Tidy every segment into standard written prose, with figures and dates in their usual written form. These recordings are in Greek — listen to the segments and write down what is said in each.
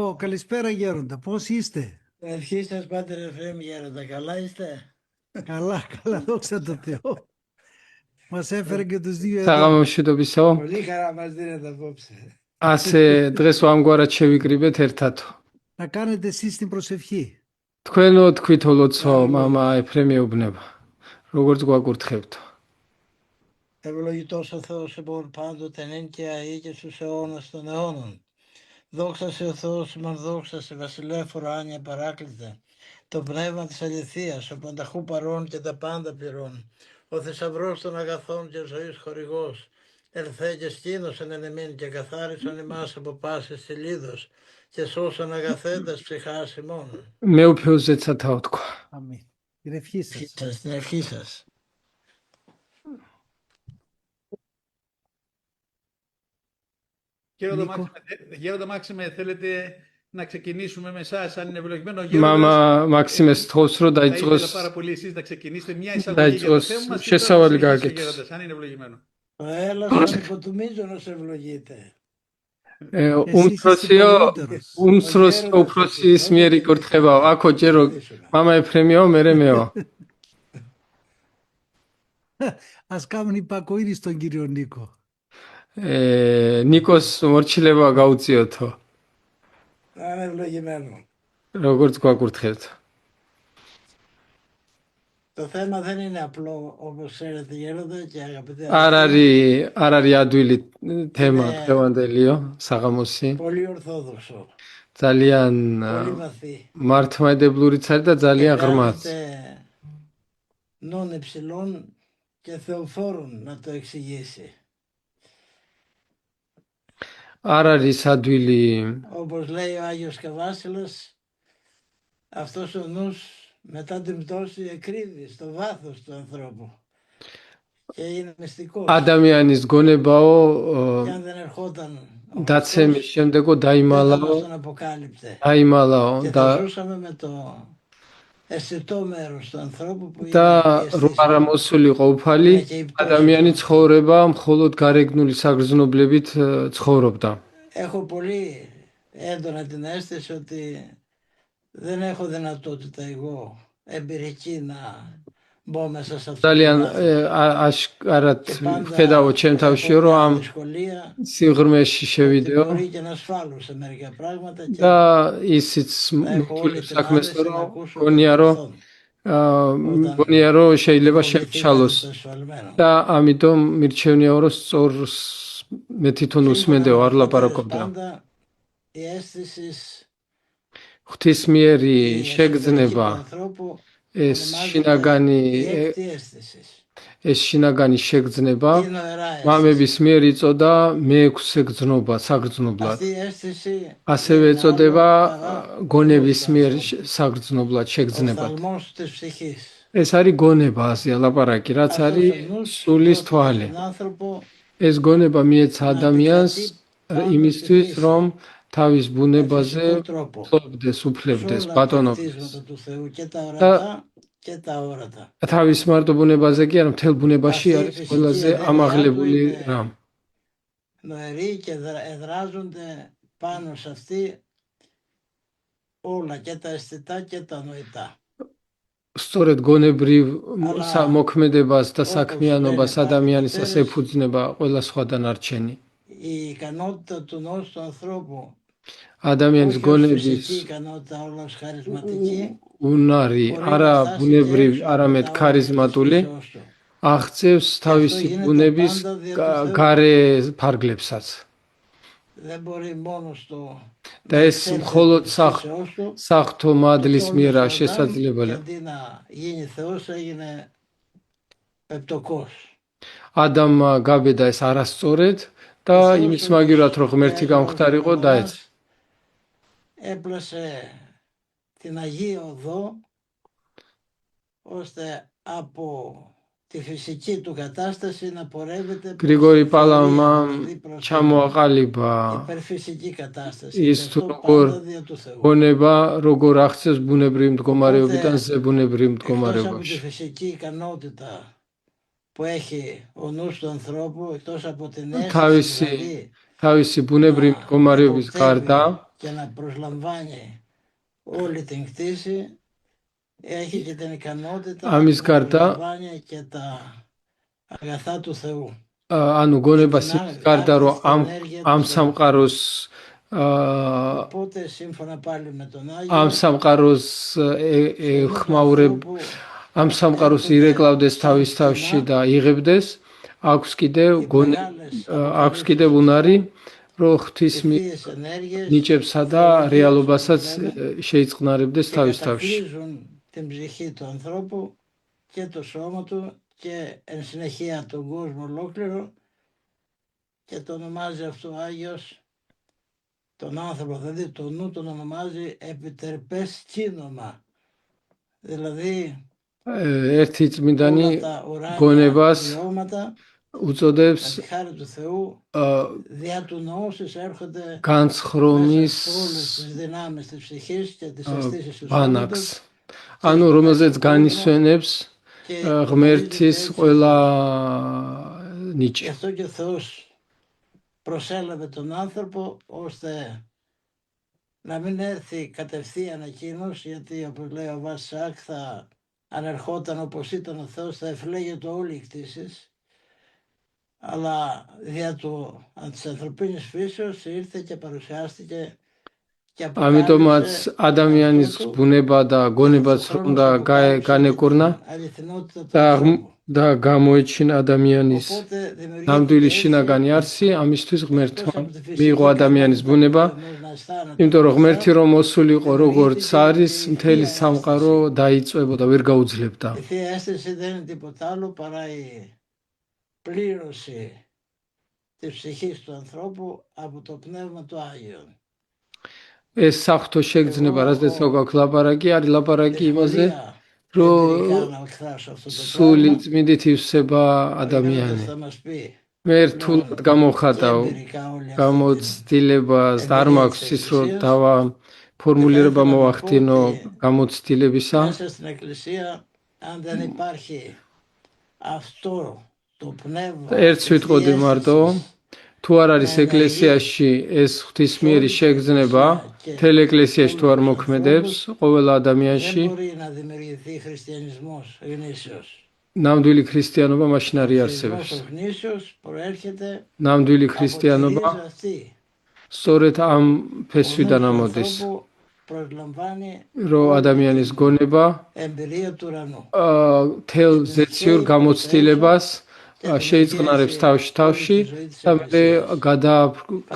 Καλησπέρα Γέροντα, πώς είστε? Ευχή σας Πάτερ Εφραίμ Γέροντα, καλά είστε? Καλά, δόξα τω Θεώ. Μας έφερε και τους δύο εδώ. საღამომშვიდობისო. Πολύ χαρά μας δίνετε απόψε. ასე დღეს ამგვარად შევიკრიბეთ ერთად. Να κάνετε εσείς την προσευχή. თქვენო თქვითო ლოცვა მამა ეფრემ ეუბნება. როგორც გვაკურთხებთ. Ευλογητός ο Θεός εμπορ πάντοτε νυν και αεί και στους αιώνας των αιώνων. Δόξα σε ο Θεός ημών, δόξα σε βασιλεύωρο Άνια παράκλητε. Το πνεύμα της αληθείας, ο πανταχού παρών και τα πάντα πληρών. Ο θησαυρός των αγαθών και ζωής χορηγός. Ελθέ και σκήνωσαν εν εμήν και καθάρισαν εμάς από πάσης θηλίδος και σώσαν αγαθέντας ψυχάς ημών. მე უფეოზეც სათავ თქვა. Αμήν. Την ευχή σας. Την ευχή σας. Γέροντα Μάξιμε, θέλετε να ξεκινήσουμε με εσάς, αν είναι ευλογημένο. მამა მაქსიმეს თხოვს რომ Θα ήθελα დაიწყოს πάρα πολύ εσείς να ξεκινήσετε μια εισαγωγή για το θέμα μας και შესავალი τώρα გააკეთოს. γέροντας, αν είναι ευλογημένο. Ο έλας τον υποτιμίζονος ευλογείται. უმცროს უფროსის მიერ იკურთხებაო. აქო ჯერო მამა ეფრემიო, მერე მეო. Ας κάνουν υπακοή στον κύριο Νίκο. ნიკოს მორჩილება გაუწიოთო. Να είναι ευλογημένο. როგორც გვაკურთხებთ. Το θέμα δεν είναι απλό, όπως ξέρετε Γέροντα και αγαπητοί. არ არის ადვილი თემა დღევანდელიო, საღამოსი. Πολύ ορθόδοξο. ძალიან Πολύ βαθύ. მართლმადიდებლურიც არის და ძალიან ღრმაც. Νόν υψηλών και θεοφόρων να το εξηγήσει. არ არის ადვილი Όπως λέει ο Άγιος Καβάσιλος, αυτός ο νους μετά την πτώση εκρύβει στο βάθος του ανθρώπου και είναι μυστικός. ადამიანის გონებაო Και αν δεν ερχόταν ο დაცემის შემდეგო δεν θα μας დაიმალაო τον αποκάλυπτε. დაიმალაო Και და θα ζούσαμε με το αισθητό μέρος του ανθρώπου που და είναι η რო αίσθηση. არ მოსულიყო უფალი ადამიანი ცხოვრება მხოლოდ გარეგნული საგრძნობლებით ცხოვრობდა. Έχω πολύ έντονα την αίσθηση ότι δεν έχω δυνατότητα εγώ εμπειρική να μπω μέσα σε αυτό. ძალიან აშკარად ხედავო ჩემ თავშიო რომ ამ სიღრმეში შევიდეო Μπορεί και να ασφάλω σε μερικά πράγματα και და ისიც მთული საქმეს რომ გონია რომ შეიძლება შემჩალოს და ამიტომ მირჩევნია რომ სწორს მე თვითონ უსმენდეო არ ლაპარაკობდა. η αίσθηση ღვთისმიერი შეგრძნება ეს შინაგანი შეგრძნება მამების მიერ იწოდა მეექვსე გრძნობა საგრძნობლად. ასევე ეწოდება გონების მიერ საგრძნობლად შეგრძნებად. ეს არის გონება აზია ლაპარაკი, რაც არის სულის თვალი. ეს გონება მიეცა ადამიანს იმისთვის რომ თავის ბუნებაზე ფლობდეს, უფლებდეს, ბატონობდეს. და თავის მარტო ბუნებაზე კი არა, მთელ ბუნებაში არის ყველაზე ამაღლებული რამ. νοεροί και εδράζονται πάνω σε αυτή όλα και τα αισθητά και τα νοητά. სწორედ გონებრივ მოქმედებას და საქმიანობას ადამიანისას ეფუძნება ყველა სხვა დანარჩენი. Η ικανότητα του νόου του ανθρώπου, ადამიანის გონების უნარი არა ბუნებრივ, არამედ ქარიზმატული აღწევს თავისი ბუნების გარე ფარგლებსაც. და ეს მხოლოდ საღვთო მადლის მიერაა შესაძლებელი. ადამმა გაბედა ეს არასწორად და იმის მაგივრად რომ ღმერთი გამხდარიყო დაეცა. έπλασε την Αγία Οδό ώστε από τη φυσική του κατάσταση να πορεύεται გრიგორი პალამა ჩამოაყალიბა υπερφυσική κατάσταση. ის თუ გონება როგორ აღწევს ბუნებრივ მდგომარეობიდან ზებუნებრივ მდგომარეობაში. Εκτός από τη φυσική ικανότητα που έχει ο νους του ανθρώπου, εκτός από την αίσθηση თავისი ბუნებრივ მდგომარეობის გარდა και να προσλαμβάνει όλη την κτήση, έχει και την ικανότητα Αμის να გარდა προσλαμβάνει και τα αγαθά του Θεού. ანუ გონებას გარდა რომ ამ სამყაროს Οπότε σύμφωνα πάλι με τον ამ Άγιο სამყაროს ამ სამყაროს ირეკლავდეს თავის თავში და იღებდეს აქვს კიდევ უნარი რომ ღვთის ευθείες ενέργειες ნიჭებსა და რეალობასაც შეიწყნარებდეს και თავის თავში. κατακλείζουν την ψυχή του ανθρώπου και το σώμα του και εν συνεχεία τον κόσμο ολόκληρο και το ονομάζει αυτό ο Άγιος τον άνθρωπο, δηλαδή το νου τον ονομάζει επιτερπές κίνομα, δηλαδή ერთი წმინდანი όλα τα ουράνια გონებას βιώματα უწოდებს με τη χάρη του Θεού δια του νόησης έρχονται განცხრომის μέσα σε όλες τις δυνάμεις της ψυχής και τις αισθήσεις του ბანაკს. σώματος ანუ რომელზეც განისვენებს και ღმერთის ყველა ნიჭი. γι' αυτό και ο Θεός προσέλαβε τον άνθρωπο ώστε να μην έρθει κατευθείαν εκείνος, γιατί όπως λέει ο Βασάκ θα ανερχόταν όπως ήταν ο Θεός, θα εφλέγεται όλη η κτήσης, αλλά δια του της ανθρωπίνης φύσεως ήρθε και παρουσιάστηκε και ამიტომაც ადამიანის ბუნება და გონებაც რომ უნდა განეკურნა და გამოეჩინა ადამიანის ნამდვილი შინაგანი არსი, ამისთვის ღმერთმა მიიღო ადამიანის ბუნება, იმიტომ რომ ღმერთი რომ მოსული იყო როგორც არის, მთელი სამყარო დაიწვებოდა, ვერ გაუძლებდა. Η Θεία Αίσθηση δεν είναι τίποτα άλλο παρά η πλήρωση της ψυχής του ανθρώπου από το Πνεύμα του Άγιον. ეს საფრთხო შეგრძნება, რადგან გვაქვს ლაპარაკი, არის ლაპარაკი იმაზე, რომ სული წმინდით ივსება ადამიანი. მე რთულად გამოვხატავ გამოცდილებას და არ მაქვს ის რომ დავა ფორმულირება მოვახდინო გამოცდილებისა. Μέσα στην Εκκλησία, αν δεν υπάρχει αυτό το πνεύμα ერთს ვიტყოდი მარტო, თუ არ არის ეკლესიაში ეს ღვთისმიერი შეგრძნება, მთელ ეკლესიაში თუ არ მოქმედებს ყოველ ადამიანში, δεν μπορεί να δημιουργηθεί χριστιανισμός γνήσιος. ნამდვილი ქრისტიანობა მაშინ არ იარსებებს. Ο γνήσιος προέρχεται ნამდვილი από τη ქრისტიანობა ρίζα αυτή. სწორედ ამ ფესვიდან ამოდის, προσλαμβάνει რომ ადამიანის გონება εμπειρία του ουρανού. თელ ზეციურ გამოცდილებას შეიწყნარებს თავში და მე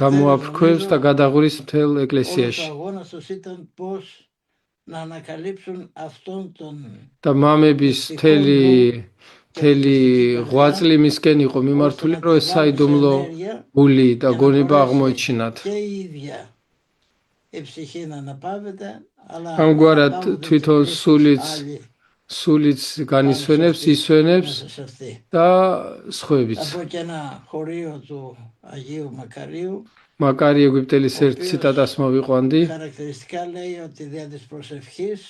გამოაფრქვევს და გადაღვრის მთელ Όλος ο ეკლესიაში. αγώνας τους ήταν πώς να ανακαλύψουν αυτόν τον და მამების მთელი ღვაწლი მისკენ იყო მიმართული, რომ ეს საიდუმლო გული და გონება აღმოეჩინათ. και η ίδια η ψυχή να αναπαύεται, αλλά ამგვარად αναπαύονται თვითონ και Χριστός სულიც განისვენებს, ისვენებს μέσα σε αυτή. და სხვაებიც. Από και ένα χωρίο του Αγίου Μακαρίου მაკარი ეგვიპტელის ერთ ციტატას მოვიყვანდი. χαρακτηριστικά λέει ότι δια της προσευχής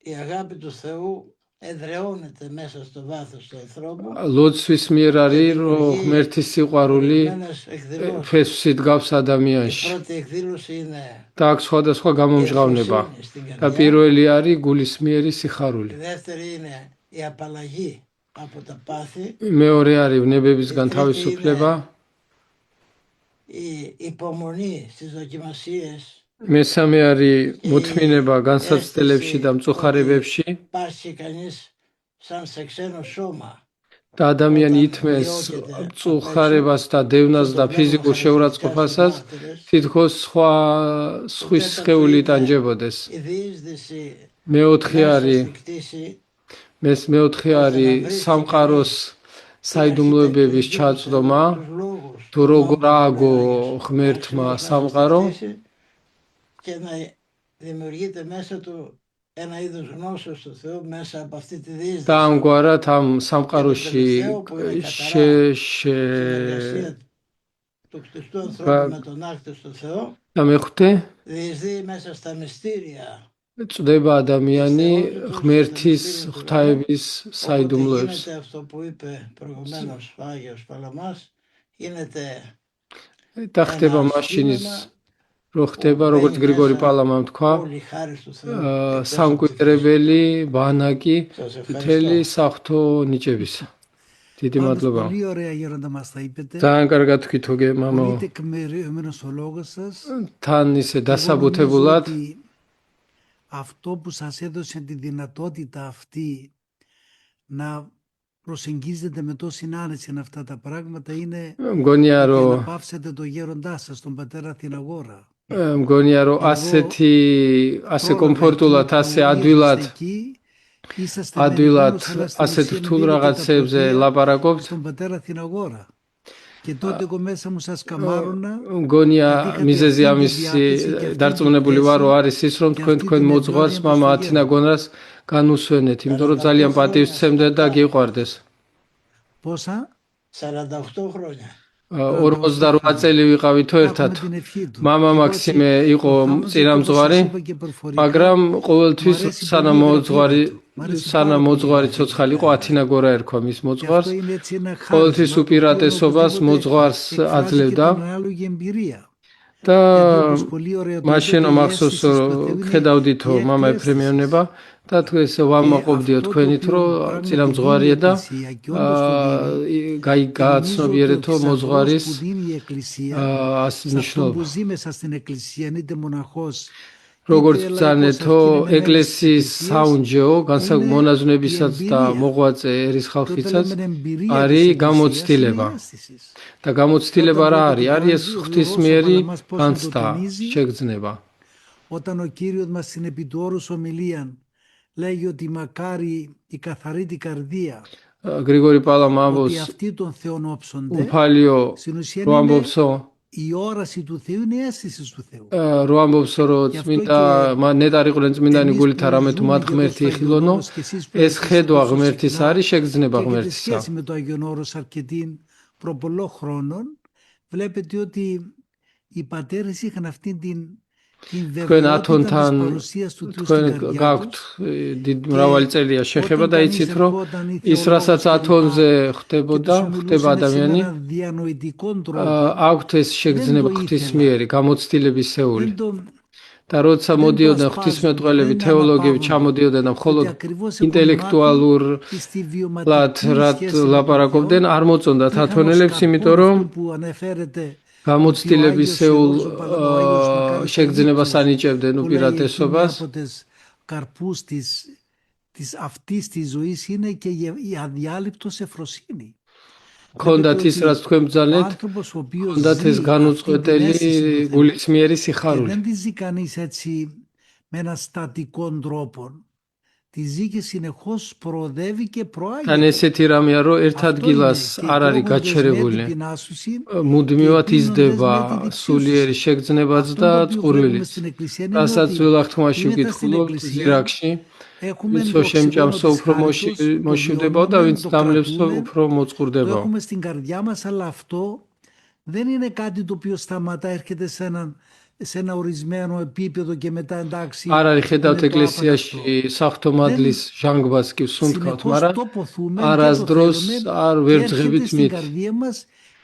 η αγάπη του Θεού εδραιώνεται μέσα στο βάθος του ανθρώπου. ლოცვის მიერ არის, რომ ღმერთის სიყვარული Ορισμένες εκδηλώσεις. ფესვში დგავს Η ადამიანში πρώτη εκδήλωση είναι და აქვს სხვადასხვა გამომჟღავნება. η στην და καρδιά. პირველი არის გულისმიერი სიხარული. Η δεύτερη είναι η απαλλαγή από τα πάθη. მეორე არის ვნებებისგან თავისუფლება. Η υπομονή στις δοκιμασίες. მესამე არის მოთმინება განსაცდელებში და მწუხარებებში Πάσχει κανείς σαν σε ξένο σώμα. და ადამიანი ითმეს მწუხარებას და დევნას და ფიზიკურ შეურაცხყოფასაც თითქოს სხვის სხეული ტანჯებოდეს. Η διείσδυση მეოთხე μέσα არის στην κτήση მეოთხე არის სამყაროს საიდუმლოებების ჩაწვდომა, τους λόγους თუ როგორ ააგო ღმერთმა სამყარო και να δημιουργείται μέσα του ένα είδος γνώσεως του Θεού μέσα από αυτή τη διείσδυση. და ამგვარად ამ სამყაროში Συνεργασία του κτιστού ανθρώπου με τον άκτιστο Θεό და მეხუთე διεισδύει μέσα στα μυστήρια. წდება ადამიანი ღმერთის ღვთაების Όποτε საიდუმლოებს. γίνεται αυτό που είπε προηγουμένως ο Άγιος Παλαμάς, γίνεται და ხდება მაშინ ის რო ხდება, როგორც გრიგორი პალამამ თქვა, Όλοι χάρη του Θεού. სამკვიდრებელი ბანაკი მთელი საღვთო ნიჭებისა. დიდი Πάντως, მადლობა. πολύ ωραία γέροντα μας τα είπετε. ძალიან კარგად თქვით მამაო. Πολύ τεκμηριωμένος ο λόγος σας. თან ისე Εγώ νομίζω დასაბუთებულად ότι αυτό που σας έδωσε τη δυνατότητα αυτή να προσεγγίζετε με τόση άνεση αυτά τα πράγματα είναι მგონია ότι რომ αναπαύσετε το γέροντά σας, τον πατέρα Αθηναγόρα. მგონია რომ ასე კომფორტულად, ასე ადვილად ასეთ რთულ რაღაცებზე ლაპარაკობთ. Στον πατέρα Αθηναγόρα. Και τότε εγώ μέσα μου σας καμάρωνα. მგონია მიზეზი ამის დარწმუნებული ვარ რომ არის ის რომ თქვენ მოძღვარს მამა ათინაგონას განუსვენეთ, იმიტომ რომ ძალიან პატივს სცემდეთ და გიყვარდეს. Πόσα? 48 χρόνια. 48 წელი ვიყავითო ერთად. Έχουμε την ευχή του. მამა მაქსიმე იყო წინამძღვარი, მაგრამ ყოველთვის სანამ მოძღვარი ცოცხალი იყო ათინაგორა ერქვა მის მოძღვარს. ყოველთვის უპირატესობას მოძღვარს აძლევდა და მაშინ მახსოვს რომ ხედავდითო მამა ეფრემიანება და თქვენს ვამაყობდიო თქვენით რომ წინამძღვარია და გააცნობიერეთო მოძღვარის მნიშვნელობა. როგორც ბრძანეთო ეკლესიის საუნჯეო მონაზვნებისაც და მოღვაწე ერის ხალხიცაც არის გამოცდილება. და გამოცდილება რა არის? არის ეს ღვთისმიერი განცდა, შეგრძნება. Όταν ο Κύριος μας στην επί του όρους ομιλίαν λέγει ότι μακάρι η καθαρή την καρδία, გრიგორი პალამ ότι ამბობს αυτοί τον Θεόν όψονται, უფალიო στην ουσία რო είναι ამბობსო η όραση του Θεού, είναι η αίσθηση του Θεού. რო ამბობსო რომ წმინდა ნეტარიყვნენ წმინდანი გულით რამე თუ მათ ღმერთი იხილონო ეს ხედვა ღმერთის არის შეგრძნება Έχετε ღმერთისა. σχέση με το Άγιον Όρος αρκετή προ πολλών χρόνων, βλέπετε ότι οι πατέρες είχαν αυτή την თქვენ βεβαιότητα ათონთან της παρουσίας του Θεού თქვენ στην καρδιά გაქვთ τους. მრავალი წელია შეხება და იცით რომ ის რასაც ათონზე ხდებოდა, ხდება ადამიანი, აქვთ ეს შეგრძნება ღვთისმიერი, გამოცდილებისეული. და როცა მოდიოდნენ ღვთისმეტყველები, თეოლოგები ჩამოდიოდნენ და მხოლოდ ინტელექტუალურად ლაპარაკობდნენ, არ მოწონდათ ათონელებს, იმიტომ რომ გამოცდილებისეულ შეგრძნებას ანიჭებდნენ უპირატესობას. Καρπούς της αυτής της ζωής είναι και η αδιάλειπτος ευφροσύνη. ქონდათ ის რაც თქვენ ბრძანეთ, ქონდათ ეს განუწყვეტელი გულისმიერი სიხარული. Δεν τη ζει κανείς έτσι με έναν στατικό τρόπο. Τη ζει και συνεχώς προοδεύει και თან προάγει. ესეთი რამეა, რომ ერთ ადგილას არ არის გაჩერებული. მუდმივად იზრდება სულიერი შეგრძნებაც და წყურვილიც. რასაც ველახთმაში ვკითხულობ ზირაკში, ვინც შემჭამსო უფრო მოშივდებაო და ვინც დამლებსო უფრო Το მოწყურდებაო. έχουμε στην καρδιά μας, αλλά αυτό δεν είναι κάτι το οποίο σταματά, έρχεται σε ένα ορισμένο επίπεδο και μετά εντάξει. არ არის ხედავთ είναι το ეკლესიაში άπαξ αυτό. საღვთო მადლის ჟანგბას კი ვსუნთქავთ, Συνεχώς მაგრამ τοποθούμε არასდროს არ ვერ και έρχεται ძღებით στην მით. καρδία μας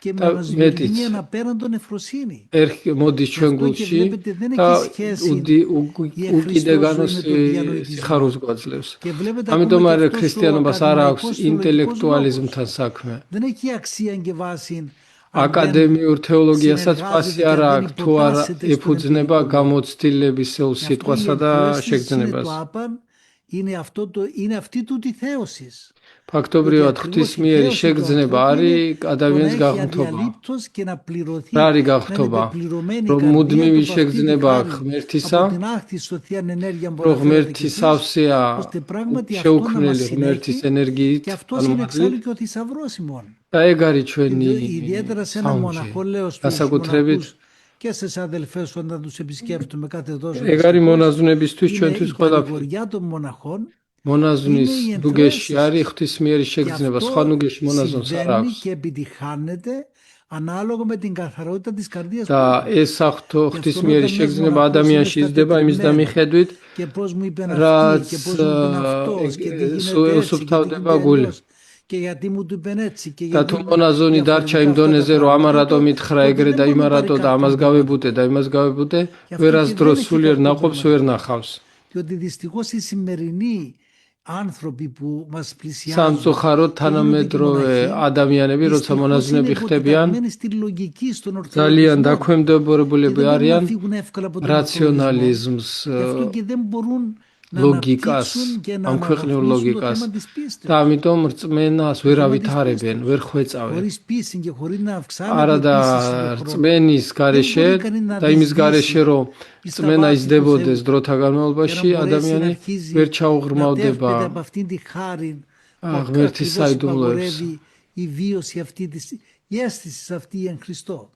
και Τα μας δημιουργεί μέτიც. ένα απέραντον ευφροσύνη. მოდის ჩვენ Αυτό και გულში βλέπετε, δεν და έχει σχέση უკიდეგანოს με το διανοητισμό. სიხარულს გვაძლევს. Και βλέπετε ამიტომ ακόμα არ και αυτός ο ქრისტიანობას არ აქვს ακαδημαϊκός θεολογικός ინტელექტუალიზმთან λόγος. საქმე. Δεν έχει αξία και βάση αν δεν აკადემიურ თეოლოგიასაც συνεργάζεται პასი και არ δεν აქვს თუ არ υποτάσσεται στον ეფუძნება επίπεδο. გამოცდილებისეულ Γι' αυτό η სიტყვასა და ευχαριστήση είναι შეგრძნებას. το άπαν, είναι αυτή τούτη θέωσης. ფაქტობრივად ღვთისმიერი შეგრძნება არის ადამიანის έχει გაღმრთობა. αδιαλείπτως και να πληρωθεί, რა არის να είναι გაღრთობა? πεπληρωμένη η რომ καρδία მუდმივი του από αυτή τη შეგრძნება χάρη, ღმერთისა, από την άχτη σωθεία ενέργεια που რომ αναφέρατε κι ღმერთი εσείς, სავსეა ώστε πράγματι αυτό να შეუქმნელი μας ღმერთის συνέχει ენერგიით, και αυτός είναι εξάλλου წარმომადგენლით. και ο θησαυρός ημών. და ეგ არის ჩვენი Ιδιαίτερα σε ένα μοναχό, λέω στους განსაკუთრებით μοναχούς και στις αδελφές όταν τους επισκέπτομαι κάθε τόσο ეგ არის მონაზვნებისთვის είναι ჩვენთვის η ყველაფერი. παρηγοριά των μοναχών. მონაზვნის Είναι οι ნუგეში ενθρέσεις. არის ღვთისმიერი Γι' შეგრძნება, αυτό სხვა νუგეში მონაზვნს არ συμβαίνει აქვს. και επιτυχάνεται ανάλογα με την καθαρότητα της καρδίας და ეს საღვთო ღვთისმიერი შეგრძნება ადამიანში იზრდება იმის დამიხედვით, και πώς μου είπε να რაც αυτή και πώς μου είπε αυτός και τι γίνεται έτσι και τι უსუფთავდება γίνεται გული. αλλιώς. Και γιατί μου το είπαν έτσι. Και და γιατί თუ μου მონაზონი διαφορετικά დარჩა იმ αυτά τα დონეზე რომ πράγματα, ამარატო მითხრა τότε ეგრე δεν და μπορεί να იმარატო πάρει და ამას κάρτα გავებუტე და იმას გავებუტე Γι' αυτό ვერას και დროს δεν έχει სულიერ το ნაყოფს πρόβλημα. ვერ ნახავს. Διότι δυστυχώς οι σημερινοί άνθρωποι που μας πλησιάζουν სამწუხაროდ και γίνονται και თანამედროვე μοναχοί, ადამიანები როცა δυστυχώς είναι მონაზვნები ხდებიან υποτεταγμένοι στη λογική, στον ძალიან ορθοδοξισμό και დაქვემდებარებულები δεν μπορούν να არიან φύγουν εύκολα από τον ορθοδοξισμό. რაციონალიზმს, Γι' αυτό και δεν μπορούν να ლოგიკას, αναπτύξουν και να ამ ქვეყნიურ αναβαθμίσουν το ლოგიკას θέμα της და πίστης. ამიტომ რწმენას ვერ θέμα της ავითარებენ, πίστης. ვერ ხვეწავენ. Χωρίς πίστη και χωρίς να αυξάνεται არა η და πίστη στον χρόνο. რწმენის გარეშე Δεν μπορεί κανείς να და იმის διεισδύσει გარეშე რომ εις τα რწმენა βάθη του იზრდებოდეს Θεού დროთა και να განმავლობაში μπορέσει να ადამიანი αρχίζει ვერ να ჩაუღრმავდება τεύχεται από αυτήν τη χάρη που ღმერთის ακριβώς საიდუმლოებს. υπαγορεύει η βίωση αυτή η αίσθηση αυτή εν Χριστώ.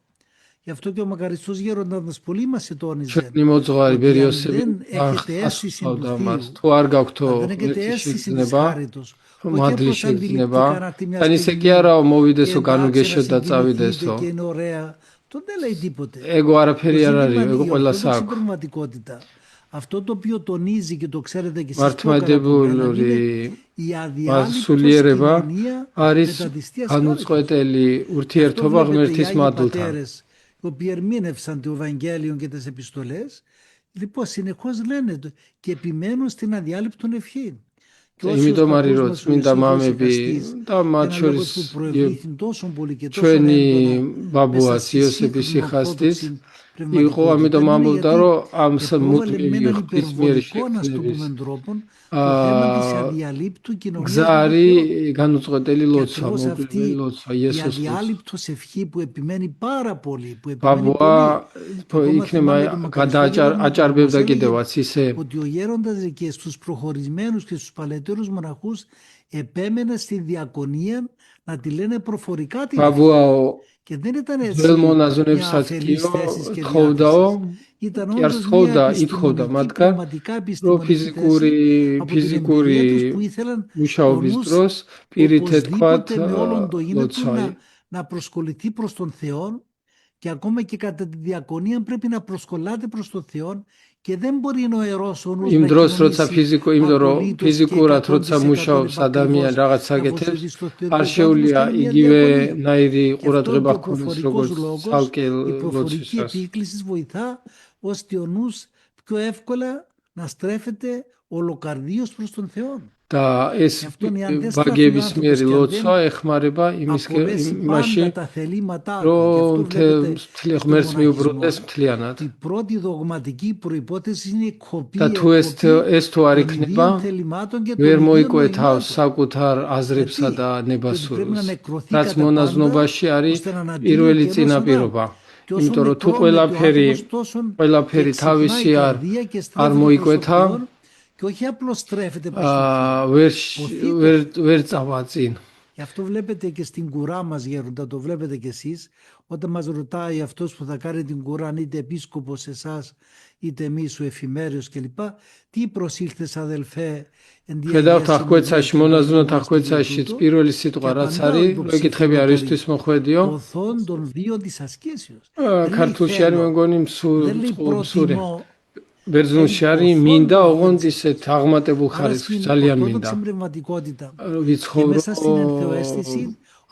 Γι' αυτό και ο μακαριστός γέροντας μας πολύ μας ετώνιζε ჩვენი მოძღვარი ότι ბერი αν იოსები δεν έχετε αίσθηση του ასწავდა μας Θείου, თუ არ გაქვთო αν δεν έχετε ღმერთის αίσθηση της შეგრძნება χάριτος, όχι მადლის απλώς შეგრძნება αντιληπτικά να თან ისე კი არაო მოვიდესო განუგეშო და წავიდესო και είναι ωραία, τότε δεν λέει τίποτε. ეგო არაფერი Το არ ζήτημα არის είναι ეგო η ყველას ορθόδοξη აქვს πνευματικότητα. Αυτό το οποίο τονίζει και το ξέρετε και εσείς πιο καλά από μένα მართლმადიდებლური είναι η αδιάλειπτος სულიერება κοινωνία არის μετά της Θείας Χάριτος. განუწყვეტელი Αυτό ურთიერთობა βλέπετε οι ღმერთის Άγιοι მადლთან. Πατέρες οι οποίοι ερμήνευσαν το Ευαγγέλιο και τις επιστολές, λοιπόν συνεχώς λένε και επιμένουν στην αδιάλειπτον ευχή. Και όσοι იმიტომ ως არის παππούς რომ μας ο წმინდა Ιησούς მამები Χριστής, და მათ ένα შორის λόγος που προευλήθη τόσο πολύ και τόσο ჩვენი έντονα ბაბუას μέσα στη იოსების σύγχρονη იხასტის ορθόδοξη იყო πνευματικότητα, ამიტომ είναι ამბობდა γιατί რომ ამ επρόβαλε με έναν ღვთის მიერ υπερβολικό, ας το შექმნების πούμε, τρόπο το θέμα της αδιαλείπτου κοινωνίας გზა με τον არის Θεό. განუწყვეტელი Και ლოცვა, ακριβώς მოგლებელი αυτή ლოცვა η იესოს ლოცვა. αδιάλειπτος ευχή που επιμένει πάρα πολύ, που επιμένει ბაბუა πολύ. Εγώ იქნება θυμάμαι τον μακαριστό γέροντα που აჭარბებდა μας კიდევაც ისე έλεγε ότι ο γέροντας και στους προχωρισμένους και στους παλαιότερους μοναχούς επέμενε στη διακονία να τη λένε προφορικά την ευχή. ბაბუაო Και δεν ήταν έτσι ძველ μια მონაზვნებსაც αφελής კიო θέσης και თხოვდაო διάθεσης. Ήταν კი არ όντως სთხოვდა, μια ითხოვდა επιστημονική, მათგან, πραγματικά რომ επιστημονική θέση από την ფიზიკური εμπειρία τους που ήθελαν ο მუშაობის νους დროს პირით ეთქვათ οπωσδήποτε με όλον το είναι του ლოცვայի. να προσκοληθεί προς τον Θεό και ακόμα και κατά τη διακονία πρέπει να προσκολάται προς τον Θεό και δεν μπορεί ο ιερός ο νους იმ να დროს როცა κοινωνήσει იმიტომ რომ απολύτως ფიზიკურად και როცა 100% მუშაობს ადამიანი ακριβώς რაღაც να აკეთებს προσφέρει στο Θεό არ και ο შეუძლია άνθρωπος κάνει μια იგივე διακονία. ნაირი Γι' αυτό ყურადღება και ο ჰქონდეს προφορικός როგორც λόγος, ცალკე η προφορική ლოცვისას. επίκληση βοηθά ώστε ο νους πιο εύκολα να στρέφεται ολοκαρδίως προς τον Θεό. და ეს Γι' αυτό αν δεν στραφεί ο ბაგებისმიერი άνθρωπος και αν ლოცვა δεν ეხმარება απολέσει იმაში πάντα τα θελήματά του, γι' რომ αυτό βλέπετε στο ღმერთს მიუბრუნდეს μοναχισμό მთლიანად. η πρώτη δογματική προϋπόθεση είναι η κοπή, და თუ ეს თუ არ των იქნება ιδίων θελημάτων και των ვერ ιδίων მოიკვეთავს νοημάτων. საკუთარ აზრებსა Γιατί? და Γιατί πρέπει να ნებასურს νεκρωθεί რაც κατά მონაზნობაში πάντα, არის ώστε να αναδύει პირველი ο καιρός წინაპირობა. Adάμ. Και όσο იმიტომ რომ თუ νεκρώνεται ο άνθρωπος, ყველაფერი και ξεχνάει თავისი η არ καρδία και არ στρέφεται προς τον მოიკვეთა Θεό και όχι απλώς στρέφεται προς τον Θεό. ვერ წავა წინ. Γι' αυτό βλέπετε και στην κουρά μας γέροντα, το βλέπετε κι εσείς, όταν μας ρωτάει αυτός που θα κάνει την κουρά, είτε επίσκοπος εσάς, είτε εμείς ο εφημέριος κλπ. Τι προσήλθες αδελφέ, ხედავთ ახკვეცაში, მონაზვნოთ ახკვეცაში პირველი სიტყვა რაც არის, მეკითხები არ ისთვის მოხვედიო. Ποθών των δύο της ασκήσεως. ქართულში არის მე მგონი Δεν λέει მსური. προτιμώ. ბერძნულში არის მინდა ოღონდ ისეთ აღმატებულ ხარისხს, ძალიან მინდა. Πνευματικότητα. Και ვიცხოვრო μέσα στην ενθεοαίσθηση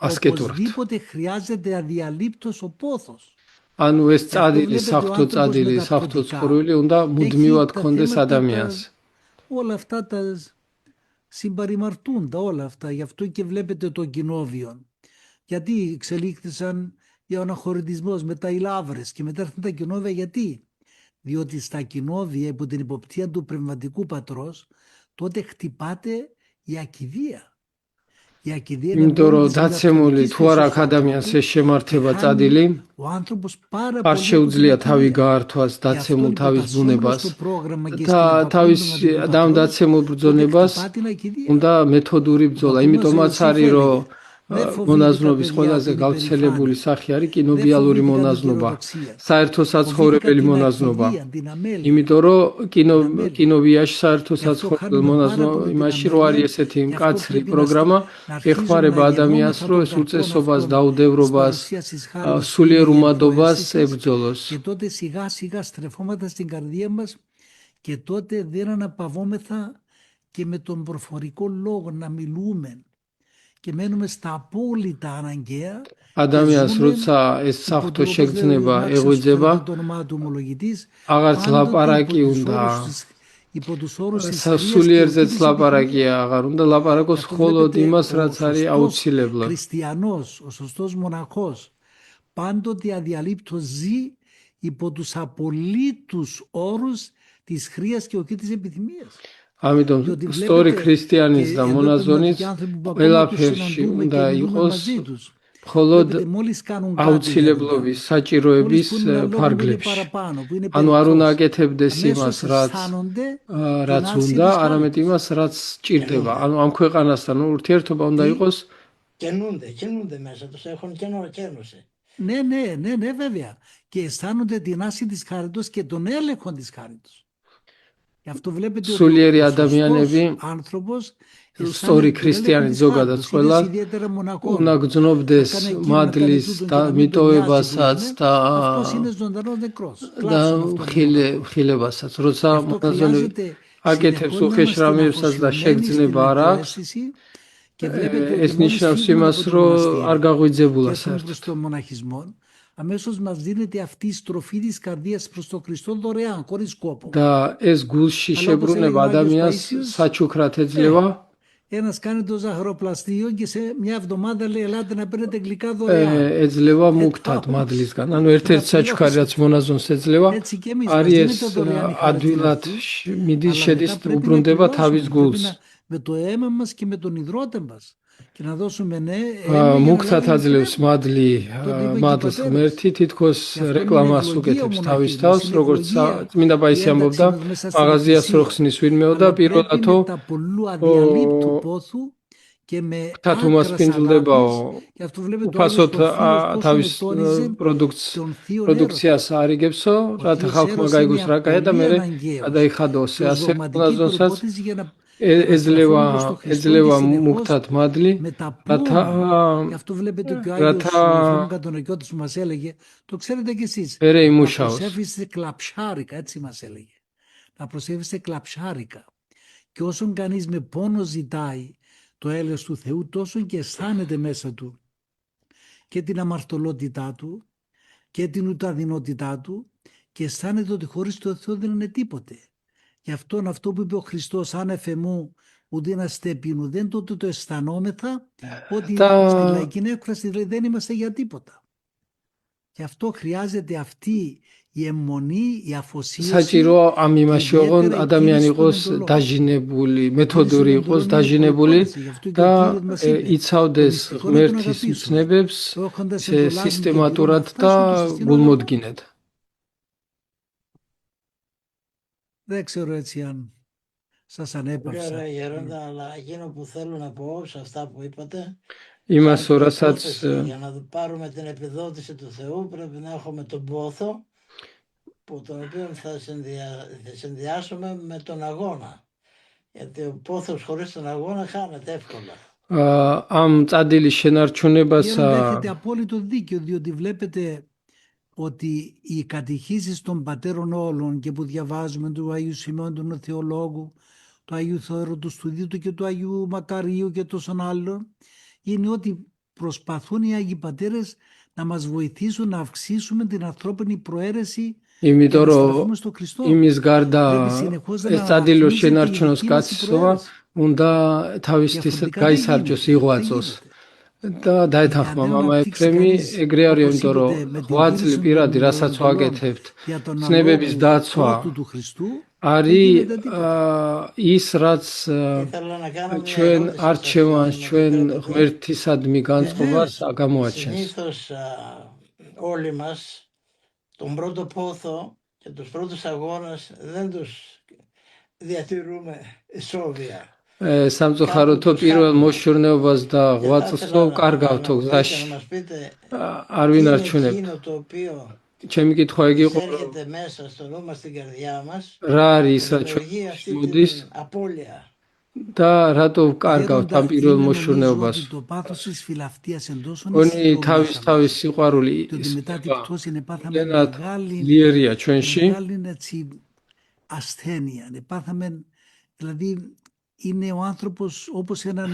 ასკეტურად. οπωσδήποτε χρειάζεται αδιαλείπτος ο πόθος. ანუ ეს წადილი, საფრთხო წადილი, საფრთხო წყურვილი უნდა მუდმივად ქონდეს ადამიანს. Όλα αυτά τα συμπαρημαρτούντα, όλα αυτά. Γι' αυτό και βλέπετε το κοινόβιο. Γιατί εξελίχθησαν ο αναχωρητισμός, μετά οι λαύρες και μετά έρθουν τα κοινόβια. Γιατί? Διότι στα κοινόβια υπό την υποπτία του πνευματικού πατρός τότε χτυπάται η ακηδεία. იმიტომ რომ დაცემული თუ არ აქვს ადამიანს ეს შემართება წადილი, არ შეუძლია თავი გაართვას დაცემულ თავის ბუნებას და თავის და ამ დაცემულ ბრძონებას უნდა მეთოდური ბრძოლა. იმიტომაც არის რომ მონაზვნობის ყველაზე გავრცელებული სახე არის კინობიალური მონაზნობა, საერთო საცხოვრებელი მონაზნობა. იმიტომ რომ კინოვიაში საერთო საცხოვრებელი მონაზნობა იმაში რო არის ესეთი მკაცრი პროგრამა, ეხმარება ადამიანს რომ ეს უწესობას, დაუდევრობას, სულიერ უმადობას ებრძოლოს. Και τότε σιγά σιγά στρεφόμαστε στην καρδία μας και τότε δεν αναπαυόμεθα και με τον προφορικό λόγο να μιλούμε. και μένουμε στα απόλυτα αναγκαία. ადამიანს როცა ეს საფრთხე შეგრძნება, ეღვიძება, το όνομά του ομολογητής, აღარც ლაპარაკი უნდა სასულიერზეც λაპარაკია, აღარ უნდა ლაპარაკოს მხოლოდ იმას, რაც არის აუცილებლად. Χριστιανός, ο σωστός μοναχός, πάντοτε αδιαλείπτως ζει υπό τους απολύτους όρους της χρείας και όχι της επιθυμίας. ამიტომ სწორი ქრისტიანის და მონაზონის ყველაფერში უნდა იყოს მხოლოდ აუცილებლობის საჭიროების ფარგლებში. ანუ არ უნდა აკეთებდეს იმას, რაც უნდა, არამედ იმას, რაც სჭირდება. ანუ ამ ქვეყანასთან ურთიერთობა უნდა იყოს. Καινούνται μέσα τους, έχουν κένωση. Ναι, βέβαια. Και αισθάνονται την άση της χάριτος και τον έλεγχο της χάριτος. Γι' αυτό βλέπετε სულიერი ότι ο ადამიანები, σωστός άνθρωπος სწორი ქრისტიანი ზოგადად ყველა უნდა გრძნობდეს მადლის და მიტოვებასაც და მხილებასაც. როცა მონაზონი აკეთებს უხეშრამებსაც და შეგრძნება არ აქვს, ეს ნიშნავს იმას, რომ არ გაღვიძებულა საერთოდ. Αμέσως μας δίνεται αυτή η στροφή της καρδίας προς τον Χριστό δωρεάν, χωρίς σκόπο. და ეს გულში შებრუნება ადამიანს საჩუქრად ეძლევა. Ένας κάνει το ζαχαροπλαστείο και σε μια εβδομάδα λέει ελάτε να παίρνετε γλυκά δωρεάν. ეძლევა მუქთად მადლისგან. ანუ ერთ-ერთი საჩუქარი რაც მონაზონს ეძლევა, არის ეს ადვილად მიდის, შედის, უბრუნდება თავის გულს. Με το αίμα μας και με τον ιδρώτα μας. Και να δώσουμε მუქთად აძლევს მადლს ღმერთი, თითქოს რეკლამას უკეთებს თავის თავს, როგორც წმინდა პაისი ამბობდა, მაღაზიას რო ხსნის ვინმეო და პირველათო მუქთად უმასპინძლდებაო, უფასოდ თავის პროდუქციას არიგებსო, რათა ხალხმა გაიგოს რა კაია და მერე გადაიხადოს. ასე მონაზონსაც ეძლევა მუქთად მადლი, რათა მერე იმუშაოს. Να προσεύχεστε κλαψάρικα. Και όσον κανείς με πόνο ζητάει το έλεος του Θεού, τόσο και αισθάνεται μέσα του και την αμαρτωλότητά του και την ουταδεινότητά του και αισθάνεται ότι χωρίς το Θεό δεν είναι τίποτε. Γι' αυτό που είπε ο Χριστός, άνευε μου ουδήνα στέπινου, δεν τότε το αισθανόμεθα ότι στη λαϊκή έκφραση δηλαδή, δεν είμαστε για τίποτα. Γι' αυτό χρειάζεται αυτή η αιμονή, η αφοσίωση. საჭიროა ამ იმაში ოღონ ადამიანი იყოს დაჟინებული, მეთოდური იყოს დაჟინებული და იცავდეს ღმერთის მცნებებს სისტემატურად და გულმოდგინედ. Δεν ξέρω έτσι αν σας ανέπαυσα. Ωραία γέροντα, αλλά εκείνο που θέλω να πω σε αυτά που είπατε, იმას oraსაც για να πάρουμε την επιδότηση του Θεού πρέπει να έχουμε τον πόθο που τον οποίο θα συνδυάσουμε με τον αγώνα. Γιατί ο πόθος χωρίς τον αγώνα χάνεται εύκολα. ამ წადილის შენარჩუნებასა Έχετε απόλυτο δίκιο, διότι βλέπετε ότι οι κατηχήσεις των πατέρων όλων και που διαβάζουμε του Αγίου Σιμεών του Θεολόγου, του Αγίου Θεώρου του Στουδίτου και του Αγίου Μακαρίου και τόσων άλλων, είναι ότι προσπαθούν οι Άγιοι Πατέρες να μας βοηθήσουν να αυξήσουμε την ανθρώπινη προαίρεση και να στραφούμε στο Χριστό. იმის გარდა ეს წადილო შენარჩუნოს კაცისობა უნდა თავისთვის გაისარჯოს, იღვაწოს. და დაეთანხმა მამა ეფრემი ეგრე არის, იმიტომ რომ ღვაწლი პირადი, რასაც ვაკეთებთ, ცნებების დაცვა არის ის, რაც ჩვენ არჩევანს, ჩვენ ღმერთისადმი განწყობას გამოაჩენს. Συνήθως όλοι μας τον πρώτο πόθο και τους πρώτους αγώνες δεν τους διατηρούμε εσόβια. სამწუხაროდ პირველ მოშორნეობას და ღვაწლს კარგავთო გზაში არ ვინარჩუნებ. ჩემი კითხვა იგი იყო, რა არის რაც მოდის და რატო ვკარგავთ ამ პირველ მოშორნეობას. გონი თავის სიყვარული ლიერია ჩვენში. ασθένεια. Πάθαμε, δηλαδή είναι ο άνθρωπος όπως έναν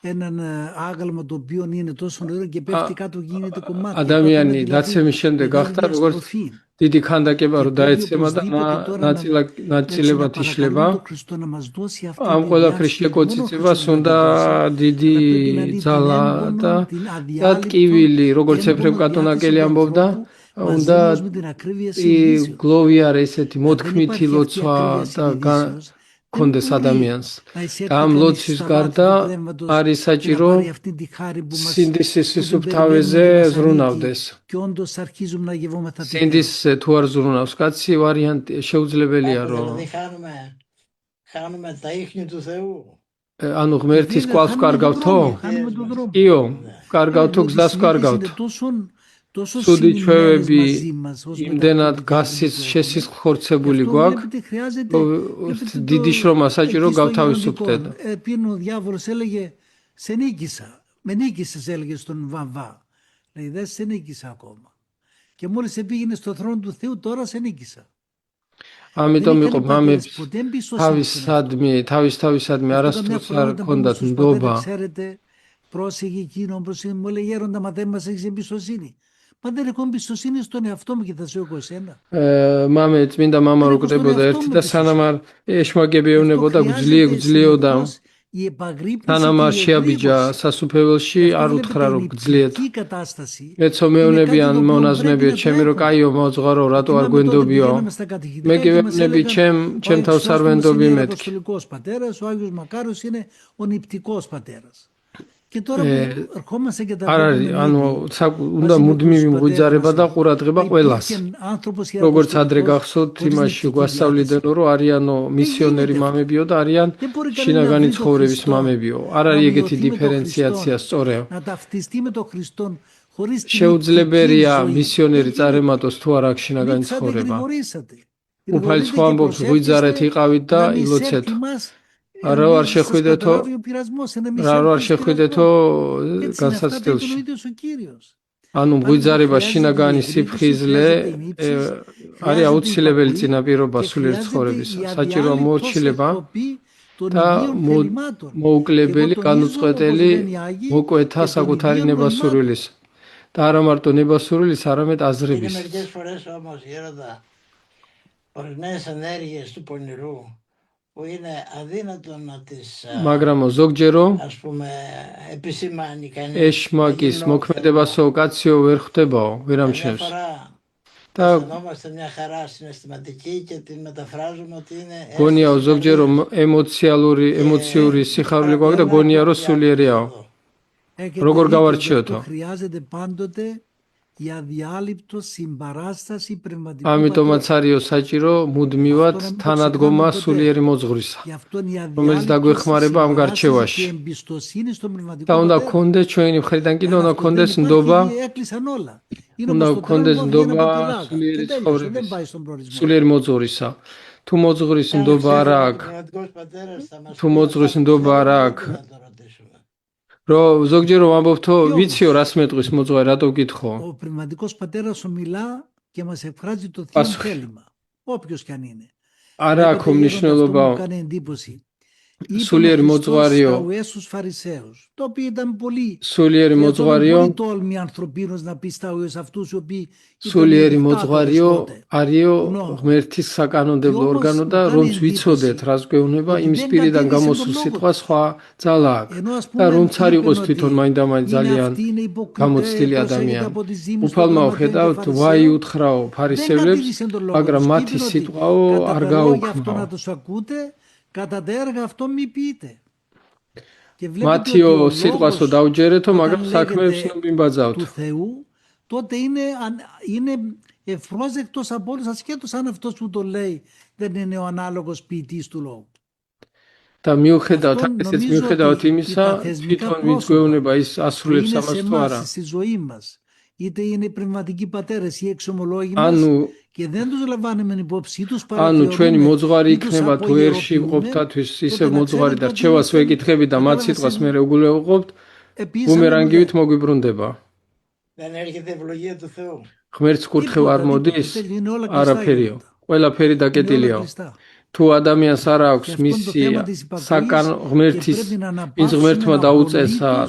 έναν άγαλμα το οποίο είναι τόσο νερό και πέφτει κάτω γίνεται κομμάτι. ადამიანი დაცემის შემდეგ გახდა როგორც დიდი ქანდაკება რომ დაეცემა და ნაწილებად იშლება. ამ ყველაფრის შეკოციცებას უნდა დიდი ძალა და ტკივილი, როგორც ეფრემ კატონაკელი ამბობდა, უნდა გლოვიარე ესეთი მოთქმითი ლოცვა და კონდეს ადამიანს. და ამ ლოცვის გარდა არის საჭირო სინდისის სისუფთავეზე ზრუნავდეს. სინდისზე თუ არ ზრუნავს კაცი, ვარიანტი შეუძლებელია რომ χάνουμε τα ίχνη του Θεού. ანუ ღმერთის კვალს ვკარგავთო? იო, ვკარგავთო, გზას ვკარგავთ. ცუდი ჩვევები იმდენად შესიხორცებული გვაქვს, დიდი შრომა საჭირო გავთავისუფლდეთ. Πριν ο διάβολος έλεγε σε νίκησα, με νίκησες έλεγε στον Βαμβά. Λέει δεν σε νίκησα ακόμα. Και μόλις πήγαινε στο θρόνο του Θεού τώρα σε νίκησα. ამიტომ იყო მამებს თავისადმი არასდროს არ ჰქონდათ ნდობა. Πρόσεχε εκείνο, μου λέει γέροντα, μα δεν μας έχεις εμπιστοσύνη. Μα δεν έχω εμπιστοσύνη στον εαυτό μου και θα σε έχω εσένα. მამე წმინდა მამა რო კვდებოდა ერთი და სანამ არ ეშმაკებეუნებოდა გძლიოდა. სანამ არ შეაბიჯა სასუფეველში არ უთხრა რომ გძლიეთ. მეცო მეუნებიან მონაზვნებიო ჩემი რო კაიო მოძღვარო რატო არ გვენდობიო. მე გევეუბნები ჩემ თავს არ ვენდობი მეთქი. Ο Άγιος Μακάριος είναι ο νηπτικός πατέρας. Και τώρα που ερχόμαστε και τα ანუ უნდა მუდმივი მღვიძარება და ყურადღება ყველას. როგორც ადრე გახსოვთ, იმაში გვასწავლიდენო, რომ არიანო მისიონერი მამებიო და არიან შინაგანი ცხოვრების მამებიო. არ არის ეგეთი დიფერენციაცია სწორე. შეუძლებელია მისიონერი წარემატოს თუ არ აქვს შინაგანი ცხოვრება. უფალი სხვა ამბობს, ღვიძარეთ იყავით და ილოცეთ. რა არ შეხვიდეთო განსაცდელში. ანუ მღვიძარება შინაგანი სიფხიზლე არის აუცილებელი წინაპირობა სულიერ ცხოვრებისა. საჭიროა მორჩილება და მოუკლებელი, განუწყვეტელი მოკვეთა საკუთარი ნებასურვილის. და არა მარტო ნებასურვილის, არამედ აზრების. που είναι αδύνατο να τις მაგრამ ზოგჯერო ας πούμε επισημάνει κανείς. ეშმაკის მოქმედებასო კაციო ვერ ხვდებაო, ვერ ამჩნევს. და αισθανόμαστε μια χαρά συναισθηματική και την μεταφράζουμε ότι είναι გონიაო ზოგჯერო ემოციური სიხარული გვაქვს და გონია რომ სულიერიაო. როგორ გავარჩიოთო? Χρειάζεται πάντοτε η αδιάλειπτο συμπαράσταση πνευματικού. ამიტომაც არისო საჭირო მუდმივად თანადგომა სულიერი მოძღვრისა, რომელიც დაგვეხმარება ამ გარჩევაში. და უნდა გქონდეს ჩვენი მხრიდან კიდე უნდა გქონდეს ნდობა, უნდა გქონდეს ნდობა სულიერი ცხოვრების, სულიერი მოძღვრისა. თუ მოძღვრის ნდობა არ აქვს, თუ მოძღვრის ნდობა არ აქვს, რომ ზოგჯერ ვამბობთო, ვიციო რას მეტყვის მოძღვარი, რატო ვკითხო? Ο πνευματικός πατέρας σου μιλά και μας εκφράζει το θείο θέλημα, όποιος κι αν είναι. არა აქვს მნიშვნელობა. Μου κάνει εντύπωση. სულიერი მოძღვარიო, το οποίο ήταν πολύ სულიერი მოძღვარიო, τόλμη ανθρωπίνος να πει σταუές αυτούς οι οποίοι სულიერი მოძღვარიო არიო ღმერთის საკანონმდებლო ორგანო და რომც ვიცოდეთ რას გვეუბნება, იმის პირიდან გამოსულ სიტყვა სხვა ძალა აქვს და რომც არ იყოს თვითონ მაინდამაინც ძალიან გამოცდილი ადამიანი. უფალმა ვხედავთ, ვაი უთხრაო ფარისევლებს, მაგრამ მათი სიტყვაო არ გაუქმნაო. Κατά τα έργα αυτό μη πείτε. მათიო სიტყვასო დაუჯერეთო, მაგრამ საქმეებს μην ბაძავთ. Του Θεού, τότε είναι ευπρόσδεκτος από όλους, ασχέτως αν αυτός που το λέει δεν είναι ο ανάλογος ποιητής του λόγου. და მიუხედავად იმისა, თვითონ ვინც გვეუბნება ის ασრულებს ამას თუ არა. Στη ζωή μας, είτε είναι πνευματικοί πατέρες ή εξομολόγοι μας, και δεν τους λαμβάνουμε υπόψη, τους ანუ ჩვენი მოძღვარი იქნება თუ ერში ვყოფთათვის ისე მოძღვარი და რჩევას ვეკითხები და მათ სიტყვას მე უგულევყოფთ, ბუმერანგივით მოგვიბრუნდება. Δεν έρχεται ευλογία του Θεού. ღმერთს კურთხევა არ მოდის, არაფერიო. ყველაფერი დაკეტილიაო. თუ ადამიანს არ Και აქვს αυτό είναι το მისი θέμα της υπακοής საკან και ღმერთის πρέπει να ვინც αναπαύσουμε ღმერთმა დაუწესა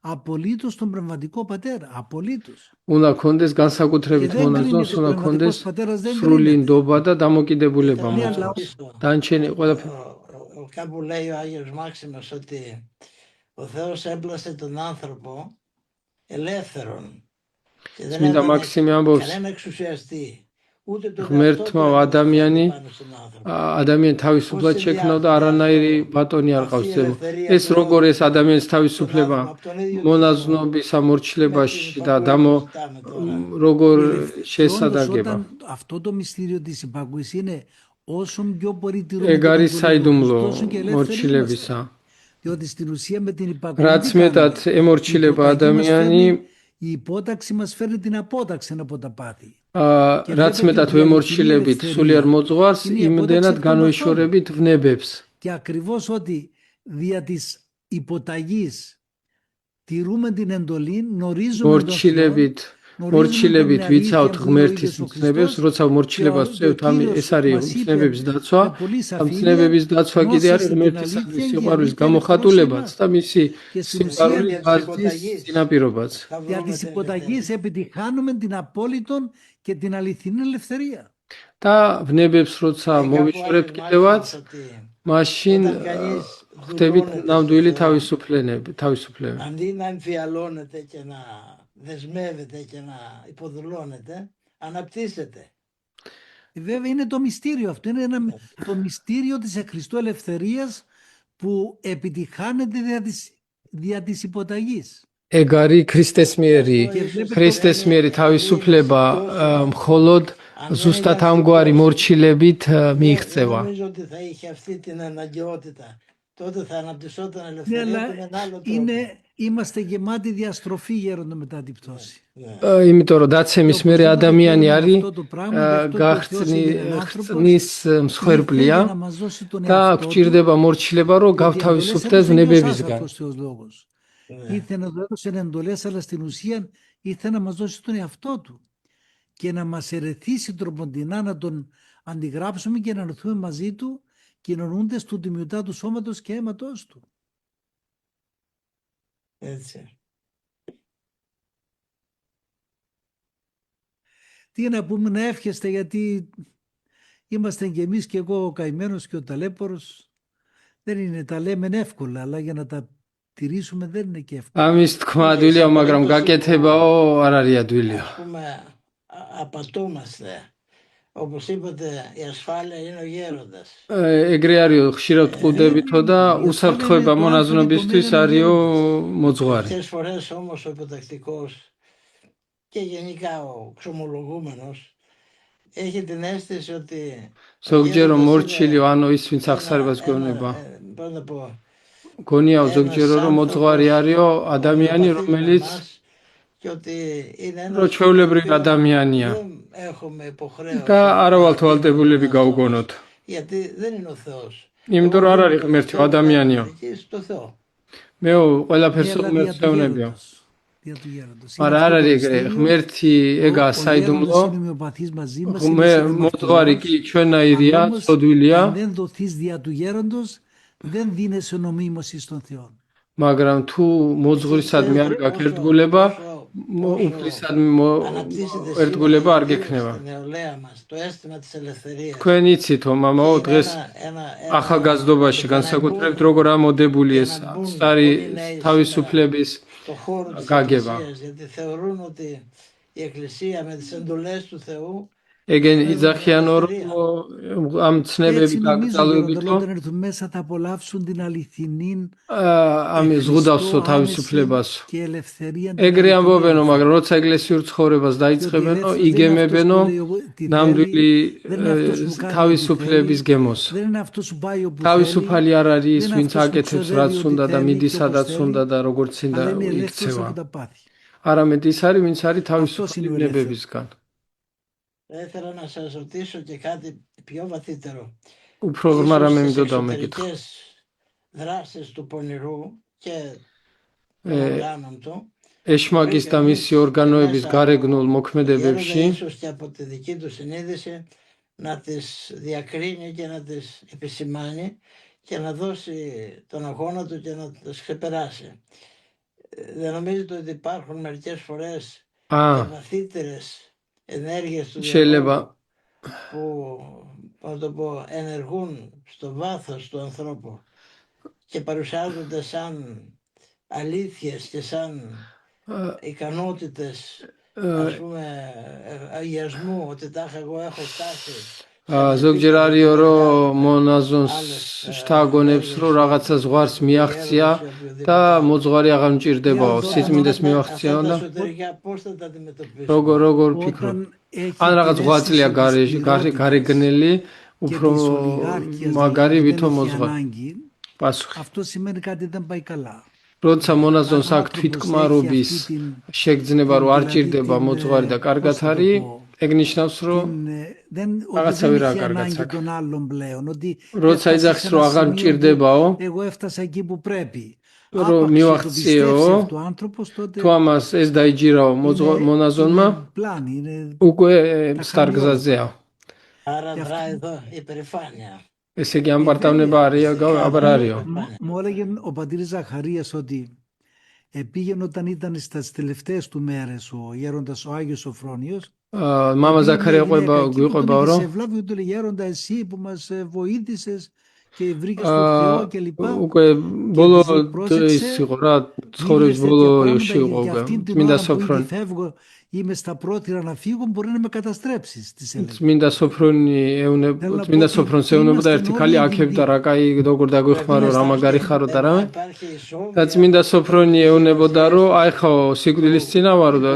απολύτως τον πνευματικό πατέρα. Απολύτως. უნდა კონდეს Και განსაკუთრებით δεν მონაზონს, κρίνεται, ο უნდა πνευματικός კონდეს πατέρας δεν სრული κρίνεται. ნდობა და დამოკიდებულება Θέλω να αλλά- მოძღვარს. ρωτήσω, დანჩენი ყველაფერი κάπου λέει ο Άγιος Μάξιμος ότι ο Θεός έμπλασε τον άνθρωπο ελεύθερον και δεν წმინდა έβαλε მაქსიმე ამბობს, κανένα εξουσιαστή, ούτε τον ღმერთმა εαυτό του ადამიანი πάνω στον άνθρωπο. ადამიანი თავისუფლად შექმნა და არანაირი ბატონი არ ყავს ძემო. ეს როგორ ეს ადამიანის თავისუფლება მონაზვნობის ამორჩილებაში და როგორ Όντως, შესადაგება. όταν αυτό το μυστήριο της υπακοής είναι όσο πιο πολύ τηρούμε ეგ την არის εντολή του, საიდუმლო τόσο και ελεύθεροι είμαστε. მორჩილებისა. Διότι στην ουσία με την υπακοή რაც τι κάνουμε? მეტად ემორჩილება Η υποταγή μας ადამიანი, φέρνει- η υπόταξη μας φέρνει την απόταξη από τα πάθη. რაც მეტად ვემორჩილებით სულიერ მოძღვარს, იმდენად განვეშორებით ვნებებს. Και ακριβώς ότι δια της υποταγής τηρούμε την εντολή, γνωρίζουμε τον Θεό, მორჩილებით მორჩილებით ვიცავთ ღმერთის მცნებებს, როცა მორჩილებას ვწევთ, ეს არის მცნებების დაცვა. ამ მცნებების დაცვა კიდე არის ღმერთისადმი სიყვარულის გამოხატულებაც და მისი სიყვარულის ბაზრის წინაპირობაც. Δια της υποταγής επιτυχάνουμε την απόλυτον και την αληθινή ελευθερία. და ვნებებს როცა მოვიშორებთ კიდევაც, მაშინ ხდებით ნამდვილი თავისუფლება. Αντί να εμφιαλώνεται και να δεσμεύεται και να υποδουλώνεται, αναπτύσσεται. Βέβαια είναι το μυστήριο αυτό, είναι το μυστήριο της Χριστού ελευθερίας που επιτυχάνεται δια της υποταγής. ეგ არის ქრისტეს მიერი თავისუფლება მხოლოდ ზუსტად ამგვარი მორჩილებით მიიღწევა. Νομίζω ότι θα είχε αυτή την αναγκαιότητα. Τότε θα αναπτυσσόταν Ναι, ελευθερία αλλά του με ένα άλλο τρόπο. είμαστε γεμάτοι διαστροφή γέροντα μετά την πτώση. იმიტომ რომ დაცემის მერე ადამიანი არის Αυτό το πράγμα, γι' αυτό και ο Θεός έγινε άνθρωπος გახსნის και მსხვერპლია ήθελε να μας δώσει τον და εαυτό του, გვჭირდება მორჩილება რომ γιατί გავთავისუფლდეს εντολές έπαιζε ვნებებისგან. αυτός Θεός λόγος. Ναι. Ήθελε να του έδωσε εντολές, αλλά στην ουσία ήθελε να μας δώσει τον εαυτό του και να μας ερεθίσει τροποντινά, να τον αντιγράψουμε και να έρθουμε μαζί του κοινωνούντες του τιμιωτά του σώματος και αίματος του. Έτσι. Τι να πούμε, να εύχεστε, γιατί είμαστε και εμείς και εγώ ο καημένος και ο ταλέπορος. Δεν είναι, τα λέμε εύκολα, αλλά για να τα τηρήσουμε δεν είναι και εύκολο. ამის თქმა ადვილია, მაგრამ გაკეთებაო არ არის ადვილია. Ας πούμε, απατούμαστε. Όπως είπατε, η ασφάλεια είναι ο γέροντας. ეგრე არისო, ხშირად ყუდებითო და უსაფრთხოება მონაზვნებისთვის არისო მოძღვარი. Μερικές φορές όμως ο υποτακτικός και γενικά ο ξομολογούμενος έχει την αίσθηση ότι ზოგჯერ რომ მორჩილი ანუ ის ვინც აღსარებას გვეუბნება, πώς να πω, გონიაო ზოგჯერ რომ მოძღვარი არისო ადამიანი რომელიც και ότι είναι რო ένας ჩვეულებრივი ადამიანია δεν έχουμε υποχρέωση და არავალთვალდებულები გაუგონოთ. γιατί δεν είναι ο Θεός. იმიტომ რომ არ არის ღმერთი, ο ადამიანია. Στο Θεό. მეო ყველაფერს Ναι, αλλά ღმერთს δια του ევნებია. γέροντος. Δια του γέροντος. Είναι მაგრამ αυτό არ το არის ეგრე, μυστήριο. ღმერთი ეგა Ο γέροντας საიდუმლო, είναι ομοιοπαθής μαζί μας, είναι συνομιλευτικός. მოძღვარი კი ჩვენაირია, Αλλά όμως, ცოდვილია, αν δεν δοθείς δια του γέροντος, δεν δίνεσαι νομίμωση στον Θεό. მაგრამ თუ მოძღვრისადმი არ გაქერთგულება, უფლისადმი Αναπτύσσεται ერთგულება არ σήμερα გექნება. στην νεολαία μας το αίσθημα της ελευθερίας. თქვენ იცით, მამაო, დღეს ახალგაზრდობაში განსაკუთრებით როგორ ამოდებული ეს სტარი თავისუფლების το χώρο της გაგება. Εκκλησίας, γιατί θεωρούν ότι η Εκκλησία με τις εντολές του Θεού ეგენ იძახიანო რომ ამ ცნებები Έτσι νομίζω დაკრძალვებით ότι რომ όταν έρθουν μέσα θα απολαύσουν την αληθινή ამ ზღუდავსო თავისუფლებას. και ελευθερία. ეგრე ამბობენო, მაგრამ როცა ეკლესიურ ცხოვრებას დაიწყებენო, იგემებენო ნამდვილი თავისუფლების გემოს. Δεν είναι αυτός που πάει όπου თავისუფალი არ არის ის, δεν ვინც αυτός που აკეთებს ξοδεύει რაც ό,τι უნდა და θέλει მიდის και სადაც όπως უნდა და როგორც θέλει, უნდა αλλά είναι ελεύθερος იქცევა. από τα πάθη. არამედ ის არის, ვინც არის είναι თავისუფალი ο ნებებისგან. Θα ήθελα να σας ρωτήσω και κάτι πιο βαθύτερο. უფრო ღრმა რამე Ίσως მინდოდა στις მეკითხა. εξωτερικές δράσεις του πονηρού και των Ε, οργάνων του, ეშმაკის და მისი ორგანოების გარეგნულ მოქმედებებში ίσως και από τη δική του συνείδηση να τις διακρίνει και να τις επισημάνει και να δώσει τον αγώνα του και να τις ξεπεράσει. Δεν νομίζετε ότι υπάρχουν μερικές φορές βαθύτερες ενέργειες του διαβόλου που ενεργούν στο βάθος του ανθρώπου και παρουσιάζονται σαν αλήθειες και σαν ικανότητες, ας πούμε, αγιασμού, ότι τάχα εγώ έχω φτάσει. ზოგჯერ არისო რომ მონაზონს შთაგონებს რომ რაღაცა ზღვარს მიაღწია და მოძღვარი აღარ მჭირდებაო სიწმინდეს მიაღწიაო და როგორ ფიქრობ ან რაღაც ღვაწლია გარეგნელი უფრო მაგარი ვითომ მოძღვარი პასუხი Αυτό σημαίνει κάτι δεν πάει καλά. როცა მონაზონს აქვს თვითკმარობის შეგრძნება რომ არ ჭირდება მოძღვარი და კარგად არის ეგ ნიშნავს რომ რაღაცა ვერ აკარგაც აქ. როცა იძახის რომ აღარ მჭირდებაო Εγώ έφτασα εκεί που πρέπει. რომ მივახციეო თუ ამას ეს დაიჯირაო მონაზონმა უკვე სტარგზაზეა. Άρα δράει εδώ η περηφάνεια. ესე იგი ამ პარტავნება არ არისო. Μου έλεγε ο πατήρης Ζαχαρίας ότι πήγαινε όταν ήταν στις τελευταίες του μέρες ο γέροντας ο Άγιος Σοφρόνιος. Μάμα Ζαχαρία გვიყვებაო რომ σε βλάβει του λέει γέροντα εσύ που μας βοήθησες και βρήκες το Θεό και λοιπά. უკვე ბოლო ის იყო რა ცხოვრების ბოლოში იყო უკვე წმინდა სოფრონი. Είμαι στα πρότυρα να φύγω, μπορεί να με καταστρέψεις. წმინდა სოფრონს ეუბნებოდა ერთი ქალი აქებდა რა კაი როგორ დაგვეხმარო რა მაგარი ხარო და რამე და წმინდა სოფრონი ეუბნებოდა რომ აი ხო სიკვდილის წინა ვარო და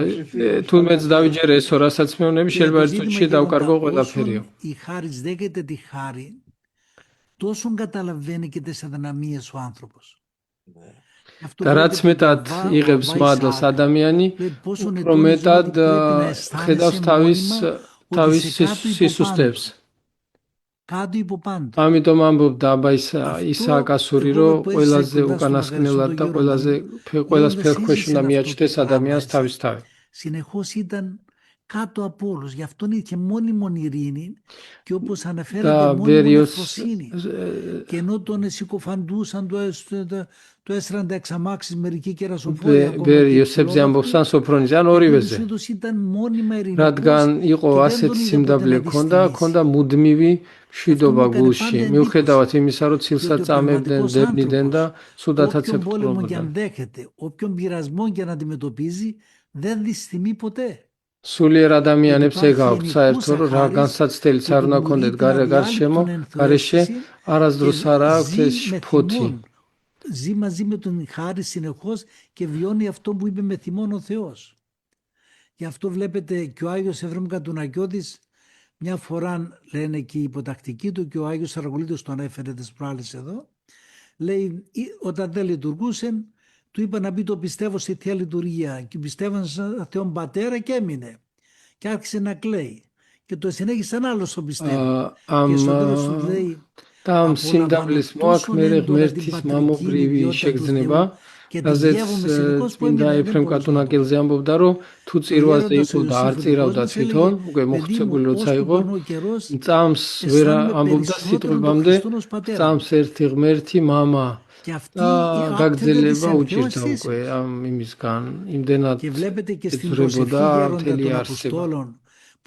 თუნდაც დავიჯერე ესო რასაც მეუბნები შეიძლება ერთ წუთში დავკარგო ყველაფერიო. Η χάρις δέχεται τη χάρη, τόσο καταλαβαίνει και τις αδυναμίες ο άνθρωπος. და რაც მეტად იღებს მადლს ადამიანი, უფრო მეტად ხედავს თავის სისუსტებს. ამიტომ ამბობდა აბა ისააკ ასური, რომ ყველაზე უკანასკნელად და ყველას ფერქვეშ უნდა მიაჩნდეს ადამიანს თავისთავად. Συνεχώς ήταν κάτω από όλους, γι' αυτόν είχε μόνιμον ειρήνη και όπως αναφέρεται μόνιμον ευφροσύνη. Και ενώ τον συκοφαντούσαν, του έσραν τα εξαμάξεις μερικοί κερασοφόροι იოსებზე ამბობს ან სოფრონიზე ან ორივეზე. ήταν μόνιμα ειρηνικός. რადგან იყო ასეთი სიმდაბლე ქონდა მუდმივი მშვიდობა გულში. მიუხედავად იმისა, რომ ცილსაც წამებდნენ, დებნიდნენ და სუდათაც ებრძოლებოდნენ. όποιον πειρασμό και να αντιμετωπίζει, δεν δυστημεί ποτέ. სულიერ ადამიანებს ეგ აქვთ საერთო რომ რა განსაცდელიც არ უნდა ქონდეთ გარეშე არასდროს არ აქვთ ეს ფოთი. Ζει μαζί με τον χάρη συνεχώς και βιώνει αυτό που είπε με θυμόν ο Θεός. Γι' αυτό βλέπετε και ο Άγιος Εφραίμ Κατουνακιώτης μια φορά λένε και οι υποτακτικοί του και ο Άγιος Σαραγγολίτος τον έφερε τις προάλλες εδώ. Λέει όταν δεν λειτουργούσε του είπα να πει το πιστεύω στη Θεία Λειτουργία και πιστεύω στον Θεόν Πατέρα και έμεινε και άρχισε να κλαίει και το συνέχισε ένα άλλο στο πιστεύω και στο τέλος του λέει და ამ სიმდაბლის მოაქმერე ღმერთის მამობრივი შეგრძნება, რაზეც წმინდა ეფრემ კატუნაკელზე ამბობდა, რომ თუ წირვაზე იყო და არ წირავდა თვითონ, უკვე მოხუცებული როცა იყო, წამს ვერ ამბობდა სიტყვებამდე, წამს ერთი ღმერთი მამა და გაგრძელება უჭირდა უკვე ამ იმისგან, იმდენად ეძვრებოდა მთელი არსება.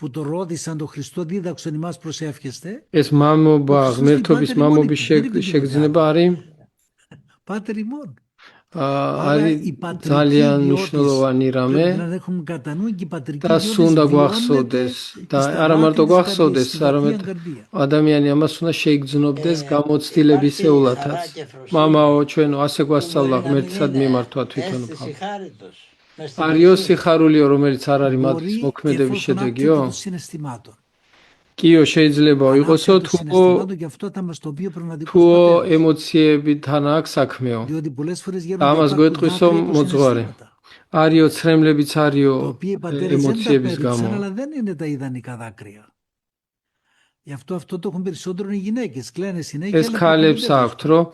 που το ρώτησαν τον Χριστό δίδαξον ημάς προσεύχεστε. ეს მამობა, ღმერთობის მამობის შეგრძნება არის Πάτερ ημών. არის ძალიან მნიშვნელოვანი რამე და უნდა გვახსოვდეს და არა მარტო გვახსოვდეს, არამედ ადამიანი ამას უნდა შეიგრძნობდეს გამოცდილებისეულათაც. მამაო, ჩვენო, ასე გვასწავლა ღმერთისად მიმართვა თვითონფა. არიო სიხარულიო, რომელიც არ არის მადლის მოქმედების შედეგიო? კიო შეიძლება იყოსო თუ ემოციებთან აქვს საქმეო. ამას გვეტყვისო მოძღვარი. არიო ცრემლებიც არიო ემოციების გამო. ეს ქალებს აქვთ, რომ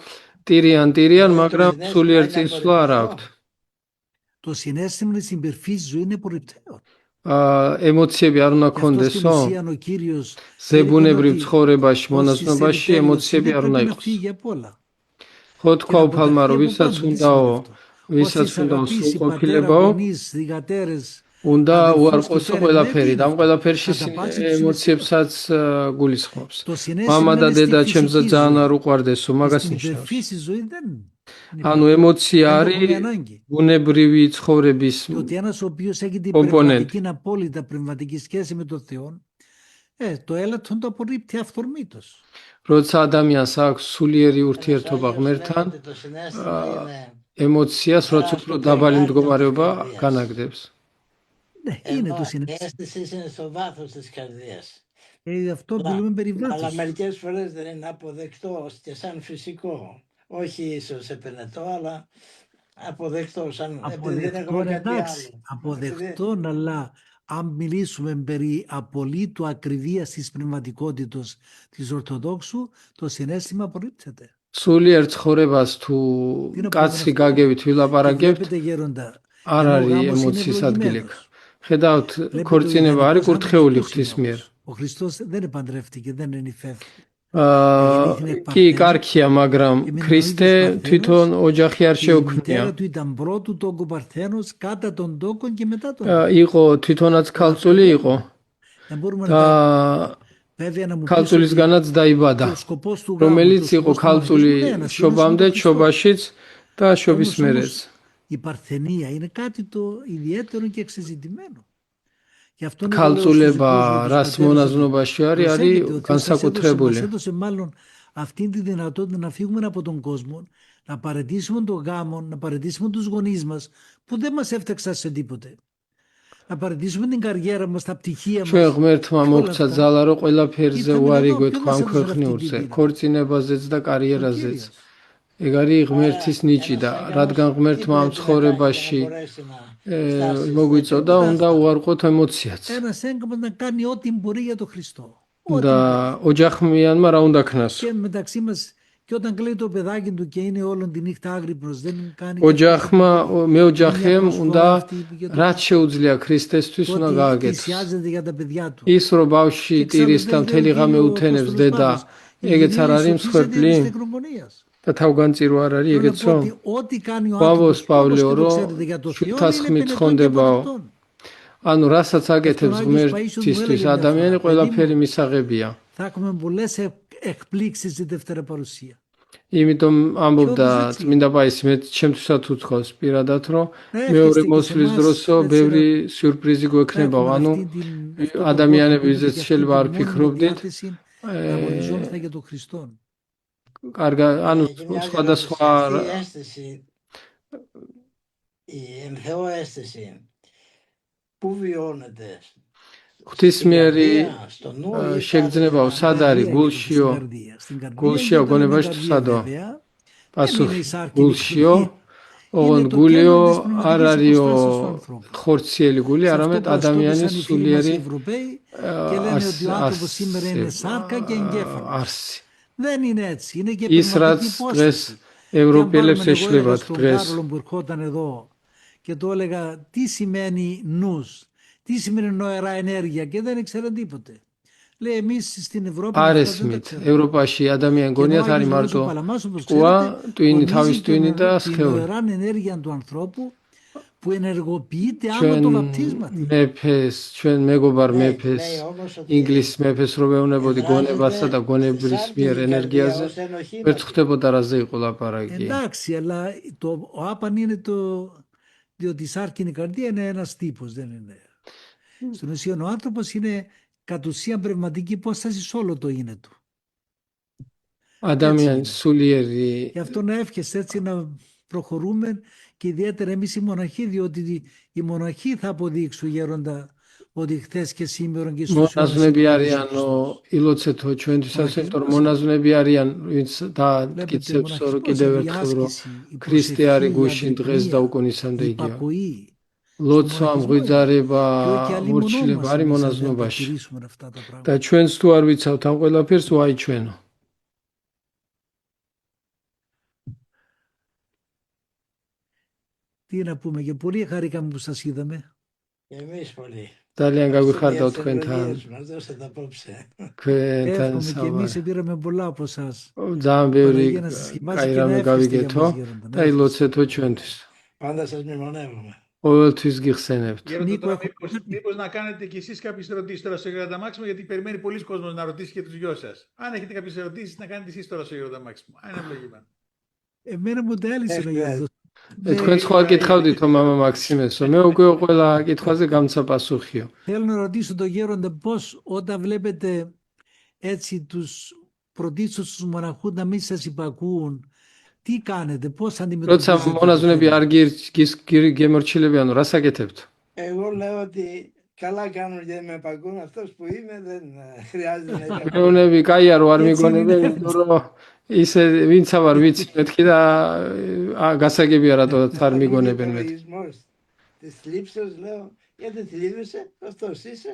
ტირიან, მაგრამ სულიერ წინსვლა არ აქვთ. Το συναίσθημα της υπερφύσης ζωή είναι απορριπταίο. ემოციები არ უნდა Γι' αυτό στην ქონდესო? ουσία ο Κύριος ზებუნებრივ ცხოვრებაში, όσοι მონაცნობაში σε ემოციები არ უნდა πρέπει να იყოს. φύγει από όλα. ხო Και თქვა να უფალმა, αποταχθεί რომ από πάνω. Τι σημαίνει αυτό? ვისაც Όσοι უნდა αγαπήσει πατέρα, სრულყოფილებაო, γονείς, θυγατέρες, უნდა αδελφούς και უარყოსო πέρα ყველაფერი. είναι და ამ αυτό. ყველაფერში Θα τα πάξει το συναισθήμα. ემოციებსაც გულისხმობს. Το συναίσθημα მამა და είναι στη დედა ჩემზე φυσική ძალიან ζωή. არ უყვარდესო, Και მაგას στην ნიშნავს. υπερφύση ζωή δεν ანუ υπάρχει. ემოცია Δεν το არის έχουμε ανάγκη. ბუნებრივი ცხოვრების Και ότι ένας ο οποίος έχει την კომპონენტი. πνευματική, απόλυτα πνευματική σχέση με τον Θεό, το έλατον το απορρίπτει αυθορμήτως. როცა ადამიანს აქვს სულიერი Ένας ურთიერთობა Άγιος ღმერთთან, λέει ότι το συναίσθημα είναι ემოციას როცა უფრო დაბალი στο მდგომარეობა κεφάλι της განაგდებს. Ναι, είναι ενώ το η συναίσθημα. αίσθηση είναι στο βάθος της καρδίας. Αυτό μιλούμε περί Αλλά βάθους. μερικές φορές δεν είναι αποδεκτό και σαν φυσικό. Όχι ίσως επενετό, αλλά αποδεκτό. Επειδή δεν Αποδεκτό, έχουμε κάτι εντάξει. άλλο. Αποδεκτό, αλλά αν μιλήσουμε περί απολύτου ακριβίας της πνευματικότητας της Ορθοδόξου, το συναίσθημα απορρίπτεται. სულიერ ცხოვრებას თუ Τι να πούμε კაცი αυτό? გაგებით Και ვილაპარაკებთ, βλέπετε γέροντα, არ ενώ ο არის γάμος είναι ემოციის ადგილი. ευλογημένος. ხედავთ, Βλέπετε ο ქორწინება არის ιδανικός კურთხეული γάμος ღვთის ποιος είναι მიერ. όμως? Ο Χριστός δεν επαντρεύτηκε, δεν ενυφεύτηκε. კი, კარგია, მაგრამ ქრისტე თვითონ ოჯახი არ Η შეუქმნია. μητέρα του ήταν πρώτου τόκο Παρθένος, κατά τον τόκο και μετά τον. იყო თვითონაც ქალწული იყო Δεν μπορούμε და να τα... Βέβαια να μου πεις ότι ქალწულისგანაც დაიბადა, ο σκοπός του γάμου, რომელიც και ο იყო σκοπός του μαγειρισμού ქალწული είναι ένας, είναι შობამდე, ο Χριστός. შობაშიც და შობის Όμως, მერეც. η παρθενία είναι κάτι το ιδιαίτερο και εξεζητημένο. Γι' αυτό είναι ქალწულება რას მონაზვნობაში არის μας განსაკუთრებული. έδωσε μάλλον αυτή τη δυνατότητα να φύγουμε από τον κόσμο, να παραιτήσουμε τον γάμο, να παραιτήσουμε τους γονείς μας που δεν μας έφταξαν σε τίποτε. Να παραιτήσουμε την καριέρα μας, τα πτυχία μας. ჩვენ ღმერთმა მოგცა ძალა, რომ ყველაფერზე უარი გვეთქვა ამ ქვეყნიურზე, ქორწინებაზეც და კარიერაზეც. ეგ არის ღმერთის ნიჭი და რადგან ღმერთმა ამ ცხოვრებაში მოგვიწოდა, უნდა უარყოთ ემოციაც. Ένας έγκαμος να κάνει ό,τι μπορεί για τον Χριστό. და ოჯახმიანმა რა უნდა ქნას? Και μεταξύ μας, και όταν κλαίει το παιδάκι του και είναι όλη τη νύχτα άγρυπνος, δεν κάνει. ოჯახმა, მე ოჯახემ უნდა რაც შეუძლია ქრისტესთვის უნდა ότι გააკეთოს. θυσιάζεται για τα παιδιά του. ის რომ ბავშვი ტირის და მთელი ღამე უთენებს დედა, ეგეც არ არის მსხვერპლი? და თავგანწირო არ არის ეგეცო? Παύλος Παύλιο, შუთასხმით ხონდებაო. ანუ რასაც აკეთებს ღმერთისთვის ადამიანი, ყველაფერი მისაღებია. Θα έχουμε πολλές εκπλήξεις στη δεύτερη παρουσία. იმიტომ ამბობდა წმინდა პაისი, მე ჩემთვისაც უცხოს პირადად, რომ მეორე მოსვლის დროსო ბევრი სიურპრიზი გვექნებაო. ანუ ადამიანები ვიზეც შეიძლება არ ფიქრობდით. კარგა, ანუ სხვადასხვა η ενθεώ αίσθηση που βιώνεται ღვთისმიერი შეგრძნებაო, სად არის? გულშიო, გონებაში თუ სადო? პასუხი, გულშიო, ოღონდ გულიო არ არისო ხორციელი გული, არამედ ადამიანის სულიერი არსი. Δεν είναι έτσι. Είναι και ის რაც დღეს ევროპელებს ეშლებათ დღეს. Που ερχόταν εδώ και του έλεγα τι σημαίνει νους, τι σημαίνει νοερά ενέργεια και δεν ήξερε τίποτε. Λέει εμείς στην Ευρώπη არესმით, ევროპაში ადამიანი გონიათ არის მარტო ყუა, ტვინი, თავის ტვინი და სხეული. νοερά ενέργεια του ανθρώπου που ενεργοποιείται άμα το βαπτίσματι. მეფეს, ჩვენ მეგობარ მეფეს, ინგლისის მეფეს რო ვეუბნებოდი გონებასა და გონების მიერ ენერგიაზე, ვერ ხვდებოდა რაზე იყო ლაპარაკი. Εντάξει, αλλά ο άπαν είναι διότι η σάρκινη καρδία είναι ένας τύπος, δεν είναι. Στην ουσία ο άνθρωπος είναι κατ' ουσίαν πνευματική υπόσταση σε όλο το είναι του. ადამიანის სულიერი. Γι' αυτό να εύχεσαι έτσι να προχωρούμε και ιδιαίτερα εμείς οι μοναχοί, διότι οι μοναχοί θα αποδείξουν γέροντα ότι χθες και σήμερα και στους მონაზვნები არიან ილოცეთო ჩვენთვისაც, იმიტომ რომ მონაზვნები არიან, ვინც დააკიცებს რომ კიდევ ერთხელ რომ ქრისტე არის გუშინ დღეს და უკუნისამდე იგია. ლოცვა, მღვიძარება, მორჩილება არის მონაზვნობაში. და ჩვენც თუ არ ვიცავთ ამ ყველაფერს, ვაი ჩვენო. Τι να πούμε, και πολύ χαρήκαμε που σας είδαμε. Εμείς πολύ. ძალიან გაგვიხარდაო თქვენთან Μας δώσατε απόψε. თქვენთან Εύχομαι και εμείς საუბარი. πήραμε πολλά από εσάς. ძალიან ბევრი Παναγία να σας χυμάσει კაი και να რამე εύχεστε για გავიგეთო μας γέροντα. და ილოცეთო ჩვენთვის. Πάντα σας μνημονεύουμε. ყოველთვის γიხსენებთ. Γέροντα, Νίκο, τώρα έχω- μήπως να κάνετε κι εσείς κάποιες ερωτήσεις τώρα στο Γέροντα Μάξιμο, γιατί περιμένει πολλοί κόσμος να ρωτήσει και τους γιο σας. Αν έχετε κάποιες ερωτήσεις, να κάνετε εσείς τώρα στο Γέροντα Μάξιμο. Αν είναι ευλογημένο. Εμένα μου τα έλυσε ο γέροντας. თქვენ სხვა გითხავდითო მამა მაქსიმესო. მე უკვე ყველა კითხვაზე გამცა პასუხიო. Θέλω να ρωτήσω τον γέροντα πώς όταν βλέπετε έτσι τους πρωτίστως τους μοναχούς να μην σας υπακούουν, τι κάνετε, πώς როცა αντιμετωπίζετε το მონაზვნები θέμα? არ გემორჩილებიანო, რა საკეთებთ? Εγώ λέω ότι καλά κάνουν γιατί με παγκούν. Αυτός που είμαι δεν χρειάζεται να υπακούω. მეუნები კაია რომ არ ეცი მიგონებენ, ვინმე. იმიტომ რომ ისე ვინც ვარ ვიცი მეთქი და გასაგებია რატოდაც არ მიგონებენ მე. Εγωισμός της θλίψεως λέω γιατί θλίβεσαι, αυτός είσαι.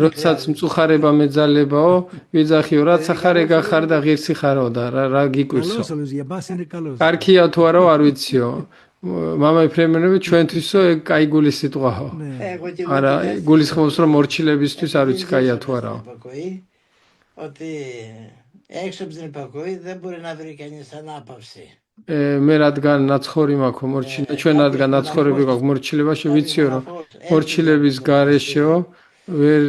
როდესაც მწუხარება მეძალებაო, ვიძახიო, რაც ახარე გახარ და ღირსი ხარო და რა გიკვირსო. Καλός όλος, για μας είναι καλός. კარგია თუ არა არ ვიციო. მამა ეფრემენები ჩვენთვისო ეგ კაი გულის სიტყვაო. Ναι. Εγώ και არა, την αίσθηση გულისხმობს რომ მორჩილებისთვის არ ვიცი კაია თუ არა. στην υπακοή, ότι έξω από την υπακοή δεν μπορεί να βρει κανείς ανάπαυση. მე რადგან ნაცხოვრი მაქვს მორჩილება, ჩვენ რადგან ნაცხოვრები გვაქვს მორჩილებაში, ვიციო რომ მორჩილების გარეშეო ვერ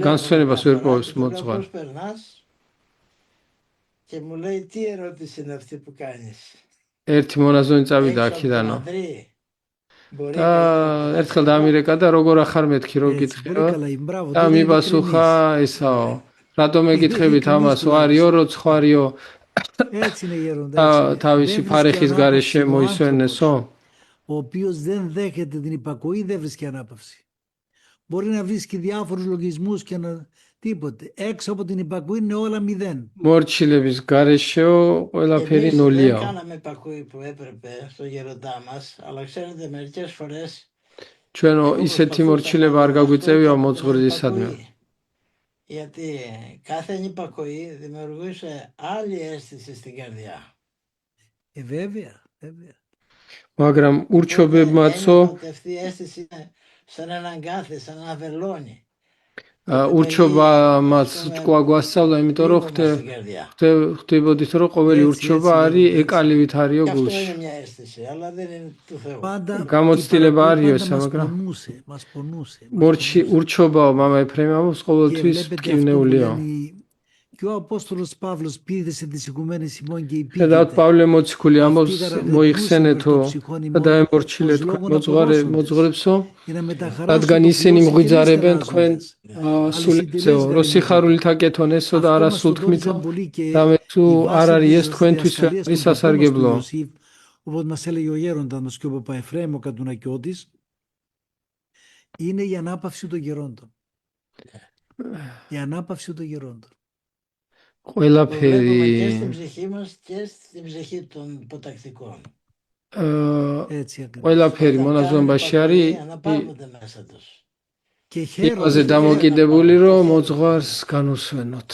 განსვენებას ვერ პოვებს მოძღვარ. Πώς περνάς και μου λέει τι ερώτηση είναι αυτή που κάνεις. ერთი მონაზონი წავიდა Έξω από τον აქიდანო. Ανδρή, μπορεί და κανείς ერთხელ დამირეკა და როგორ ახარ მეთქი რო Έτσι, გითხიო πολύ καλά, μπράβο. და τότε είναι მიპასუხა ειλικρινής. ესაო. რატომ ეკითხებით ειλικρινής ამას, τουλάχιστον. ვარიო, რო ცხარიო Έτσι είναι γέροντα. და έτσι είναι. თავისი Δεν βρίσκει ფარეხის ανάπαυση გარეშე ο მოისვენესო. άνθρωπος, ο οποίος δεν δέχεται την υπακοή, δεν βρίσκει ανάπαυση. Μπορεί να βρίσκει διάφορους λογισμούς και να τίποτε. Έξω από την υπακοή είναι όλα μηδέν. მორჩილების გარეშეო ყველაფერი Εμείς δεν ნულია. κάναμε υπακοή που έπρεπε στο γεροντά μας, αλλά ξέρετε μερικές φορές ჩვენო εγώ ისეთი προσπαθούσα მორჩილება να არ δω გაგვიწევია αυτό και მოძღვრისადმე. υπακοή. Γιατί κάθε υπακοή δημιουργούσε άλλη αίσθηση στην καρδιά. Βέβαια, βέβαια. მაგრამ ურჩობებმაცო Ένιωθα ότι αυτή η αίσθηση είναι σαν έναν κάθε, σαν ένα βελόνι. ურჩობამაც ჭკვა გვასწავლა, იმიტომ რომ Πνίγωμα στην καρδιά. ხვდებოდით რომ ყოველი Έτσι, ურჩობა έτσι, არის έτσι. ეკალივით არისო Και αυτό გულში. είναι μια αίσθηση, αλλά δεν είναι του Θεού. Πάντα გამოცდილება η არის υπακοή ესა, πάντα მაგრამ μας πονούσε. ურჩობაო მამა ეფრემამოს Και ყოველთვის βλέπετε αυτό που მტკივნეულიო. λένε και ο Απόστολος Παύλος πήδησε τις οικουμένες ημών και შედავთ υπήγεται. პავლე მოციქული ამბობს Αυτή ήταν მოიხსენეთო το ψυχόν და ημών დაემორჩილე ως თქვენ λόγον αποδόσοντες. მოძღვრებსო, Είναι με τα χαρά რადგან σου το ისინი πλήρωσε και μη მღვიძარებენ თქვენ στενάζοντες. სულიწეო, რო სიხარულით აკეთონესო და არა სულთქმითო და მე თუ არ არის ეს თქვენთვის არის სასარგებლო. Όπως μας έλεγε ο γέροντας μας και ο Παπαεφραίμ ο Καντουνακιώτης, είναι η ανάπαυση των γερόντων. Η ανάπαυση των γερόντων. Το βλέπουμε και ყველაფერი στην ψυχή μας και στην ψυχή των υποτακτικών. Έτσι ακριβώς. ყველაფერი მონაზონებაში არის Αναπαύονται μέσα τους. Και იმაზე χαίρομαι. დამოკიდებული რომ მოძღვარს განუსვენოთ.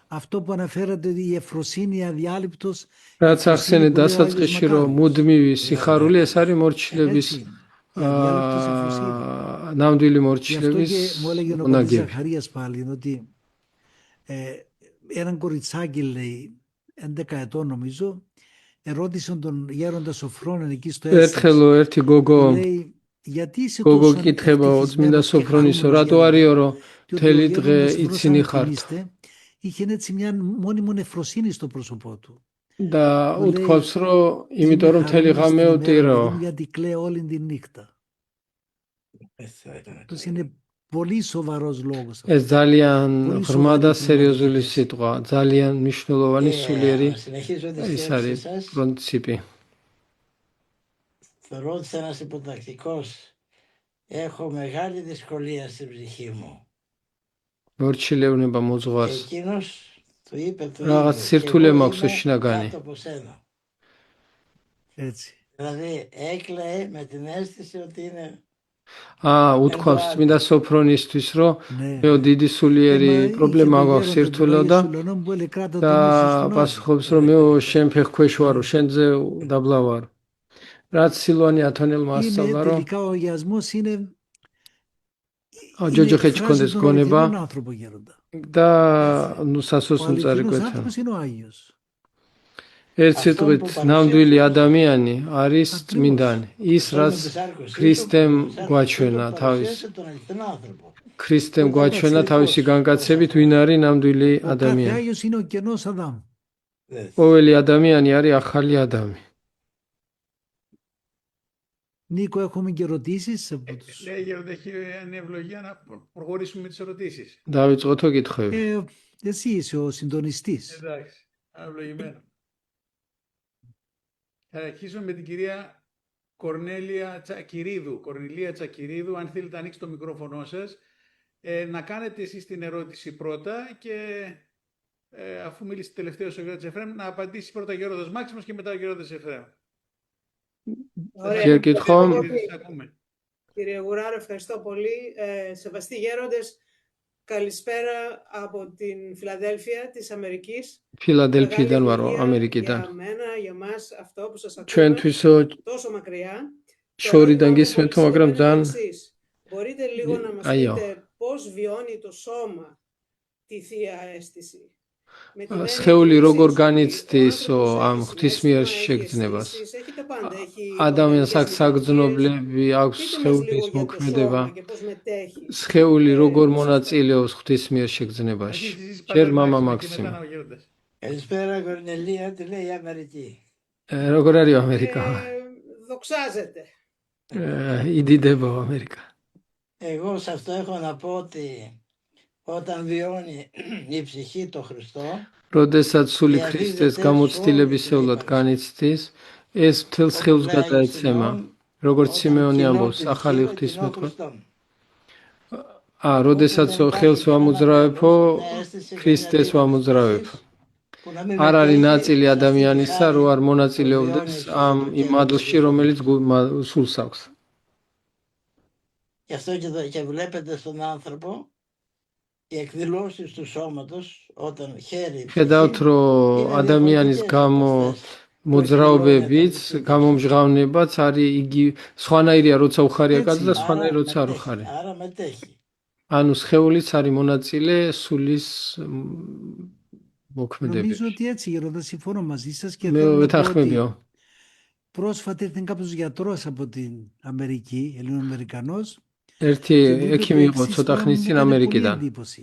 Αυτό που αναφέρατε η ευφροσύνη αδιάλειπτος. რაც ახსენე დასაწყისში რომ მუდმივი სიხარული ეს არის მორჩილების Έτσι. Η αδιάλειπτος ευφροσύνη. ნამდვილი Γι' αυτό მორჩილების και μου έλεγε ο πατήρ უნაგები. Ζαχαρίας πάλι ότι έναν κοριτσάκι λέει 11 ετών νομίζω ερώτησε τον γέροντα Σοφρόνεν εκεί στο ერთხელ ერთი გოგო λέει γιατί είσαι გოგო τόσο კითხებაო წმინდა ευτυχισμένος και სოფრონისო χαρούμενος რატო γέροντα? არისო რომ Και ότι მთელი ο დღე γέροντας Σοφρόνης, იცინი αν ხართ θυμίστε, είχε έτσι μια μόνιμη νεφροσύνη στο πρόσωπό του. და უთქვავს რომ იმიტომ რომ მთელი ღამე უტირო. Γιατί κλαίω όλη τη νύχτα. Αυτό είναι πολύ σοβαρός λόγος. ეს ძალიან Πολύ ღრმა და σοβαρή სერიოზული πνευματική სიტყვა, ძალიან მნიშვნელოვანი სულიერი συνεχίζω τη ის σκέψη არის σας. პრინციპი. Θεωρώ ότι σε ένας υποτακτικός έχω μεγάλη δυσκολία στην ψυχή μου. მორჩილევნება Και მოძღვარს εκείνος του είπε το რაღაც ίδιο. სირთულე «Εγώ მაქვს είμαι შინაგანი. κάτω από σένα». Έτσι. Δηλαδή έκλαιε με την αίσθηση ότι είναι უთქვავს წმინდა სოფრონისთვის რომ Ναι. მეო დიდი სულიერი Είχε პრობლემა τον გვაქვს γέροντα სირთულეო του და Αγίου Σουλωνών που έλεγε, «Κράτα და τον Ιησού στον ώμο». პასუხობს რომ მეო შენ ფეხქვეშ ვარო, შენზე დაბლა ვარ. რაც სილვანი ათონელმა Είναι ასწავლა რომ τελικά ο αγιασμός είναι ჯოჯოხეთში εκφράζει ქონდეს τον გონება αληθινόν άνθρωπο, Γέροντα. და ნუ სასოს Ο მწარე αληθινός კვეთა. άνθρωπος είναι ο Άγιος. ერთ სიტყვით, ნამდვილი ადამიანი არის წმინდანი. ის რაც ქრისტემ გვაჩვენა ქრისტემ გვაჩვენა თავისი განკაცებით, ვინ არის ნამდვილი Ο κάθε ადამიანი. Άγιος είναι ο καινός Αδάμ. ყოველი ადამიანი არის ახალი ადამი. Νίκο, έχουμε και ερωτήσεις από τους... Λέει Γέροντα, έχει ευλογία να προχωρήσουμε με τις ερωτήσεις. დავიწყოთო კითხვები. Εσύ είσαι ο συντονιστής. Εντάξει, ευλογημένο. Θα αρχίσουμε με την κυρία Κορνέλια Τσακυρίδου. Κορνηλία Τσακυρίδου, αν θέλετε να ανοίξετε το μικρόφωνο σας, να κάνετε εσείς την ερώτηση πρώτα και αφού μίλησε τελευταίος ο Γέροντας Εφραίμ, να απαντήσει πρώτα ο Γέροντας Μάξιμος και μετά ο Γέροντας Εφραίμ. Κύριε Κίτχο. Κύριε Γουράρο, ευχαριστώ πολύ. Σεβαστοί γέροντες, καλησπέρα από την Φιλαδέλφια της Αμερικής. Φιλαδέλφιიდან ვარო, ამერიკიდან. Για μένα, για μας, αυτό που σας ακούμε ჩვენთვისო τόσο μακριά. შორიდან გისმენთო, მაგრამ ძალიან Μπορείτε λίγο να μας Այո. πείτε πώς βιώνει το σώμα τη Θεία Αίσθηση. სხეული როგორ განიცდის ამ ღვთისმიერ შეგრძნებას. ადამიანს აქვს საგრძნობლები, აქვს სხეულის მოქმედება. სხეული როგორ მონაწილეობს ღვთისმიერ შეგრძნებაში. ჯერ მამა მაქსიმე. Καλησπέρα Κορνελία, τι λέει η Αμερική. როგორ არის ამერიკა? Δοξάζεται. იდიდება ამერიკა. Εγώ σε αυτό έχω να πω ότι όταν βιώνει η ψυχή το Χριστό, როდესაც სული ქრისტეს გამოცდილებისეულად განიცდის, ეს მთელ სხეულს გადაეცემა. როგორც სიმეონი ამბობს, ახალი ღვთისმეტყველო. როდესაც ხელს ვამოძრავებო, ქრისტეს ვამოძრავებო. არ არის ნაწილი ადამიანისა, რო არ მონაწილეობდეს ამ იმ მადლში, რომელიც სულს აქვს. γι' αυτό και βλέπετε στον άνθρωπο οι εκδηλώσεις του σώματος όταν χαίρει. ხედავთ, რომ ადამიანის გამო მოძრაობებიც, გამომჟღავნებაც არის იგი სხვანაირია, როცა უხარია კაცს და სხვანაირ როცა არ უხარია. Άρα μετέχει. ანუ სხეულიც არის მონაწილე სულის Νομίζω მოქმედებში. ότι έτσι, Γέροντα, συμφωνώ μαζί σας και მე θέλω να πω ვეთანხმებიო. ότι πρόσφατα ήρθε κάποιος γιατρός από την Αμερική, Ελληνοαμερικανός, ერთი ექიმი იყო ცოტა ხნის წინ ამერიკიდან,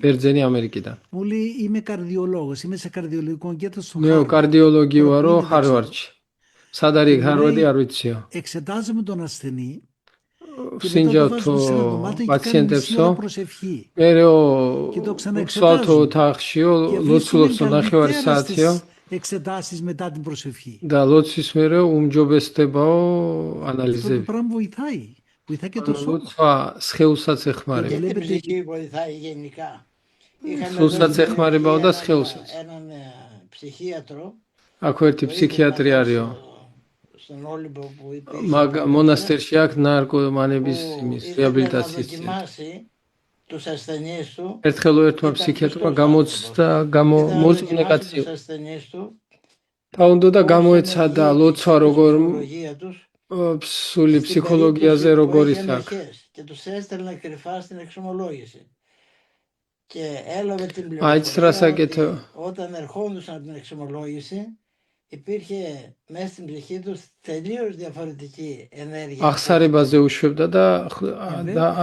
ბერძენი ამერიკიდან. μου λέει είμαι καρδιολόγος, είμαι σε καρδιολογικό κέντρο στο მე Χάρβαρντ. კარდიოლოგი ვარო Προπονείται, ჰარვარდში. სად არის ჰარვარდი არ ვიციო. Εξετάζουμε τον ασθενή και μετά სინჯავ το თო βάζουμε σε ένα δωμάτιο και κάνει μισή პაციენტებსო, ώρα προσευχή. მერეო Και το ვსვავთო ξαναεξετάζουμε. ოთახშიო, Και ლოცულობსო βρίσκουμε ნახევარი καλύτερα საათიო στις εξετάσεις μετά την προσευχή. და ლოცვის მერე უმჯობესდებაო Αυτό το ანალიზები. πράγμα βοηθάει. Βοηθάει και το σώμα. ლოცვა სხეულსაც Και ეხმარება. την Βλέπετε- ψυχή βοηθάει γενικά. Είχαμε Σωστά εδώ στην ეხმარება Αμερική და სხეულსაც. έναν ψυχίατρο. აქ ერთი ფსიქიატრი არისო. Στον Όλυμπο που υπήρχε. მონასტერში აქ ნარკომანების იმის ήθελε να რეაბილიტაციის ცენტრი. δοκιμάσει τους ασθενείς του. ერთხელ ერთმა ფსიქიატრმა Ήθελε გამოცდა να მოწმუნე δοκιμάσει კაცი τους ασθενείς του. და უნდა და გამოეცადა ლოცვა როგორ ψυχολογία τους. სული ფსიქოლოგიაზე როგორ ის აქვს. Και τους έστελνε κρυφά στην εξομολόγηση. Και έλαβε την Άιτς πληροφορία ρασάκετο. ότι όταν ερχόντουσαν από την εξομολόγηση υπήρχε μέσα στην ψυχή τους τελείως διαφορετική ενέργεια. აღსარებაზე უშვებდა და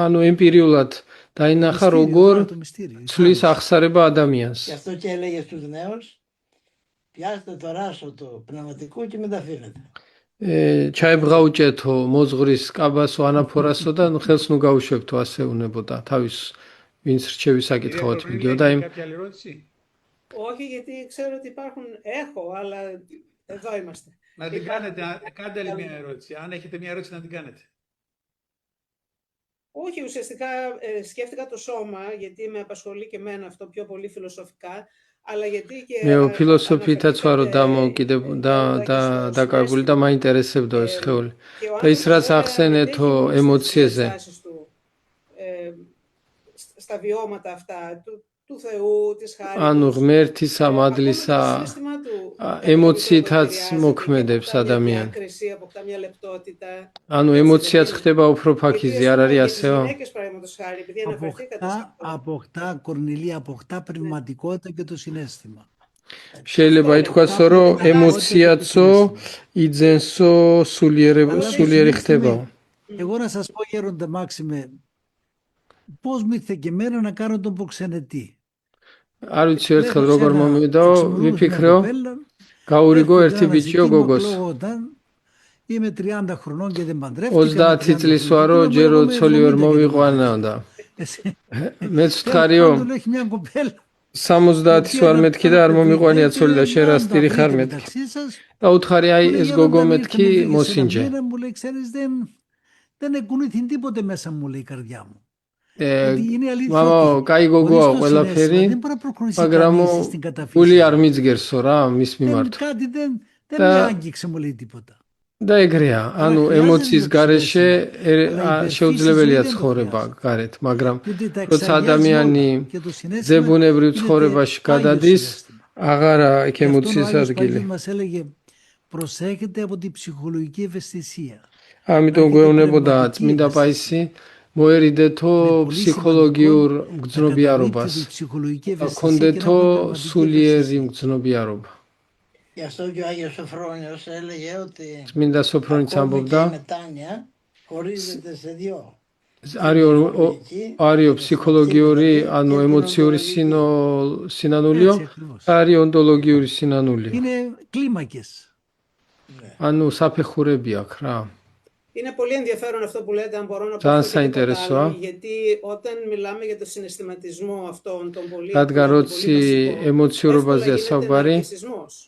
ანუ ემპირიულად დაინახა როგორ Το μυστήριο. ცვლის აღსარება ადამიანს. Γι' αυτό και έλεγε στους νέους, πιάστε το ράσο του πνευματικού και μην τα αφήνετε. ჩაებღაუჭეთო მოძღვრის კაბასო ანაფორასო და ხელს ნუ გაუშვებთო ასე უნებოდა თავის ვინც რჩევის Κυρία საკითხავად Κορνηλία, მიდიოდა იმ κάποια άλλη ερώτηση. Όχι, γιατί ξέρω ότι έχω, αλλά εδώ είμαστε. Να την κάνετε, κάντε άλλη μια ερώτηση. Αν έχετε μια ερώτηση να την κάνετε. Όχι, ουσιαστικά σκέφτηκα το σώμα, γιατί με απασχολεί και εμένα αυτό πιο πολύ φιλοσοφικά, αλλά γιατί και... მე ფილოსოფიითაც ვარო დაკავებული და მაინტერესებდა ეს სხეული. და ის რაც ახსენეთო ემოციებზე. Στα βιώματα αυτά, του Θεού, της χάριτος. ანუ ღმერთისა, მადლისა, ემოციითაც მოქმედებს αποκτά μια ადამიანი. διάκριση, αποκτά μια λεπτότητα. ანუ ემოციაც ხდება უფრო ფაქიზი, არ არის Για τις ასეო? γυναίκες, παραδείγματος χάρη, επειδή αναφερθήκατε σε αυτό. αποκτά, Κορνηλία, αποκτά πνευματικότητα και το συναίσθημα. შეიძლება ითქვასო, რომ ემოციაცო, იძენსო, სულიერი ხდებაო. Εγώ να σας πω, Γέροντα Μάξιμε, πώς μου ήρθε και εμένα να κάνω τον προξενετή. არ ვიცი ერთხელ როგორ მომივიდაო, ვიფიქრეო, გაურიგო ერთი ბიჭიო გოგოს. Είμαι 30 χρονών και δεν παντρεύτηκα. 30 წლის ვარო, ჯერ ცოლი ვერ მოვიყვანაოდა. მეც ვთხარიო, Πάντων έχει μια κοπέλα. 70-ის ვარ მეთქი და არ მომიყვანია ცოლი და შენ რა სტირი ხარ მეთქი. და უთხარი, აი ეს გოგო მეთქი მოსინჯე. Μου λέει, ξέρεις, δεν εκουνήθη τίποτε μέσα μου, λέει η καρδιά μου. Είναι αλήθεια მამა, ότι კაი გოგოა χωρίς το ყველაფერი, συναίσθημα δεν μπορεί να προχωρήσει მაგრამ κανείς στην καταφύγηση. გული არ მიძგერსო რა მის მიმართ. Κάτι δεν με άγγιξε, μου λέει τίποτα. და ეგრეა, ანუ ემოციის გარეშე შეუძლებელია ცხოვრება გარეთ, მაგრამ როცა ადამიანი ძებუნებრივ ცხოვრებაში გადადის, აღარა იქ ემოციის ადგილი. Μας έλεγε, προσέχετε από την ψυχολογική ευαισθησία. ამიტომ გვეუბნებოდა წმინდა პაისი, მოერიდეთო ფსიქოლოგიურ მგრძნობიარობას, გქონდეთო სულიერი მგრძნობიარობა. Γι' αυτό και ο Άγιος Σοφρόνιος έλεγε ότι წმინდა სოფრონიც ακόμη και ამბობდა, η μετάνοια χωρίζεται σε δύο. არიო ფსიქოლოგიური, ანუ ემოციური სინანულიო, არის ონტოლოგიური სინანული. Είναι κλίμακες. ანუ საფეხურები აქვს რა. Είναι πολύ ενδιαφέρον αυτό που λέτε, αν μπορώ να πω Σαν αυτό και τίποτα interesό. άλλο, γιατί όταν μιλάμε για το συναισθηματισμό αυτόν τον πολύ რადგან τον როτσι πολύ βασικό, ემოციურობაზე εύκολα γίνεται საუბარი, ναρκισσισμός.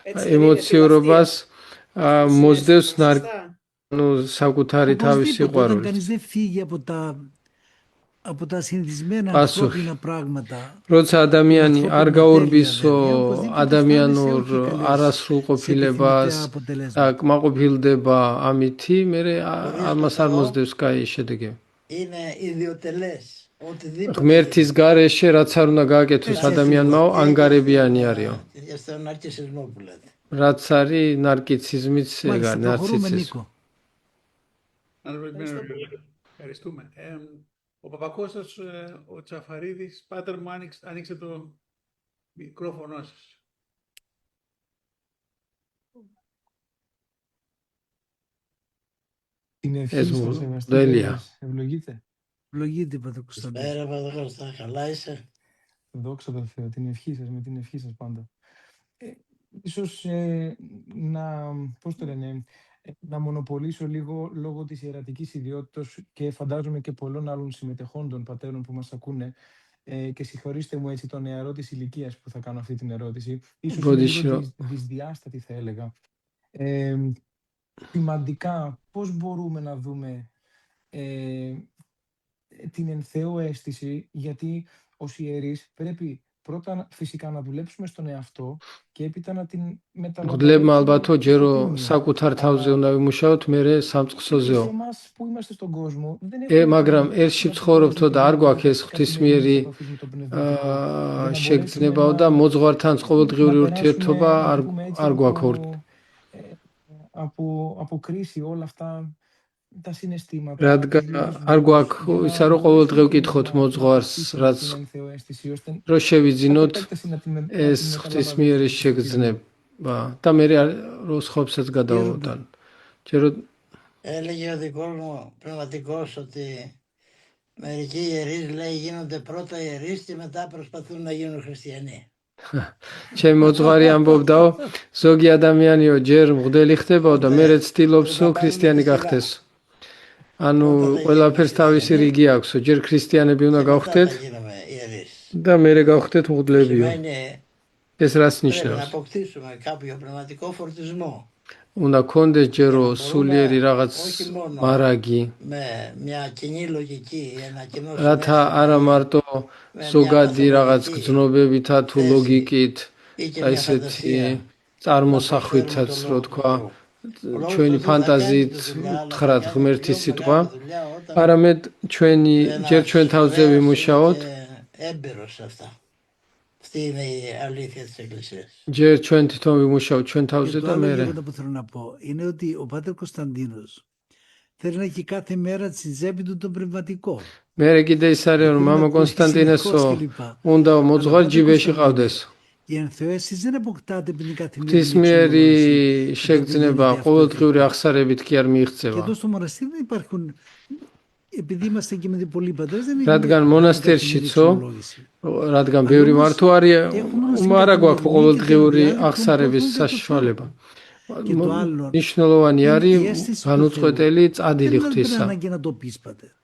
Έτσι δεν είναι, ემოციურობას მოსდევს σωστά. ანუ საკუთარი თავის Οπωσδήποτε, όταν სიყვარულით. κανείς δεν φύγει από τα συνηθισμένα Πάσοχη. ανθρώπινα πράγματα. როცა ადამიანი არ გაურბისო ადამიანურ არასრულყოფილებას და კმაყოფილდება ამითი, მე ამას არ მოსდევს კაი შედეგი. Είναι ιδιοτελές. Οτιδήποτε. ღმერთის გარეშე რაც არ უნდა გააკეთოს ადამიანმა, ანგარებიანი არისო. Στον ναρκισσισμό που λέτε. რაც არის ნარკიციზმიც, ეგა Μάλιστα, προχωρούμε, ნარციციზმ. Νίκο. Ευχαριστούμε. Ο Παπακώστας, ο Τσαφαρίδης, πάτερ μου άνοιξε το μικρόφωνο σας. Την ευχή Έσμου, σας, σεβαστή τέλεια. παιδες. Ευλογείτε. Ευλογείτε, Πατέρα Κωνσταντίνο. Πέρα Παπακώστα, καλά είσαι. Δόξα τω Θεώ, την ευχή σας, με την ευχή σας πάντα. Ίσως πώς το λένε, να μονοπολίσω λίγο λόγω της ιερατικής ιδιότητας και φαντάζομαι και πολλών άλλων συμμετεχόντων πατέρων που μας ακούνε, και συγχωρήστε μου έτσι τον νεαρό της ηλικίας που θα κάνω αυτή την ερώτηση. Ίσως είναι λίγο δυσδιάστατη θα έλεγα. Σημαντικά πώς μπορούμε να δούμε την εν Θεό αίσθηση, γιατί ως ιερείς πρέπει πρώτα φυσικά να δουλέψουμε στον εαυτό και έπειτα να την μεταλαμβάνουμε. Γλέμα ალბათო ჯერო საკუთარ თავზე უნდა ვიმუშაოთ, მერე სამწყსოზეო. Εμάς που είμαστε στον κόσμο δεν έχουμε მაგრამ ერთში ვცხოვრობთო და არ გვაქვს ეს ღვთისმიერი შეგრძნებაო და მოძღვართან ყოველდღიური ურთიერთობა არ გვაქვს. από κρίση όλα αυτά τα συναισθήματα. რადგან არ გვაქვს ისა რომ ყოველდღე ვკითხოთ მოძღვარს, რაც რომ შევიძინოთ ეს ღვთისმიერი შეგრძნება და მე რო სხვებსაც გადავოდან. ჯერო Έλεγε ο δικός μου πνευματικός ότι μερικοί ιερείς, λέει, γίνονται πρώτα ιερείς και μετά προσπαθούν να γίνουν χριστιανοί. ჩემ მოძღვარი ამბობდაო, ზოგი ადამიანიო ჯერ მღვდელი ხდებაო და მერე ცდილობსო ქრისტიანი გახდესო. ანუ ყველაფერს თავისი რიგი აქვსო, ჯერ ქრისტიანები უნდა გავხდეთ და მერე გავხდეთ მღვდლებიო. ეს რას Πρέπει να ნიშნავს? αποκτήσουμε κάποιο πνευματικό φορτισμό უნდა კონდეს ჯერო სულიერი რაღაც მარაგი, με μια κοινή λογική, ένα κοινό რათა არა მარტო ზოგადი რაღაც გრძნობებითა თუ ლოგიკით, აი ესეთი წარმოსახვითაც რო თქვა, ჩვენი ფანტაზიით უთხრათ ღმერთის სიტყვა, არამედ ჯერ ჩვენ თავზე ვიმუშაოთ έμπειρος σε αυτά. Αυτή είναι η αλήθεια της Εκκλησίας. ჯერ ჩვენ თვითონ ვიმუშავ ჩვენ Και თავზე το და άλλο მერე. γεγονό που θέλω να πω είναι ότι ο Πάτερ Κωνσταντίνος θέλει να έχει κάθε μέρα στην τσέπη του το πνευματικό. მერე კიდე ის არის რომ Γιατί მამა είναι კონსტანტინესო κλπ. უნდა მოძღვარ Αλλά ჯიბეში Πάτερ ყავდეს. Η ενθοέσεις δεν αποκτάται με την καθημερινή ღვთისმიერი εξομολόγηση. შეგრძნება ყოველდღიური აღსარებით კი არ Και მიიღწევა. εδώ στο μοναστήρι δεν υπάρχουν, επειδή είμαστε και με πολλοί πατέρες, δεν რადგან καθημερινή მონასტერშიცო, εξομολόγηση. რადგან ბევრი მართო არის, არა გვაქვს ყოველდღიური και აღსარების το საშუალება. Και το άλλο, მნიშვნელოვანი είναι η არის αίσθηση του განუწყვეტელი წადილი δεν πρέπει ღვთისა. ανάγκη να το πεις, πατέρα.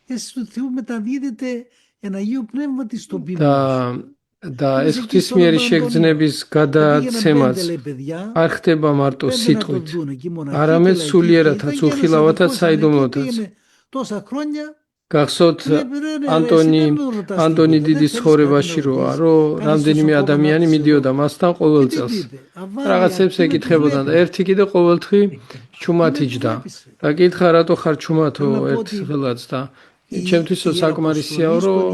Η αίσθηση του Θεού μεταδίδεται ένα Αγίο Πνεύμα της στο πείμενο. და ეს ღვთისმიერი შეგრძნების გადაცემაც λέει παιδιά, არ ხდება მარტო πέντε να το სიტყვით, δουν εκεί μοναχοί არამედ και λαϊκοί სულიერათაც, ήταν και ένας უხილავათაც, αδελφός საიდუმლოთაც. πήγαινε τόσα χρόνια. გახსოვთ ანტონი დიდის ცხოვრებაში როა, რომ რამდენიმე ადამიანი მიდიოდა მასთან ყოველ წელს. რაღაცებს ეკითხებოდა და ერთი კიდე ყოველთხი ჩუმად იჯდა. და კითხა რატო ხარ ჩუმათო ერთხელაც და ჩემთვისო საკმარისიაო რომ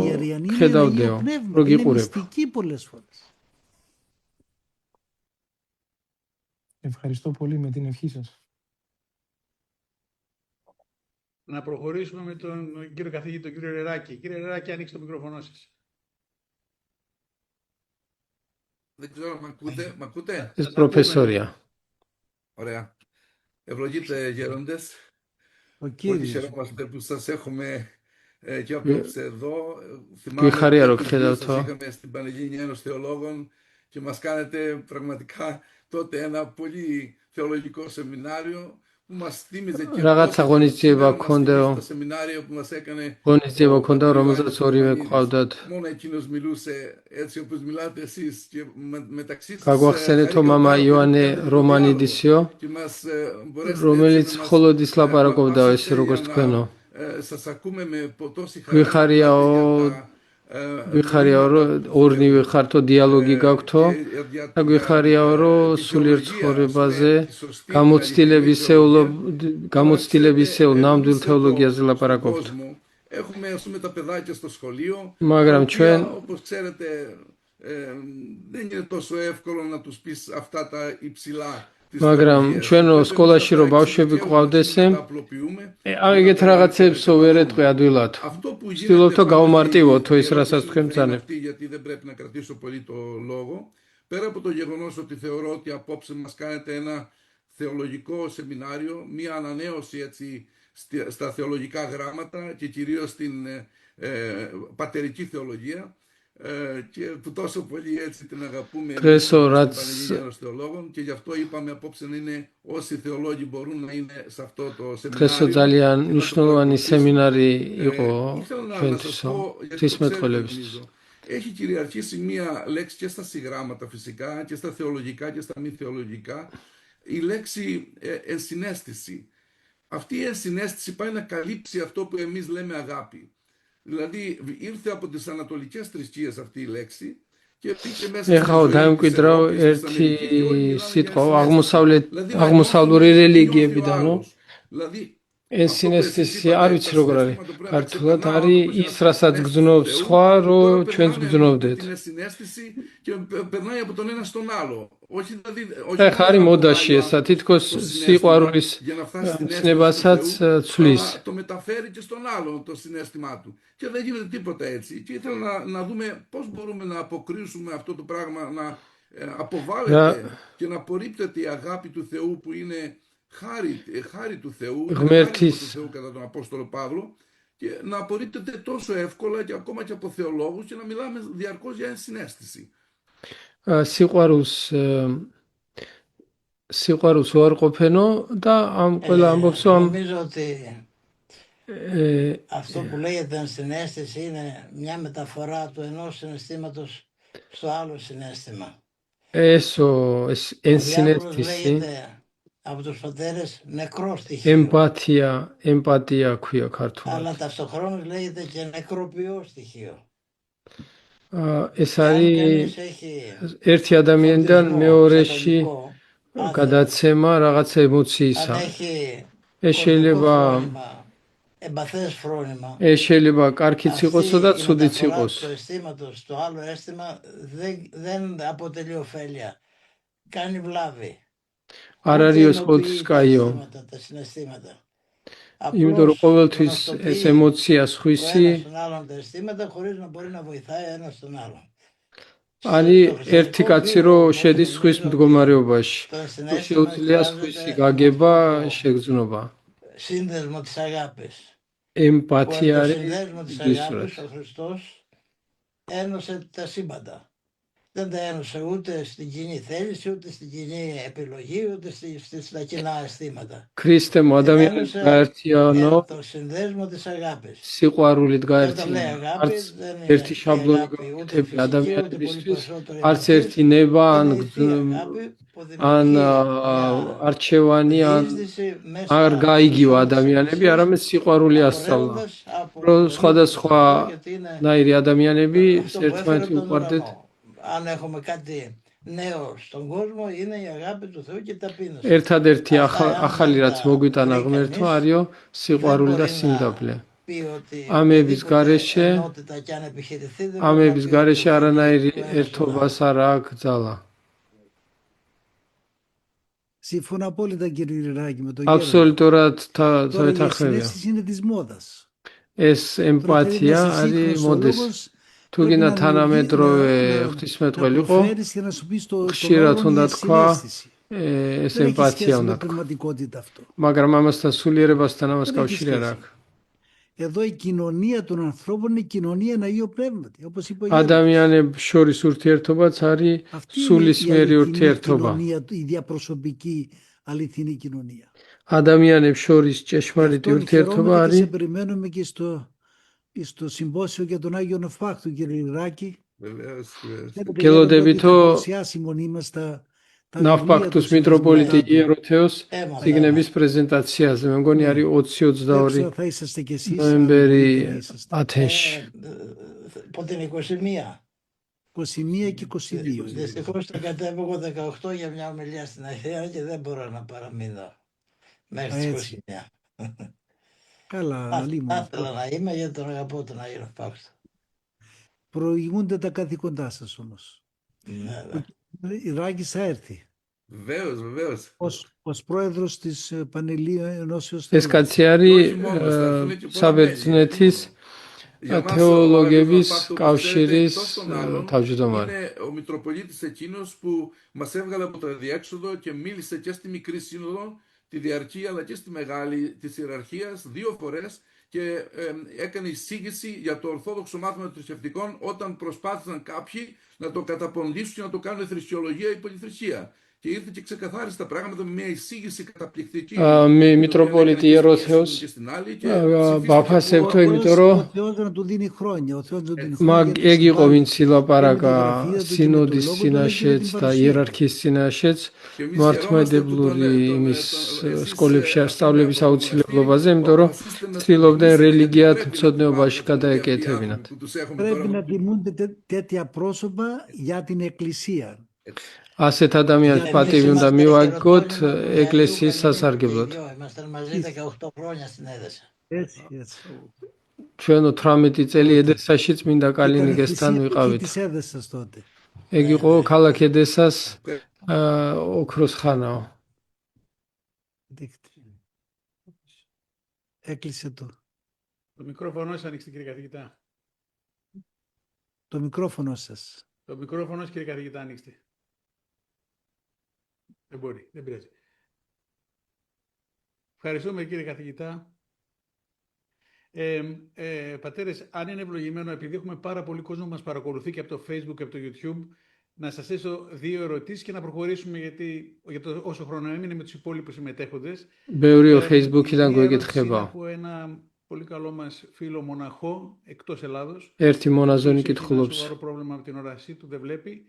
ხედავდეო, რომ გიყურებ. Ευχαριστώ πολύ με την ευχή σας. Να προχωρήσουμε με τον κύριο καθηγητή, τον κύριο Ρεράκη. Κύριε Ρεράκη, ανοίξτε το μικρόφωνο σας. Δεν ξέρω, μ' ακούτε? ეს პროფესორია. Ωραία. Ευλογείτε γέροντες. Πολύ χαιρόμαστε που σας έχουμε και απόψε εδώ. Θυμάμαι ότι σας είχαμε στην Πανελλήνια Ένωση Θεολόγων και μας κάνετε πραγματικά τότε ένα πολύ θεολογικό σεμινάριο που μας θύμιζε και რაღაცა ღონისძიება ქონდაო. το σεμινάριο που μας έκανε ღონისძიება ქონდა, რომელსაც ორივე ყავდათ. μόνο εκείνος μιλούσε έτσι όπως μιλάτε εσείς και μεταξύ σας გაგვახსენეთ მამა იოანე რომანიდისიო, რომელიც მხოლოდ ის ლაპარაკობდა ესე როგორც თქვენო. σας ακούμε με τόση ვიხარიაო რომ ორნივე ხართო დიალოგი გაქვთო და გვიხარიაო რომ სულიერ ცხოვრებაზე გამოცდილებისეულ ნამდვილ თეოლოგიაზე ლაპარაკობთ. Έχουμε ας πούμε τα παιδάκια στο σχολείο, მაგრამ ჩვენ όπως ξέρετε δεν είναι τόσο εύκολο να τους πεις αυτά τα υψηλά. მაგრამ ჩვენო სკოლაში რომ ბავშვები ყავდეს, ეგეთ რაღაცებს ვერ ეტყვი ადვილად. ვცდილობ თო გავმარტივოთ ის რასაც თქვენ ბრძანებთ. Γιατί δεν πρέπει να κρατήσω πολύ το λόγο. Πέρα από το γεγονός ότι θεωρώ ότι απόψε μας κάνετε ένα θεολογικό σεμινάριο, μία ανανέωση έτσι στα θεολογικά γράμματα και κυρίως στην πατερική θεολογία, και που τόσο πολύ έτσι την αγαπούμε εμείς στους θεολόγων και γι' αυτό είπαμε απόψε να είναι όσοι θεολόγοι μπορούν να είναι σε αυτό το σεμινάριο. ძალიან მნიშვნელოვანი სემინარი იყო ჩვენთვისო ღვთისმეტყველებისთვის. Έχει κυριαρχήσει μία λέξη και στα συγγράμματα φυσικά και στα θεολογικά και στα μη θεολογικά, η λέξη ενσυναίσθηση. Αυτή η ενσυναίσθηση πάει να καλύψει αυτό που εμείς λέμε αγάπη. Δηλαδή ήρθε από τις ανατολικές θρησκείες αυτή η λέξη και πήγε μέσα ეხლა დაიმკვიდრავ ერთი სიტყვა აღმოსავლური რელიგიებიდანო ენსინესთესი არ ვიცი როგორ არის ქართულად არის ის რასაც გძნობს სხვა რომ ჩვენც გძნობდეთ ეხლა არის მოდაში ესა თითქოს სიყვარულის ცნებასაც ცვლის το μεταφέρει και στον άλλον το συναίσθημά του και δεν γίνεται τίποτα έτσι και ήθελα να δούμε πώς μπορούμε να αποκρίσουμε αυτό το πράγμα να αποβάλλεται και να απορρίπτεται η αγάπη του Θεού που είναι χάρη του Θεού, κατά τον Απόστολο Παύλο και να απορρίπτεται τόσο εύκολα και ακόμα και από θεολόγους και να μιλάμε διαρκώς για ενσυναίσθηση. სიყვარულს უარყოფენო და ამ ყველა ამბობს რომ νομίζω ότι αυτό που λέγεται ενσυναίσθηση είναι μια μεταφορά του ενός συναισθήματος στο άλλο συναίσθημα. ενσυναίσθηση από τους πατέρες νεκρό στοιχείο. Εμπάθεια ქვია ქართულად. Αλλά ταυτοχρόνως λέγεται και νεκροποιό στοιχείο. ეს არის ერთი ადამიანიდან მეორეში გადაცემა რაღაცა ემოციისა. ეს შეიძლება εμπαθές φρόνημα. ეს შეიძლება კარგიც Αυτή იყოსო და η ცუდიც μεταφορά იყოს. του αισθήματος στο άλλο αίσθημα δεν αποτελεί ωφέλεια. Κάνει βλάβη. არ Ούτε არის ενοποιεί ყოველთვის τα კაიო. αισθήματα, τα συναισθήματα. იმიტომ რომ Απλώς ყოველთვის ეს γνωστοποιεί ემოცია ο სხვისი ένας τον άλλον τα αισθήματα χωρίς να μπορεί να βοηθάει ένας τον άλλον. არის Στο ერთი χριστιανικό კაცი βίο რო όμως შედის სხვის νομίζω ότι მდგომარეობაში. το თუ συναίσθημα შეუძლია სხვისი εκφράζεται με გაგება, αυτό το შეგრძნობა. σύνδεσμο της αγάπης. Που ემპათია το არის συνδέσμο της გისურვებთ. αγάπης ο Χριστός ένωσε τα σύμπαντα. Δεν τα ένωσε ούτε στην κοινή θέληση, ούτε στην κοινή επιλογή, ούτε στα κοινά αισθήματα. ქრისტემ ადამიანებს Ένωσε გაერთიანო το συνδέσμο της αγάπης. სიყვარულით Και όταν λέει გაერთიანო. αγάπη, არც δεν ერთი είναι η შაბლონი αγάπη ούτε გაუკეთებია φυσική, ούτε πολύ ადამიანებისთვის, περισσότερο არც εμπαθής. ერთი ნება, Είναι η θεία αγάπη που ან δημιουργεί μια არჩევანი, ან διείσδυση არ μέσα გაიგივა στις ადამიანები, ώρες არამედ სიყვარული ასწავლა. απορρέοντας από რომ το ίδιο το სხვადასხვა Θεό, γιατί είναι ნაირი ადამიანები αυτό που έφερε ერთმანეთი τον უყვარდეთ. ουρανό. Αν έχουμε κάτι νέο στον κόσμο, είναι η αγάπη του Θεού και η ταπείνωση. ერთადერთი Αυτά, εάν ახალი δεν რაც τα მოგვიტანა βρει ღმერთო κανείς, არისო δεν სიყვარული და μπορεί სიმდაბლე. να πει ότι ამების οποιαδήποτε გარეშე ενότητα κι αν επιχειρηθεί, δεν μπορεί να ამების πει ότι გარეშე οφείλει არანაირი ο ένας τον άλλον. ერთობას არ აქვს ძალა. Συμφωνώ απόλυτα κύριε Ειρηνάκη με τον Γέροντα. აბსოლუტურად Τώρα η ეთახებია. συνέστηση είναι της μόδας. ეს Τώρα πρέπει να ემპათია είσαι არის σύγχρονος მოდის. ολογος, თუ πρέπει გინდა να თანამედროვე να ღვთისმეტყველიყო, προφέρεις και να σου πεις τον ხშირად όρο უნდა μια თქვა συνέστηση. ეს Δεν έχει ემპათია σχέση უნდა με თქვა. πνευματικότητα αυτό. მაგრამ ამასთან სულიერებასთან ამას Δεν έχει კავშირი არ σχέση. აქვს. Εδώ η κοινωνία των ανθρώπων είναι η κοινωνία ένα Αγίο Πνεύματι, όπως είπε ο Γέροντας. ადამიანებს შორის ურთიერთობაც არის Αυτή είναι η სულისმერი αληθινή ურთიერთობა. κοινωνία, η διαπροσωπική αληθινή κοινωνία. ადამიანებს შორის Γι' ჭეშმარიტი αυτό ურთიერთობა χαιρόμαστε και σε არის περιμένουμε και στο συμπόσιο για τον Άγιο Ναυπάκτου, κύριε Ηράκη. Βεβαίως, βεβαίως. Θέλετε, Και Γέροντα, ότι θα το- παρουσιάσει μόνοι μας τα βιβλία ნავპაქტუს του მიტროპოლიტი συνασπισμού. იეროთეოს Έμαθα. წიგნების პრეზენტაციაზე. მე მგონი არის Δεν 20-22 ξέρω, θα είσαστε κι εσείς. ნოემბერი αν μπορείτε να είσαστε. ათენში. Από την 21. 21 και 22. Δυστυχώς θα κατέβω 18 για μια ομιλία στην Αθήνα και δεν μπορώ να παραμείνω μέχρι τις Έτσι. 29. Καλά, Θα αλίμονο. ήθελα να είμαι γιατί τον αγαπώ τον Άγιο Ναυπάκτο. Προηγούνται τα καθήκοντά σας όμως. Ναι, Ηράκης θα έρθει. Βεβαίως, βεβαίως. Ως πρόεδρος της Πανελλήνιου Ενώσεως ეს Θεολόγων. კაცი არის Όχι μόνο, θα έρθουν και πολλά საბერძნეთის Για μας, θεολογების ο Άγιος Ναυπάκτος, კავშირის εκτός των άλλων, თავმჯდომარე. είναι ο Μητροπολίτης εκείνος που μας έβγαλε από το αδιέξοδο και μίλησε και στη Μικρή Σύνοδο, τη Διαρκή αλλά και στη Μεγάλη της Ιεραρχίας 2 φορές και έκανε εισήγηση για το ορθόδοξο μάθημα των θρησκευτικών όταν προσπάθησαν κάποιοι να το καταποντήσουν και να το κάνουν θρησκεολογία ή πολυθρησκεία. Και ήρθε και ξεκαθάρισε τα πράγματα με μια εισήγηση καταπληκτική. Μητροπολίτη Ιερόθεος ბაფასებთო, იმიტომ რომ Ο Θεός να του δίνει χρόνια. Ο Θεός να του δίνει მაგ χρόνια. ეგ იყო ვინც ილაპარაკა με τη სინოდის λόγο του, წინაშეც με την და παρουσία. იერარქიის წინაშეც მართლმადებლური იმის სკოლებში ასწავლების აუცილებლობაზე, იმიტომ რომ ცდილობდნენ რელიგიათ მცოდნეობაში გადაეკეთებინათ. Πρέπει να τιμούνται τέτοια πρόσωπα για την Εκκλησία. ასეთ ადამიანს პატივი უნდა მივაგოთ ეკლესიის სასარგებლოდ. Ήμασταν μαζί 18 χρόνια στην Έδεσα. Έτσι, έτσι. ჩვენ 18 წელი ედესაში წმინდა Ήταν კალინიკესთან θυσία ვიყავით. της Έδεσας τότε. ეგ იყო ქალაქ ედესას ოქროს ხანაო. Δείχτη. Έκλεισε Το μικρόφωνο σας ανοίξτε, κύριε καθηγητά. το μικρόφωνο σας. Το μικρόφωνο σας, κύριε καθηγητά, ανοίξτε. Δεν μπορεί, δεν πειράζει. Ευχαριστούμε, κύριε καθηγητά. Πατέρες, αν είναι ευλογημένο, επειδή έχουμε πάρα πολύ κόσμο που μας παρακολουθεί και από το Facebook και από το YouTube, να σας θέσω 2 ερωτήσεις και να προχωρήσουμε, γιατί για το όσο χρόνο έμεινε με τους υπόλοιπους συμμετέχοντες. ბევრიო Facebook-იდან Η ερώτηση გვეკითხება. είναι από ένα πολύ καλό μας φίλο μοναχό εκτός Ελλάδος. ერთი მონაზონი Έχει ένα კითხულობს. σοβαρό πρόβλημα με την όρασή του, δεν βλέπει.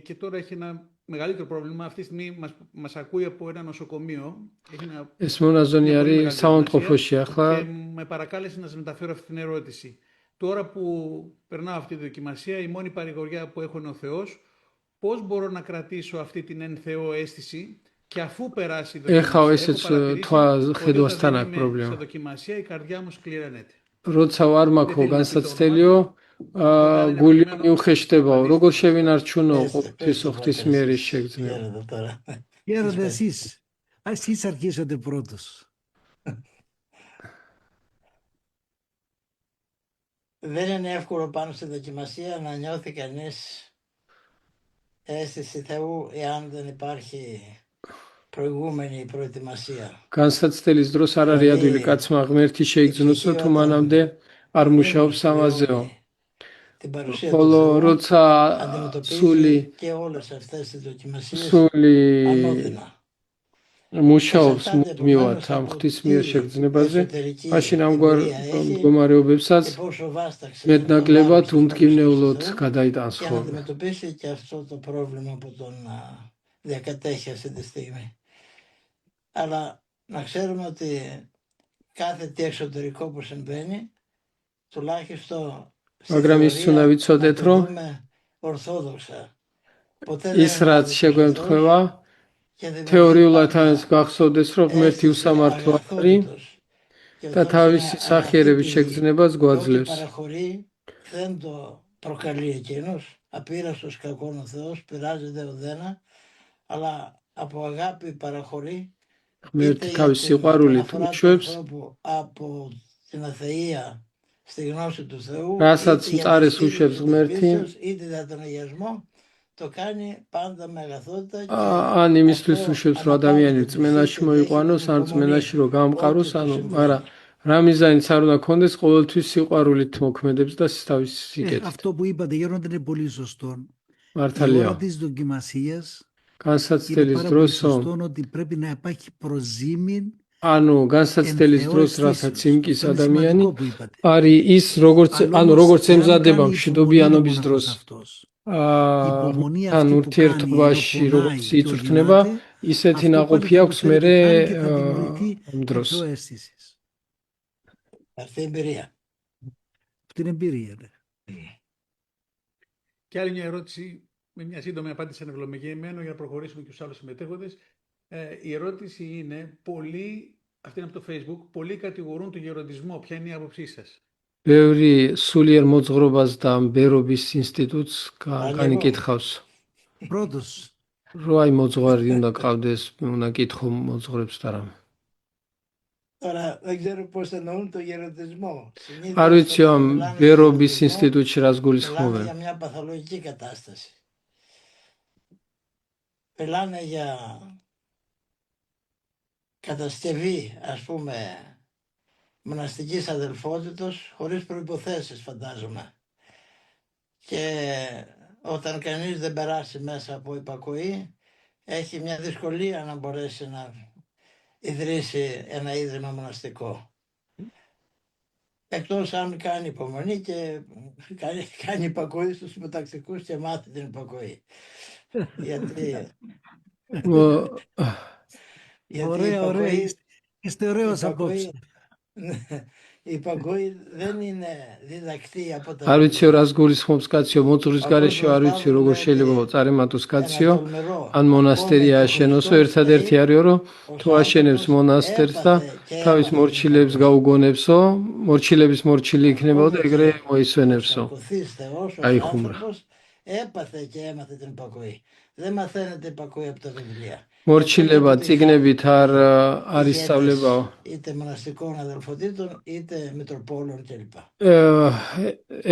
Και τώρα έχει ένα μεγαλύτερο πρόβλημα. Αυτή τη στιγμή μας ακούει από ένα νοσοκομείο. Έχει ένα ეს მონაზონი μια πολύ არის μεγάλη საავადმყოფოში σημασία ახლა. και με παρακάλεσε να σας μεταφέρω αυτή την ερώτηση. Τώρα που περνάω αυτή τη δοκιμασία, η μόνη παρηγοριά που έχω είναι ο Θεός. Πώς μπορώ να κρατήσω αυτή την εν Θεό αίσθηση Και αφού περάσει η ეხა δοκιμασία, ესეც έχω παρατηρήσει თქვა ότι ხედვასთან όταν აქვს δεν είμαι პრობლემა. σε δοκιμασία η καρδιά μου σκληραίνεται. როცა არ მაქვს θέλει να πει το განსაცდელიო, Οπότε είναι გული αφηρημένο მიუხეშტებაო. στο როგორ αντίστοιχο. შევინარჩუნო Πες ღვთის το ღვთისმიერი εσείς. შეგრძნება. Χαίρετε τώρα. Χαίρετε πες. εσείς. Εσείς αρχίσατε πρώτος. Δεν είναι εύκολο πάνω στη δοκιμασία να νιώθει κανείς αίσθηση Θεού εάν δεν υπάρχει προηγούμενη προετοιμασία. განსაცდელის დროს არ არის ადვილი კაცმა ღმერთი შეიგრძნოსო თუ მანამდე არ მუშაობს ამაზეო. Την παρουσία του ხოლო Θεού როცა αντιμετωπίζει και όλες αυτές τις δοκιμασίες სული ανώδυνα. მუშაობს მუდმივად ამ ღვთისმიერ შეგრძნებაზე, მაშინ ამგვარ მდგომარეობებსაც Και πόσο βάσταξε მეტნაკლებად στην παρουσία უმტკივნეულოდ του Θεού გადაიტანს και να ხოლმე. αντιμετωπίσει και αυτό το πρόβλημα που τον διακατέχει αυτή τη στιγμή. Αλλά να ξέρουμε ότι κάθε τι εξωτερικό που συμβαίνει, τουλάχιστον მაგრამ ის უნდა ვიცოდეთ, რომ ορθόδοξα. ის რაც შეგვემთხვევა, თეორიულად ამას გახსოვდეს, რომ ღმერთი უსამართლო არის და თავისი სახიერების შეგრძნებას გვაძლევს. Δεν το προκαλεί εκείνος, απείραστος κακόν ο Θεός, πειράζεται ο δένα, αλλά από αγάπη παραχωρεί ღმერთი თავის სიყვარულით უშვებს, από την αθεία στη γνώση του Θεού, რასაც მწარეს უშვებს ღმერთი, είτε για τον αγιασμό, το κάνει πάντα με αγαθότητα και ან იმისთვის უშვებს, რომ ადამიანი რწმენაში მოიყვანოს, ან რწმენაში რომ გამყაროს, ანუ არა რა მიზანიც არ უნდა ქონდეს, ყოველთვის სიყვარულით მოქმედებს და თავის სიკეთით. Αυτό που είπατε γέροντα είναι πολύ σωστό. Η მართალია. ώρα της δοκιμασίας είναι განსაცდელის πάρα πολύ დროს σωστό ότι πρέπει να υπάρχει προζήμιν. ანუ განსაცდელის დროს, რასაც იმკის Αυτό είναι ადამიანი, σημαντικό που είπατε. არის ის როგორც εάν ემზადება κάνει მშვიდობიანობის υπομονή დროს. αυτός, η υπομονή თან αυτή που ურთიერთობაში κάνει, როგორც ενώ πονάει και იწვრთნება, οδυνάται, ისეთი αυτό ნაყოფი πάλι θα აქვს του φέρει მერე πάλι και θα δημιουργηθεί ამ დროს. πιο αίσθησης. αυτή η εμπειρία. Από την εμπειρία. Ναι. Και άλλη μια ερώτηση, με μια σύντομη απάντηση ανευλογημένο για να προχωρήσουμε και στους άλλους συμμετέχοντες. Η ερώτηση είναι, αυτή είναι από το Facebook, πολλοί κατηγορούν τον γεροντισμό. Ποια είναι η άποψή σας? ბევრი სულიერ მოძღვრობას და მბერობის ინსტიტუტს განიკითხავს. Πρώτος. რომ აი მოძღვარი უნდა ყავდეს, უნდა კითხო მოძღვრებს და რამე. Τώρα δεν ξέρω πώς εννοούν το γεροντισμό. არ ვიცი ამ მბერობის ინსტიტუტში რას გულისხმობენ. Μιλάνε για μια παθολογική κατάσταση. Μιλάνε για κατασκευή, ας πούμε, μοναστικής αδελφότητος χωρίς προϋποθέσεις, φαντάζομαι. Και όταν κανείς δεν περάσει μέσα από υπακοή, έχει μια δυσκολία να μπορέσει να ιδρύσει ένα ίδρυμα μοναστικό. Εκτός αν κάνει υπομονή και κάνει υπακοή στους υποτακτικούς και μάθει την υπακοή. Γιατί Ωραία. Είστε ωραίος απόψε. Η υπακοή δεν είναι διδακτή από τα... არ ვიცი რას გულისხმობს კაციო, მოძღვრის გარეშე არ ვიცი როგორ შეიძლება წარემატოს კაციო, ან მონასტერი აშენოსო, ერთადერთი არისო, რომ თუ აშენებს მონასტერს და თავის მორჩილებს გაუგონებსო, მორჩილების მორჩილი იქნებაო და ეგრე მოისვენებსო. აი ხუმრა. Έπαθε και έμαθε την υπακοή. Δεν μαθαίνετε υπακοή από τα βιβλία. მორჩილება წიგნებით არ ისწავლებაო. Είτε μοναστικών αδελφοτήτων, είτε მητροπόλων κλπ.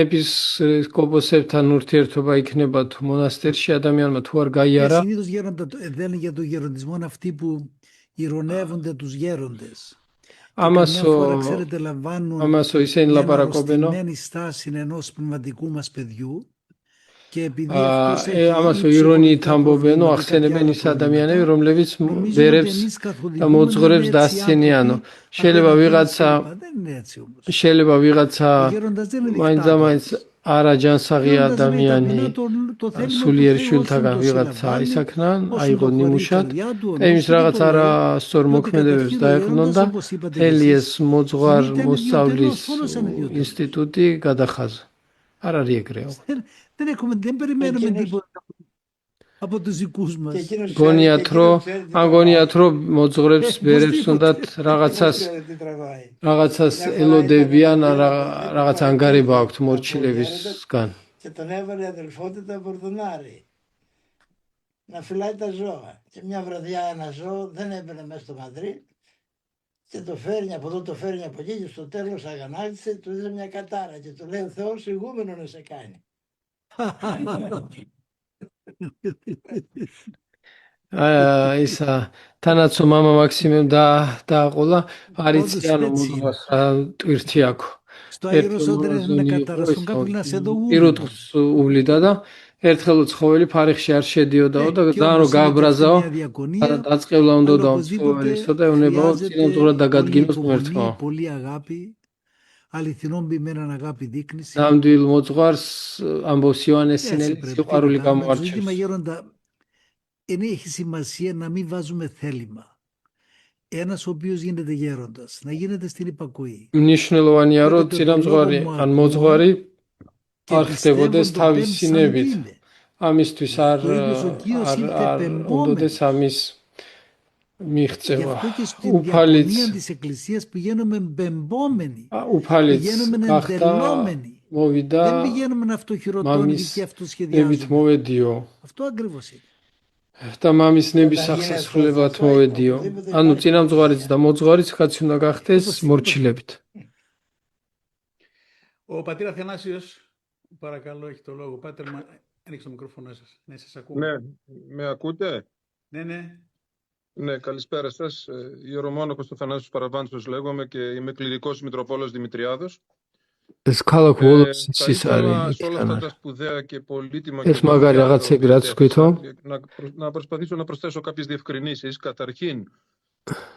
ეპისკოპოსებთან ურთიერთობა იქნება თუ მონასტერში ადამიანმა თუ არ გაიარა. Συνήθως γέροντα λένε για τον γεροντισμό αυτοί που ηρωνεύονται τους γέροντες. Άμασο ისინი ლაპარაკობენო. Μια στάση ενός πνευματικού μας παιδιού. ამასო ირონიით ამბობენო, ახსენებენ ის ადამიანები, რომლებიც ბერებს და მოძღვრებს დასცინიანო. შეიძლება ვიღაცა მაინც არაჯანსაღი ადამიანი სულიერ შვილთაგან ვიღაცა ისაქნან, აიღო ნიმუშად, იმის რაღაც არასწორ მოქმედებებს დაეყრდნონ და მთელი ეს მოძღვარ მოსწავლის ინსტიტუტი გადახაზა. არ არის ეგრეო. Δεν περιμένουμε τίποτα. από τους δικούς Και μας. εκείνος Γωνιατρό, ξέρει τι αν τραβάει. γωνιατρό მოძღვრებს ბერებს οπωσδήποτε. უნდათ რაღაცას Ξέρει τι τραβάει. რაღაცას Μια φορά ელოდებიან, ήταν რა εκεί, რაღაც δεν ანგარება πήγε აქვთ από მორჩილებისგან. Και τον έβαλε η αδελφότητα Μπορδουνάρη να φυλάει τα ζώα. Και μια βραδιά ένα ζώο δεν έμπαινε μέσα στο Μαδρίτ και το φέρνει από εδώ, το φέρνει από εκεί και στο τέλος αγανάκτησε, του έδωσε μια κατάρα και του λέει ο Θεός ηγούμενο να σε κάνει. ისა თანაცო მამა მაქსიმემ დააყოლა არიცი Όντως, ანუ έτσι მოძღვარს რა ტვირთი აქვს. Στο ერთ αεροσόν δεν έδινε მონაზონი κατάρα, იყო στον ის κάποιον να σε δω პირუტყს უვლიდა და ერთხელ ცხოველი ფარიხში არ შედიოდაო და και ძალიან რომ όμως είναι και αυτή გააბრაზაო μια διακονία, დაწყევლა უნდა αλλά და οπωσδήποτε ცხოველი ისო და ეუნებაო χρειάζεται წინამძღვრად πολλή დაგადგინოს υπομονή, ღმერთმა. πολλή αγάπη, αληθινόν ποιμέναν αγάπη δείκνηση. ნამდვილ მოძღვარს ამბობს იოანეს Έτσι სინელი πρέπει, სიყვარული τι να κάνουμε. Το ζήτημα გამოარჩევს. γέροντα, δεν έχει σημασία να μην βάζουμε θέλημα. Ένας ο οποίος γίνεται γέροντας, να γίνεται στην υπακοή. მნიშვნელოვანია რომ Βέβαια, το წინამძღვარი λόγο μου ან ακούω მოძღვარი και არ πιστεύω ხდებოდეს το თავის πέμπει σαν სინებით. είναι. ამისთვის არ Ο ίδιος ο Κύριος ήρθε უნდოდეს πεμπόμενος. ამის Γι' მიღწევა. αυτό και στην უფალიც διακονία της Εκκλησίας πηγαίνουμε μπεμπόμενοι, უფალიც πηγαίνουμε გახდა εντελόμενοι. მოვიდა Δεν πηγαίνουμε αυτοχειροτώνικοι მამის και ნებით αυτοσχεδιάζουμε. მოვედიო Αυτό ακριβώς είναι. და მამის ნების სახსასრულებლად მოვედიო. ანუ წინამძღვარიც და მოძღვარიც კაცი უნდა გახდეს მორჩილებით. Ο πατήρ Αθανάσιος, παρακαλώ, έχει το λόγο. Πάτερ, ανοίξτε το μικρόφωνο σας. Ναι, σας ακούμε. Ναι, με ακούτε? Ναι. Ναι, καλησπέρα σας. Ιερομόναχος Αθανάσιος Παραβάντσος λέγομαι και είμαι κληρικός Μητροπόλος Δημητριάδος. ეს ქალაქ Θα ვოლოფსიც ის ήθελα არის σε όλα αυτά იქიდან. τα σπουδαία και πολύτιμα ეს მაგარი რაღაცები რაც გვითო να προσπαθήσω να προσθέσω κάποιες διευκρινήσεις. Καταρχήν,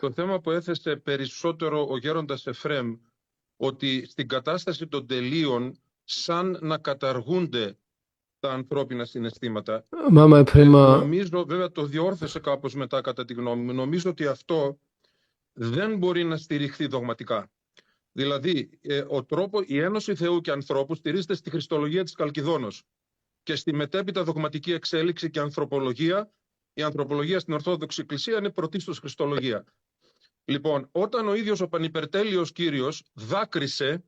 το θέμα που έθεσε περισσότερο ο γέροντας Εφρέμ, ότι στην κατάσταση των τελείων σαν να καταργούνται τα ανθρώπινα συναισθήματα. μάმა ეფრემა Νομίζω, βέβαια το διόρθωσε κάπως μετά κατά τη γνώμη μου, νομίζω ότι αυτό δεν μπορεί να στηριχθεί δογματικά. Δηλαδή, η ένωση Θεού και ανθρώπου στηρίζεται στη Χριστολογία της Καλκιδόνος και στη μετέπειτα δογματική εξέλιξη και ανθρωπολογία. Η ανθρωπολογία στην Ορθόδοξη Εκκλησία είναι πρωτίστως Χριστολογία. Λοιπόν, όταν ο ίδιος ο Πανυπερτέλειος Κύριος δάκρυσε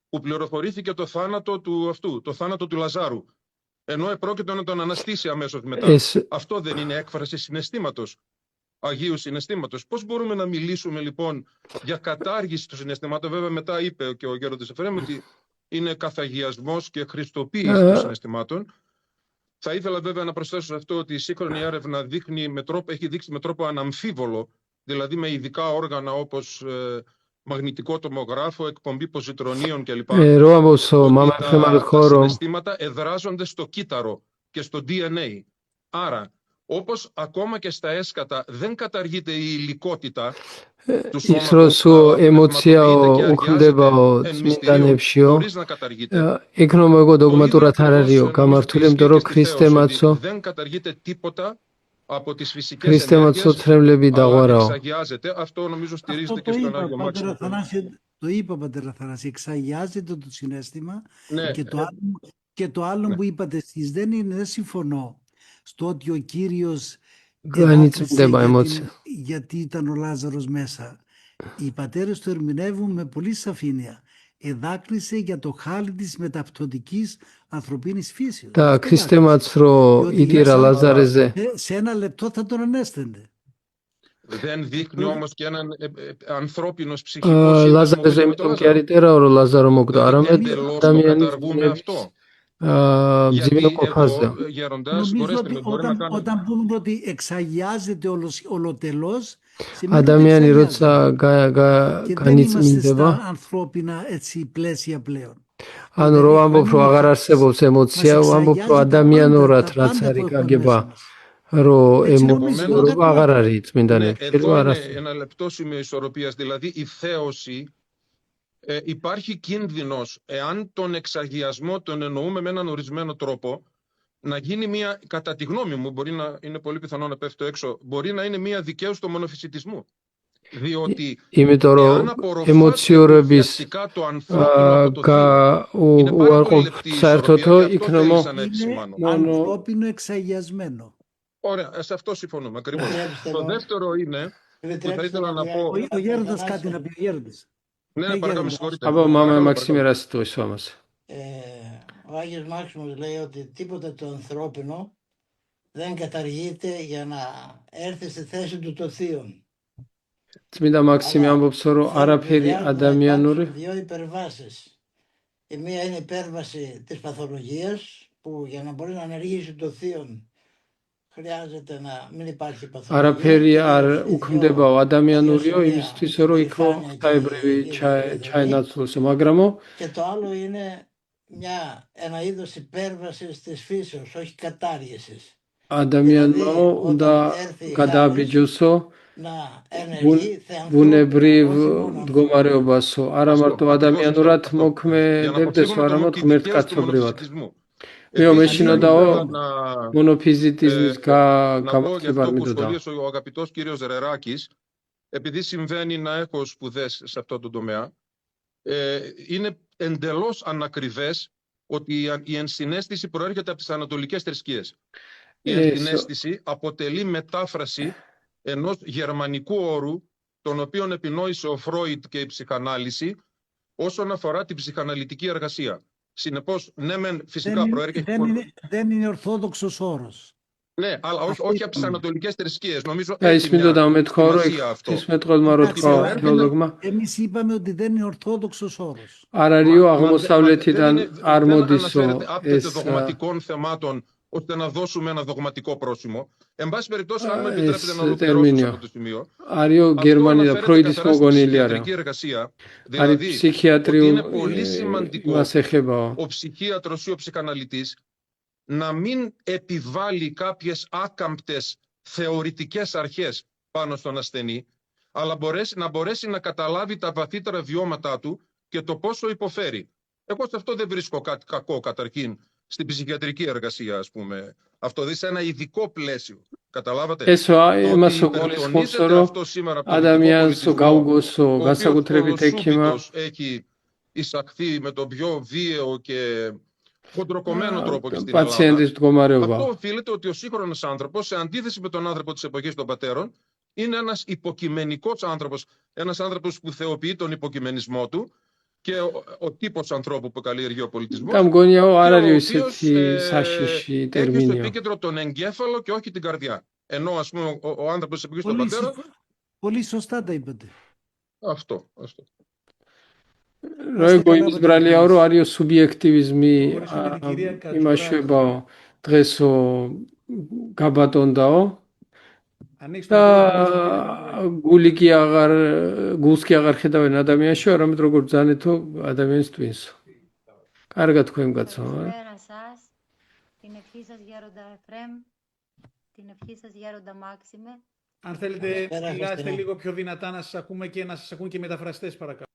που πληροφορήθηκε το θάνατο του αυτού, το θάνατο του Λαζάρου, ενώ επρόκειτο να τον αναστήσει αμέσως μετά. Αυτό δεν είναι έκφραση συναισθήματος, Αγίου συναισθήματος? Πώς μπορούμε να μιλήσουμε λοιπόν για κατάργηση του συναισθημάτων? Βέβαια μετά είπε και ο γέροντας Εφρέμ ότι είναι καθαγιασμός και χριστοποίηση των συναισθημάτων. Θα ήθελα βέβαια να προσθέσω σε αυτό ότι η σύγχρονη έρευνα έχει δείξει με τρόπο αναμφίβολο, δηλαδή με ειδικά όργανα όπως μαγνητικό τομογράφο, εκπομπή ποζιτρονίων κλπ. Τα συναισθήματα εδράζονται στο κύτταρο και στο DNA. Άρα, όπως ακόμα και στα έσκατα δεν καταργείται η υλικότητα του σώματος, ემოცია უხდებაო წმინდანებშიო იქნობა εγώ დოგმატურად არ არისო გამართული იმიტომ რომ ქრისტემაცო δεν καταργείται τίποτα από τις φυσικές ενέργειες, αλλά εξαγιάζεται. Αυτό νομίζω στηρίζεται και στον Άγιο Μάξιμο. Το είπα, πατέρα Αθανάση, εξαγιάζεται το συναίσθημα, ναι. και το άλλο που είπατε εσείς δεν συμφωνώ στο ότι ο Κύριος γιατί ήταν ο Λάζαρος μέσα. Οι πατέρες το ερμηνεύουν με πολύ σαφήνεια. Εδάκρυσε για το χάλι της μεταπτωτικής ανθρωπίνης φύσεως. Τα Χριστέμats ρο ιτήρα Λάζαρεζε. Σε ένα λεπτό θα τον ανέστεντε. Δεν δείχνει όμως και έναν ανθρώπινος ψυχικό σύνδεσμο. Λάζαρεζε με τον κιαριτέρα ο Λάζαρο Μοκτό. Εντελώς το καταργούμε αυτό. Γιατί εδώ, γέροντας, μπορέστε με μπορεί να κάνετε. Όταν πούμε ότι εξαγιάζεται ολοτελώς, Ადამიანი როცა განიწმინდება, ανθρώπινα έτσι πλαίσια πλέον. ანუ რო ამბობ რომ აღარ არსებობს ემოცია, ამბობ რომ ადამიანურად რაც არის გაგება, რომ ემოცია აღარ არის წმინდანებში. Εδώ είναι ένα λεπτό σημείο ισορροπίας, δηλαδή η θέωση. Υπάρχει κίνδυνος, εάν τον εξαγιασμό τον εννοούμε με έναν ορισμένο τρόπο, να γίνει μια, κατά τη γνώμη μου, μπορεί να είναι πολύ πιθανό να πέφτω έξω, μπορεί να είναι μια δικαίωση του μονοφυσιτισμού. Διότι εάν απορροφάται ουσιαστικά το ανθρώπινο από το Θεό, είναι πάρα πολύ λεπτή η ισορροπία και αυτό θέλησα να επισημάνω. Είναι ανθρώπινο εξαγιασμένο. Ωραία, σε αυτό συμφωνούμε ακριβώς. Επιτρέψτε Το μου. δεύτερο είναι που θα Επιτρέψτε ήθελα να πω. Ο Γέροντας κάτι να πει, ο Γέροντας. Ναι, Ναι, παρακαλώ, με Γέροντα. συγχωρείτε. აბა მამა Παρακαλώ, მაქსიმერას το ისვამას. Ο Άγιος Μάξιμος λέει ότι τίποτα το ανθρώπινο δεν καταργείται για να έρθει στη θέση του το θείον. წმინდა მაქსიმე ამბობს რომ არაფერი ადამიანური Δύο υπερβάσεις. Η μία είναι η υπέρβαση της παθολογίας που για να μπορεί να ενεργήσει το θείον χρειάζεται να μην υπάρχει παθολογία. არაფერი არ უქმდებაო ადამიანურიო იმისთვის რომ იქო ღვთაებრივი ჩაენაცვლოსო მაგრამო Και το άλλο είναι ένα είδος υπέρβασης της φύσεως, όχι κατάργησης. ადამიანმა უნდა გადააბიჯოსო Να ενεργεί θεανθρώπινα, ბუნებრივ όχι μόνο მდგომარეობასო არა მარტო ადამიანურად მოქმედებდეს არამედ ღმერთ კაცობრიად მეო მეშინოდაო მონოფიზიტიზმის Να πω για გამოცდილება αυτό που მიდოდა σχολίασε ο αγαπητός κύριος Ρεράκης, επειδή συμβαίνει να έχω σπουδές σε αυτό το τομέα, είναι εντελώς ανακριβές ότι η ενσυναίσθηση προέρχεται από τις ανατολικές θρησκείες. Η ενσυναίσθηση αποτελεί μετάφραση ενός γερμανικού όρου, τον οποίον επινόησε ο Φρόιντ και η ψυχανάλυση, όσον αφορά την ψυχαναλυτική εργασία. Συνεπώς, ναι, φυσικά προέρχεται. Δεν είναι ορθόδοξος όρος. Ναι, αλλά όχι από τις ανατολικές θρησκείες. Νομίζω ის მინდოდა მეთქვა რომ ღვთისმეტყველმა რო თქვა თეოლოგმა Εμείς είπαμε ότι δεν είναι ορθόδοξος όρος. არ არისო აღმოსავლეთიდან არ მოდისო άπτεται ეს δογματικών θεμάτων ώστε να δώσουμε ένα δογματικό πρόσημο. Εν πάση περιπτώσει, αν με επιτρέπετε να ολοκληρώσω σε ტერმინიო αυτό το σημείο. არისო გერმანია ფროიდის მოგონილი არა εργασία, არის δηλαδή ότι ფსიქიატრიულ είναι πολύ σημαντικό მას ეხებაო ο ψυχίατρος ή ο ψυχαναλυτής να μην επιβάλλει κάποιες άκαμπτες θεωρητικές αρχές πάνω στον ασθενή, αλλά να μπορέσει να καταλάβει τα βαθύτερα βιώματά του και το πόσο υποφέρει. Εγώ σε αυτό δεν βρίσκω κάτι κακό καταρχήν στην ψυχιατρική εργασία, ας πούμε. Αυτό δηλαδή σε ένα ειδικό πλαίσιο. Καταλάβατε. ესო იმას გულისხმობს რომ ადამიანს გაუგოსო განსაკუთრებით ექიმა έχει εισαχθεί με τον πιο βίαιο και χοντροκομμένο τρόπο και στην Ελλάδα. პაციენტის მდგომარეობა Αυτό οφείλεται ότι ο σύγχρονος άνθρωπος, σε αντίθεση με τον άνθρωπο της εποχής των πατέρων, είναι ένας υποκειμενικός άνθρωπος. Ένας άνθρωπος που θεοποιεί τον υποκειμενισμό του και ο τύπος ανθρώπου που καλλιεργεί ο πολιτισμός. გამგონიაო არ არის ο ისეთი οποίος, საშიში έχει στο ტერმინიო επίκεντρο τον εγκέφαλο και όχι την καρδιά. Ενώ ας πούμε ο άνθρωπος της εποχής των πατέρων. Πολύ σωστά τα είπατε. Αυτό. რო ეგოიმის ბრალიაო რომ არისო სუბიექტივიზმი იმაშებაო დღესო გაბატონდაო და გული კი აღარ გულს კი აღარ ხედავენ ადამიანში არამედ როგორც ზანეთო ადამიანის twins-ო კარგად თქვენ კაცო Καλησπέρα σας. Την ευχή σας Γέροντα Εφραίμ, την ευχή σας Γέροντα Μάξιμε. Αν θέλετε, μιλάστε λίγο πιο δυνατά να σας ακούμε και να σας ακούν και οι μεταφραστές, παρακαλώ.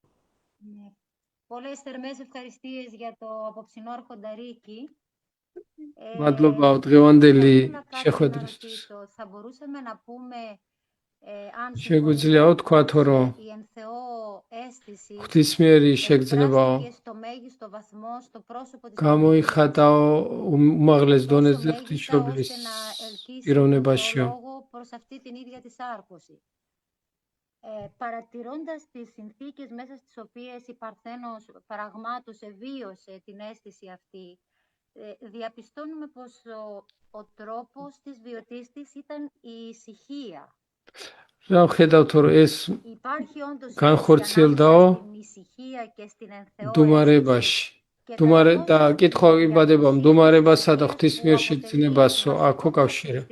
Πολλές θερμές ευχαριστίες για το απόψινό ορχονταρίκι. მადლობა დღევანდელი შეხვედრისთვის Θα μπορούσαμε να πούμε αν შეგვიძლია თქვათ რომ η ενθεό αίσθηση ღვთისმიერი შეგრძნებაო στο μέγιστο βαθμό στο πρόσωπο της გამოიხატაო უმაღლეს დონეზე ღვთისმშობლის პიროვნებაშიო προς αυτή την ίδια τη σάρκωση. Παρατηρώντας τις συνθήκες μέσα στις οποίες η Παρθένος πραγμάτωσε, βίωσε την αίσθηση αυτή, διαπιστώνουμε πως ο τρόπος της βιωτής της ήταν η ησυχία. რა ხედავთ რომ ეს Υπάρχει όντως განხორციელდაო στην ησυχία και στην ενθεό მდუმარებაში და კითხვა იბადება მდუმარებასა და ღვთისმიერ შეგრძნებასო აქო კავშირი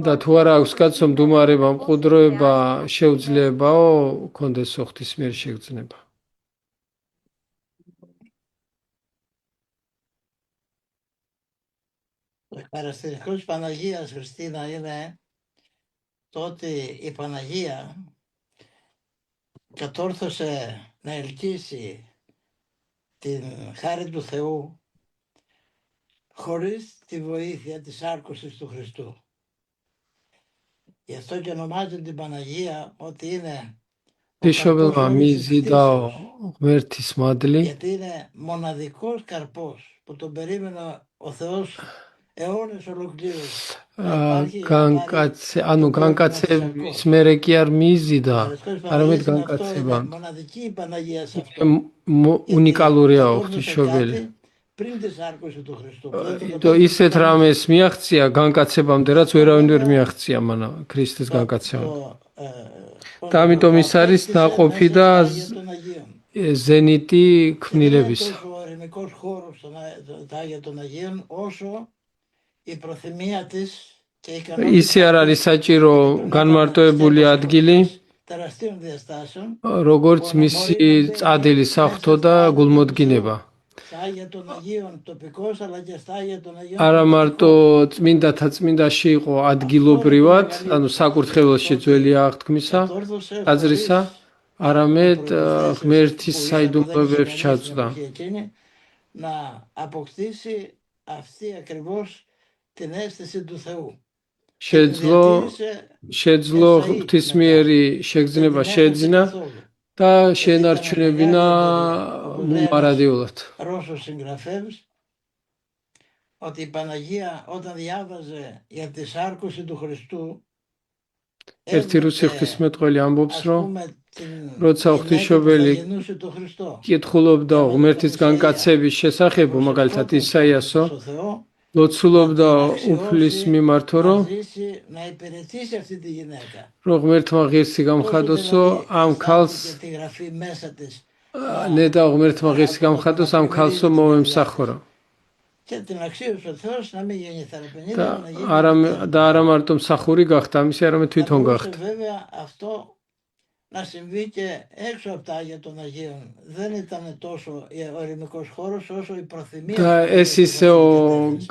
და თუ არა აქვს კაცო მდუმარება მყუდროება შეუძლიებაო კონდესო ღვთისმიერ შეგრძნება Το χαρακτηριστικό της Παναγίας, Χριστίνα, είναι το ότι η Παναγία κατόρθωσε να ελκύσει την χάρη του Θεού χωρίς τη βοήθεια της άρκωσης του Χριστού. Γι' αυτό και ονομάζεται την Παναγία ότι είναι Bishopelma mizidao ღმერთის მადლი γιατί είναι μοναδικός καρπός που τον περίμενε ο Θεός αιώνες ολοκλήρωση. ანუ განკაცების მერე კი არ მიიზიდა, არამედ განკაცება. Μοναδική η Παναγία σε αυτό. უნიკალურია ღვთისმშობელი. Πριν τη σάρκωση του Χριστού. ისეთ რამეს მიაღწია განკაცებამდე, რაც ვერავინ ვერ მიაღწია მან ქრისტეს განკაცებამდე. და ამიტომ ის არის ნაყოფი და ზენიტი ქმნილებისა. Ο ορεινικός χώρος τα Άγια των Αγίων όσο η προθυμία της και η ικανότητα ისე არ არის საჭირო განმარტოებული ადგილი, τεραστίων διαστάσεων როგორც მისი წადილი საღვთო და გულმოდგინება. στα Άγια των Αγίων τοπικώς αλλά και στα Άγια των Αγίων არა მარტო წმინდათა წმინდაში იყო ადგილობრივად, ანუ საკურთხეველში ძველი აღთქმისა, ტაძრისა, არამედ ღმერთის საიდუმლოებებში ჩაწვდა. να αποκτήσει αυτή ακριβώς την αίσθηση του Θεού. შეძლო ღვთისმიერი შეგრძნება შეეძინა და შეენარჩუნებინა მუმარადეულად. Ρώσος συγγραφέας ότι η Παναγία όταν διάβαζε για τη σάρκωση του Χριστού ერთი რუსი ღვთისმეტყველი ამბობს, რომ როცა ღვთისმშობელი კითხულობდა ღმერთის განკაცების შესახებ, მაგალითად ისაიასო, ლოცულობდა უფლის მიმართო, რომ ღმერთმა ღირსი გამხადოსო ამ ქალს ნედა ღმერთმა ღირსი გამხადოს ამ ქალსო მოვემსახურო. და არა მარტო მსახური გახდა, ამისი არამედ თვითონ გახდა. να συμβεί και έξω από τα Άγια των Αγίων. Δεν ήταν τόσο ο ερημικός χώρος όσο η προθυμία. და ეს ისეო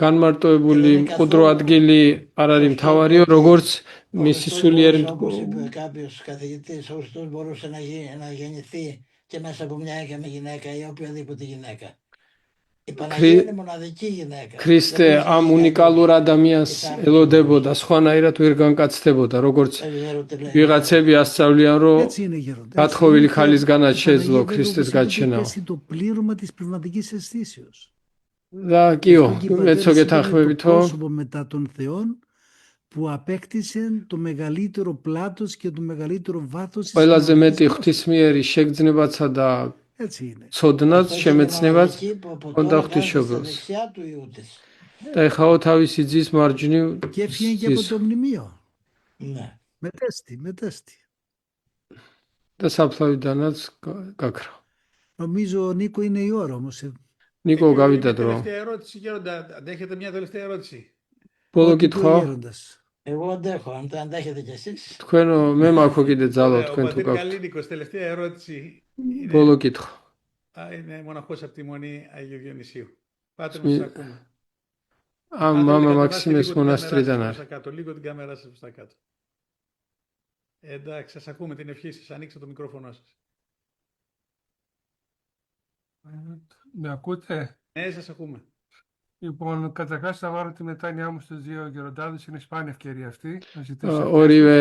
განმარტოებული მყუდრო ადგილი არ არის მთავარიო, როგორც მისი სულიერი όπως είπε κάποιος καθηγητής, ο Χριστός μπορούσε να γεννηθεί και μέσα από μια γυναίκα ή οποιαδήποτε γυναίκα. Η Παναγία είναι μοναδική γυναίκα. ქრისტე ამ უნიკალურ ადამიანს ელოდებოდა, სხვანაირად ვერ განკაცდებოდა, როგორც ვიღაცები ასწავლიან, რომ გათხოვილი ქალისგანაც შეძლო ქრისტეს გაჩენა. Το πλήρωμα της πνευματικής αισθήσεως. და კიო, მეცო გეთანხმებითო, πρόσωπο μετά των θεών που απέκτησε το μεγαλύτερο πλάτος και το μεγαλύτερο βάθος της ყველაზე მეტი ღვთისმიერი შეგრძნებაცა და ცოდნაც, შემეცნებაც ჰქონდა ღვთისმშობელს. და ეხაო თავისი ძის მარჯვნივ και έφυγε και από το μνημείο. Μετέστη. და საფლავიდანაც გაქრა. Νομίζω Νίκο είναι η ώρα όμως. Νίκο, გავიდა დრო. Τελευταία ερώτηση, Γέροντα, αντέχετε μια τελευταία ερώτηση? ბოლო კითხვა. Εγώ αντέχω, αν το αντέχετε κι εσείς. თქვენო მე მაქვს კიდე ძალა თქვენ თუ გაქვთ. Καλή Νίκος, τελευταία ερώτηση. ბოლო კითხვა. Είναι μοναχός από τη Μονή Αγίου Διονυσίου. Πάτε να σας ακούμε. Μάμα Μαξίμες μοναστρიდან არის. Λίγο την κάμερα σας προς τα κάτω. Εντάξει, σας ακούμε την ευχή σας. Ανοίξτε το μικρόφωνο σας. Με ακούτε? Ναι, σας ακούμε. Λοιπόν, καταρχάς θα βάλω τη μετάνοιά μου στους δύο γεροντάδες, είναι σπάνια ευκαιρία αυτή. ორივე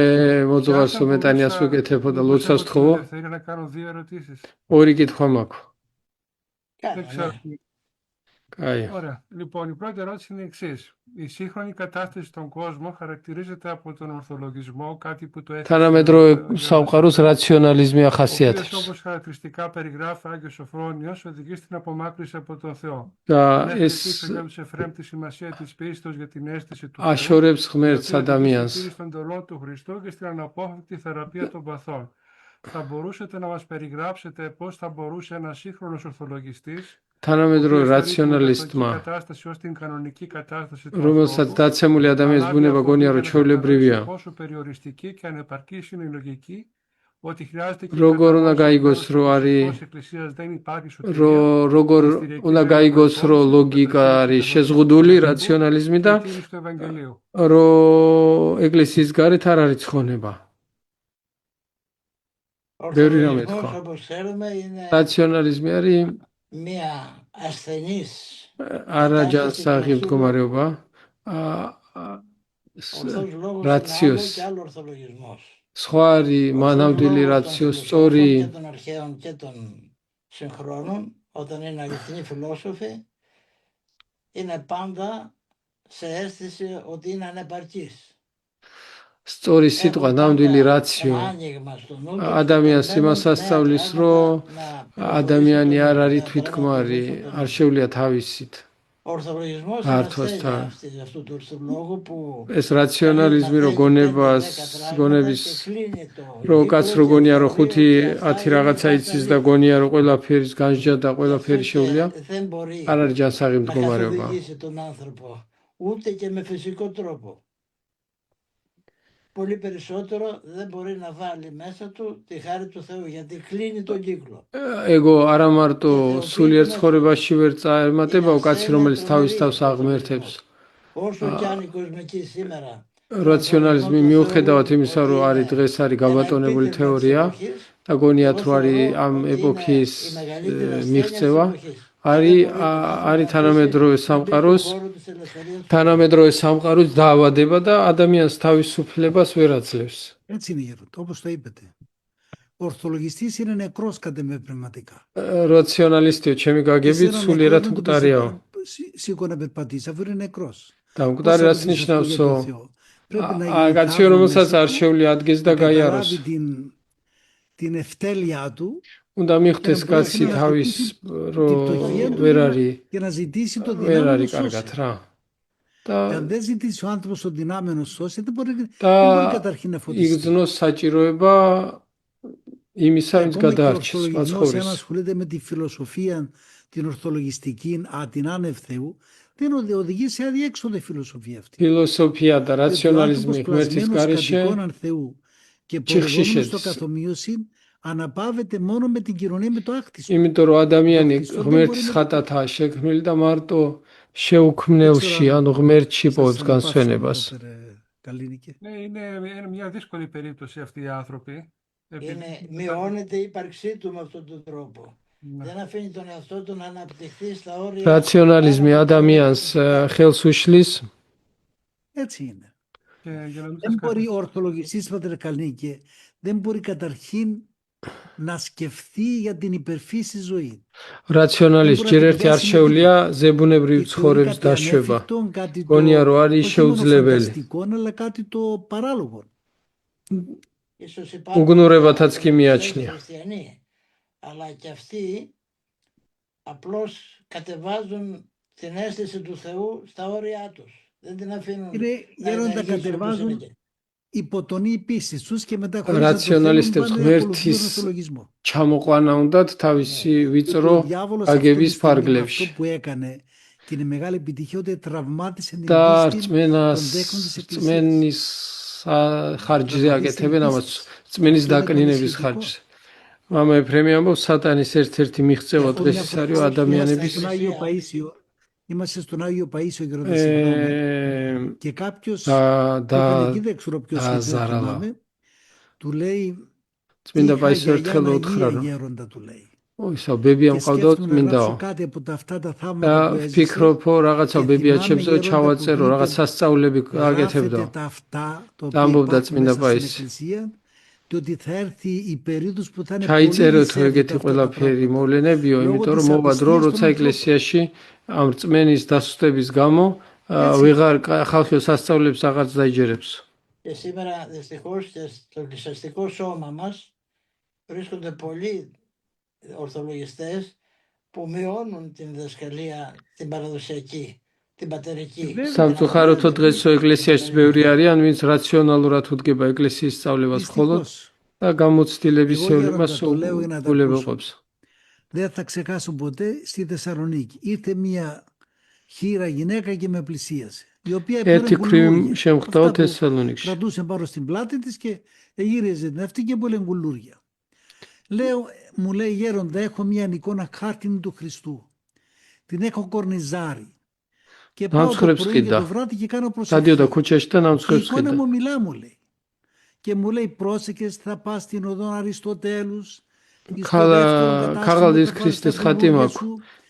მოძღვარს მეტანიას ვუკეთებ და ლოცვას ვთხოვო. Θέλω να κάνω δύο ερωτήσεις. ორი კითხვა მაქვს. Δεν ξέρω. Κάει. Ωραία. Λοιπόν, η πρώτη ερώτηση είναι η εξής. Η σύγχρονη κατάσταση στον κόσμο χαρακτηρίζεται από τον ορθολογισμό, κάτι που το έθεσε. თანამედროვე სამყაროს რაციონალიზმი ახასიათებს. Όπως χαρακτηριστικά περιγράφει Άγιος Σοφρόνιος, οδηγεί στην απομάκρυνση από τον Θεό. და ეს τους Εφραίμ τη σημασία της πίστης για την αίσθηση του აშორებს ღმერთს ადამიანს. στον τολό του Χριστού και στην αναπόφευκτη θεραπεία των παθών. Θα μπορούσατε να μας περιγράψετε πώς θα μπορούσε ένας σύγχρονος ορθολογιστής თანამედროვე რაციონალისტმა, რომელსაც დაცემული ადამიანის ბუნება გონია, რომ ჩვეულებრივია, როგორ უნდა გაიგოს, რომ არის, როგორ უნდა გაიგოს, რომ ლოგიკა არის შეზღუდული რაციონალიზმი და რომ ეკლესიის გარეთ არ არის ცხონება. ბევრი რამე თქვა. რაციონალიზმი არის μια ασθενής არაჯანსაღი მდგომარეობა, რაციოს, სხვა არის მანამდვილი რაციოს სწორი και των αρχαίων και των συγχρόνων, όταν είναι αληθινοί φιλόσοφοι, είναι πάντα σε αίσθηση ότι είναι ανεπαρκής. სწორი სიტყვა, ნამდვილი რაციო Άνοιγμα στο νου του, ადამიანს μπαίνουν იმას νέα ასწავლის, πράγματα რომ να ადამიანი προχωρήσει არ τον არის άνθρωπο, თვითქმარი, να βοηθήσει τον არ άνθρωπο. შეუძლია თავისით. Ο ορθολογισμός είναι Ართვასთან. ασθένεια αυτού του λόγου που ეს რაციონალიზმი, რომ გონებას, გონების რო კაც რო გონია, რომ 5-10 რაღაცა იცის და გონია, რომ ყველაფერის განსჯა და ყველაფერი შეუძლია, δεν μπορεί არ არის ჯანსაღი να მდგომარეობა. καθοδηγήσει τον άνθρωπο ούτε και με φυσικό τρόπο. Πολύ περισσότερο δεν μπορεί να βάλει μέσα του τη χάρη του Θεού γιατί κλείνει τον κύκλο. ego არა მარტო სულიერ ცხოვრებაში ვერ წაემატება კაცი, რომელიც თავის თავს აღმერთებს. Όσο κι αν η κοσμική σήμερα რაციონალიზმი მიუხედავად იმისა, რომ არის დღეს არის გაბატონებული თეორია და გონია თუ არის ამ ეპოქის მიღწევა, არის თანამედროვე სამყაროს დაავადება და ადამიანს თავისუფლებას ვერ აძლევს. Έτσι είναι γέροντα, όπως το είπετε. Ο ορθολογιστής είναι νεκρός κατά με πνευματικά. რაციონალისტიო, ჩემი გაგებით სულიერად მკვდარიაო. Σήκω να περπατήσει, αφού είναι νεκρός. და მკვდარი რაც ნიშნავს, კაცი რომელსაც არ შეუძლია ადგეს და გაიაროს. την ευτέλειά του უნდა მიხვდეს კაცი თავის რომ ვერ არის και να ζητήσει το ვერ δυνάμενο არის σώση. კარგად რა. და Αν δεν ζητήσει ο άνθρωπος το δυνάμενο σώση, δεν μπορεί და καταρχήν να φωτιστεί. იგრძნოს საჭიროება იმისა, ვინც Ακόμα και ο გადაარჩის ορθολογισμός, αν მაცხოვრის. ασχολείται με τη φιλοσοφία, την ορθολογιστική, την άνευ Θεού, δεν οδηγεί σε αδιέξοδο η φιλοσοφία αυτή. ფილოსოფია და Και ο რაციონალიზმი άνθρωπος ღმერთის πλασμένος κατ' გარეშე εικόναν Θεού και Τσιχში πορευόμενος στο შედის. καθομοίωση, αναπαύεται μόνο με την κοινωνία με το άχτιστο. იმიტომ რომ ადამიანი Χριστό δεν ღმერთის μπορεί να ხატათაა შექმნილი და მარტო შეუქმნელში, ანუ ღმერთში Σας პოვებს αναπαύσω განსვენებას. αργότερα, Καλίνικε. Ναι, είναι μια δύσκολη περίπτωση αυτοί οι άνθρωποι. Μειώνεται η ύπαρξή του με αυτόν τον τρόπο. Ναι. Δεν αφήνει τον εαυτό του να αναπτυχθεί στα όρια. რაციონალიზმი ადამიანს ხელს უშლის Έτσι είναι. Και για να μην Δεν σας μπορεί ο ορθολογιστής, πατέρα Καλνίκε, δεν μπορεί καταρχήν να σκεφτεί για την υπερφύση ζωή. რაციონალისტ ჯერ ერთი არ შეუძლია ზებუნებრივ Θεωρεί ცხოვრების κάτι დაშვება. ανέφικτο, κάτι გონია რომ არის όχι μόνο შეუძლებელი. φανταστικό, αλλά κάτι το παράλογο. Ίσως υπάρχουν უგნურებათაც კი οι მიაჩნია. χριστιανοί, αλλά και αυτοί απλώς κατεβάζουν την αίσθηση του Θεού στα όρια τους. Δεν την αφήνουν Είναι να γέροντα ενεργήσει όπως κατεβάζουν είναι. υποτονή πίστη τους και μετά χωρίς να το θέλουν რაციონალისტებს πάνε να ακολουθούν τον ღმერთის ορθολογισμό. ჩამოყვანა უნდათ თავისი ვიწრო Ο διάβολος αυτή τη აგების στιγμή με ფარგლებში. αυτό που έκανε και είναι μεγάλη επιτυχία ότι τραυμάτισε την და πίστη რწმენას των δέκων της Εκκλησίας. რწმენის ხარჯზე აკეთებენ ამას რწმენის დაკნინების ხარჯზე. მამა ეფრემი ამბობს სატანის ერთ-ერთი მიღწევა Έχω დღეს μια ის არის πρόταση ადამიანების στον Άγιο Παΐσιο. Είμαστε στον Άγιο Παΐσιο και ρωτήσαμε και κάποιος που ήταν εκεί, δεν ξέρω ποιος είναι, δεν ζαράλα. θυμάμαι, του λέει წმინდა είχα პაისიო γιαγιά ერთხელ უთხრა Αγία რომ γέροντα, του λέει. ისა ბებია Και მყავდა σκέφτομαι να წმინდაო γράψω κάτι από αυτά τα და θαύματα που έζησε ვფიქრობ რაღაცა και ბებიაჩებზე θυμάμαι ჩავაწერო γέροντα რაღაც που სასწაულები γράφετε აკეთებდაო τα αυτά τα და οποία ამბობდა υπάρχουν წმინდა μέσα στην პაისი Εκκλησία και ότι θα έρθει η περίοδος που θα είναι πολύ ჩაიწეროთ δυσέβρετα ეგეთი αυτά τα ყველაფერი πράγματα. მოვლენებიო Λόγω იმიტომ της რომ მოვა დრო αδυναμίας როცა των ανθρώπων. ეკლესიაში ამ რწმენის დასუსტების გამო ვიღარ ხალხი სასწაულებს აღარც დაიჯერებს Και σήμερα δυστυχώς και στο εκκλησιαστικό σώμα μας βρίσκονται πολλοί ορθολογιστές που μειώνουν την διδασκαλία την παραδοσιακή, την πατερική. სამწუხაროდ დღეს ეკლესიაში ბევრი არიან ვინც რაციონალურად უდგება ეკლესიის სწავლებას მხოლოდ Δυστυχώς. და გამოცდილებისეული Εγώ, მას Γέροντα, το λέω για να τα უგულებელყოფს Δεν θα ξεχάσω ποτέ στη Θεσσαλονίκη. Ήρθε μια χήρα γυναίκα και με πλησίασε. Η οποία ერთი έπαιρνε ქვრივი κουλούρια. შემხვდაო Αυτά που თესალონიკში κρατούσε πάνω στην πλάτη της και γύριζε την αυτή και πολύ κουλούρια. Μου λέει γέροντα, έχω μια εικόνα χάρτινη του Χριστού. Την έχω κορνιζάρει. Και πάω το ნამსხვრებს πρωί και ყიდა το βράδυ και κάνω დადიოდა προσευχή. ქუჩაში და Και η ნამსხვრებს εικόνα ყიდა μου μιλά, μου λέει. Και μου λέει πρόσεχες, θα πας στην οδό Αριστοτέλους. ქაღალდის ქრისტეს ხატი მაქვს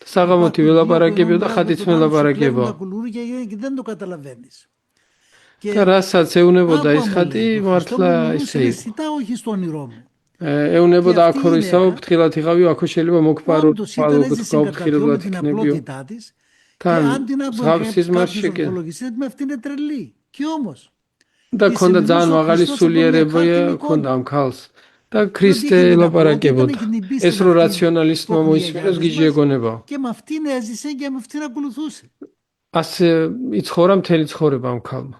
და საღამოთი ველაპარაკებიო და ხატიც ველაპარაკებო Δεν το καταλαβαίνεις. და რასაც ეუნებოდა ის ხატი მართლა ისე იყო Αισθητά όχι στο όνειρό μου. ეუნებოდა აქ რო ისაო ფრთხილად იღავიო აქ შეიძლება მოგფარო Όντως ήταν, ფალოგ έζησε გაუფრთხილებლად κατά την იქნებიო απλότητά της Και αν την მსგავსი κάποιος ზმარში კი ορθολογιστής, με αυτή είναι τρελή. Και όμως, და και ქონდა σε ძალიან μιλούσε ο მაღალი Χριστός από μια სულიერება χάρτινη ქონდა εικόνα. ამ ქალს და Και ό,τι ქრისტე είχε να πω, ότι όταν ელაპარაკებოდა. είχε μπει ეს στην რო αυτήν რაციონალისტმა που მოისმინოს έχουμε გიჟი μας, ეგონებაო. και με αυτήν έζησε και με αυτήν ακολουθούσε. ასე იცხოვრა მთელი ცხოვრება ამ ქალმა.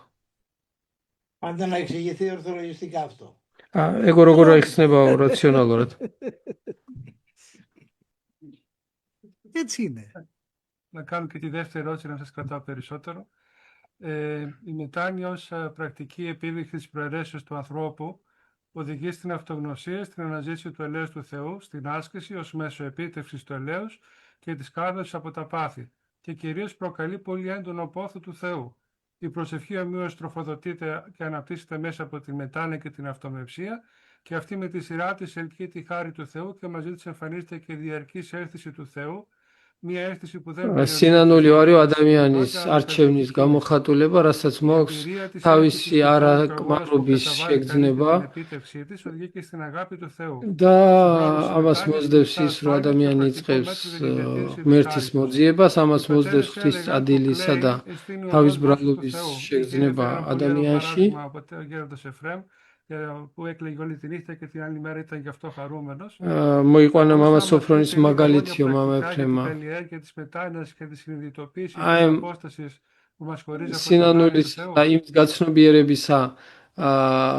Πάντα να εξηγηθεί ορθολογιστικά αυτό. ეგო როგორ აიხსნებაო რაციონალურად. Έτσι είναι. Να κάνω και τη δεύτερη ερώτηση, να σας κρατάω περισσότερο. Η μετάνοια ως πρακτική επίδειξη της προαιρέσεως του ανθρώπου οδηγεί στην αυτογνωσία, στην αναζήτηση του ελέους του Θεού, στην άσκηση ως μέσο επίτευξης του ελέους και της κάρδωσης από τα πάθη και κυρίως προκαλεί πολύ έντονο πόθο του Θεού. Η προσευχή ομοίως τροφοδοτείται και αναπτύσσεται μέσα από τη μετάνοια και την αυτομευσία και αυτή με τη σειρά της ελκύει τη χάρη του Θεού και μαζί της εμφανίζεται και η διαρκής αίσθηση του Θεού, μια αίσθηση που δεν სინანული ვარო ადამიანის არჩევნის გამოხატულება, რასაც მოაქვს თავისი არაკმარობის შეგრძნება და ამას მოსდევს ის, რომ ადამიანი იწყებს ღმერთის მოძიებას, ამას მოსდევს ღვთის წერილისა და თავის ბრალობის შეგრძნება ადამიანში. που έκλαιγε όλη τη νύχτα και την άλλη μέρα ήταν γι' αυτό χαρούμενος. Მოიყვანა მამა სოფრონის მაგალითიო მამა ეფრემა. Και της μετάνοιας και της συνειδητοποίησης της απόστασης που μας χωρίζει από სინანულის და იმ გაცნობიერებისა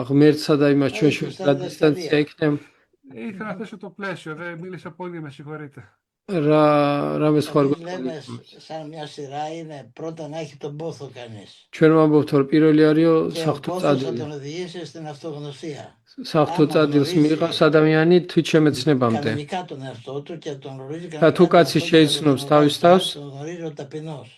ღმერთსა და იმას ჩვენ შორის რა დისტანცია იქნება. Ήθελα να θέσω το πλαίσιο, δεν μίλησα πολύ, με συγχωρείτε. რამე სხვა Λέμε σαν μια σειρά είναι πρώτα να έχει τον πόθο κανείς. ჩვენ ვამბობთ, რომ პირველი არისო Και ο საღვთო πόθος θα წადილი. τον οδηγήσει στην αυτογνωσία. საღვთო წადილს მიიღავს ადამიანი თვითშემეცნებამდე. Κανονικά τον εαυτό του και τον γνωρίζει და თუ კაცი შეიცნობს თავის თავს τον γνωρίζει ο ταπεινός.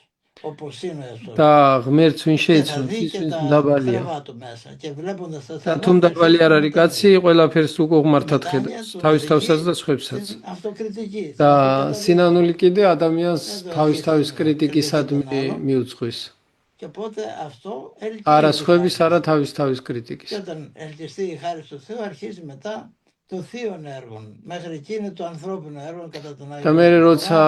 Όπως είναι ο εαυτός. და ღმერთს ვინ Και θα შეიცნობს, δει ის και ვინც τα მდაბალია. θρევά του μέσα. Και βλέποντας τα და θρევά თუ მდაბალი არ არის კაცი, ყველაფერს უკუღმართად μετάνοια ხედავს, του თავის თავსაც და οδηγεί სხვებსაც. στην αυτοκριτική. და სინანული კიდე ადამიანს თავის კრიტიკისადმი მიუძღვის. Και οπότε αυτό არა ελκύει. სხვების, არა თავის κριτიკის. Και όταν ελκυστεί η χάρη του Θεού, αρχίζει μετά το θείον έργο. Μέχρι εκεί είναι το ανθρώπινο έργο κατά τον Άγιο. და მე როცა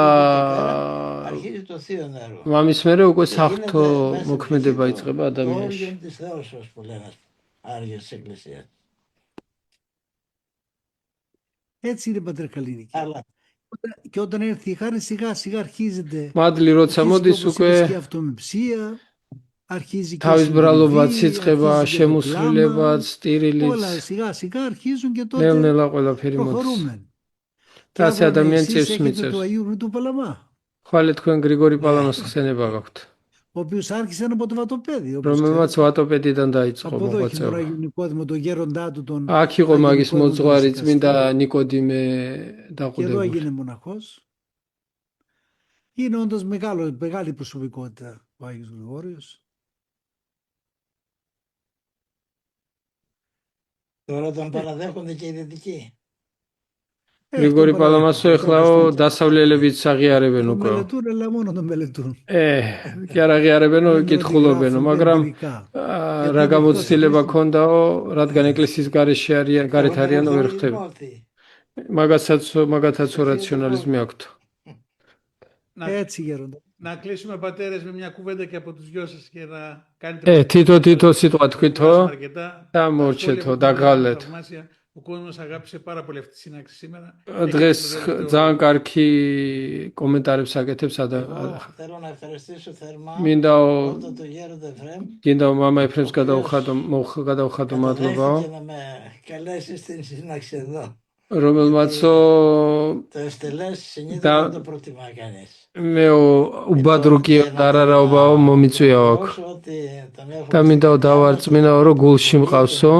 αρχίζει το θείον έργο. მამის მერე უკვე საღვთო მოქმედება იწყება Το ადამიანში. όργιο της Θεώσεως που λένε Άγιος της Εκκλησίας. Έτσι είναι, πατέρ Καλλίνικη. Αλλά Και όταν έρθει η χάρη, σιγά σιγά αρχίζεται. მადლი როცა მოდის უკვე και αυτομεψία, αρχίζει και თავის ბრალობაც συντριβή, იწყება, αρχίζει και το შემოსრულებაც, κλάμα. ტირილიც, Όλα σιγά σιγά αρχίζουν και τότε ნელ-ნელა ყველაფერი მოდის. προχωρούμε. და ასე ადამიანი εσείς წევს έχετε მიწევს. το Αγίου του Παλαμά, ხვალე თქვენ გრიგორი პალამას ხსენება გაქვთ, ο οποίος άρχισε από το Βατοπέδι. όπως რომელმაც ვატოპედიდან დაიწყო Από εδώ έχει τον მოღვაწეობა. Άγιο Νικόδημο, τον γέροντά του, τον აქ იყო Άγιο მაგის Νικόδημο τον მოძღვარი Βασιλικαστή. წმინდა ნიკოდიმე Και εδώ დაყუდებული. έγινε μοναχός. Είναι όντως μεγάλη προσωπικότητα ο Άγιος Γρηγόριος. τώρα τον παραδέχονται και οι δυτικοί. გრიგორი პალამასო ეხლაო დასავლელებიც აღიარებენ Τον უკვე. μελετούν, αλλά μόνο τον μελετούν. კი არ აღიარებენო, Δεν კითხულობენო, γράφουν მაგრამ τελικά. რა გამოცდილება ქონდაო, რადგან ეკლესიის გარეშე არიან, გარეთ არიანო ვერ ხვდები. მაგათაც რაციონალიზმი აქვთ. Έτσι γέροντα. Να κλείσουμε, πατέρες, με μια κουβέντα και από τους δυο σας και να κάνετε... თითო სიტყვა თქვითო αρκετά. და მორჩეთო, დაგღალეთ. Ο κόσμος αγάπησε πάρα πολύ αυτή τη σύναξη σήμερα. დღეს ძალიან კარგი კომენტარებს აკეთებს Θέλω να ευχαριστήσω θερμά მინდაო πρώτα τον γέροντα Εφραίμ. გინდა მამა ეფრემს გადავხატო მადლობა, Και να με καλέσει στην σύναξη εδώ. რომელმაცო Το ευτελές συνήθως δεν το προτιμά κανείς. მე უბადრუკიო და არარაობაო მომიწვიაო აქ. Όσο ότι τον έχω და მინდაო დავარწმინაო, რომ გულში მყავსო,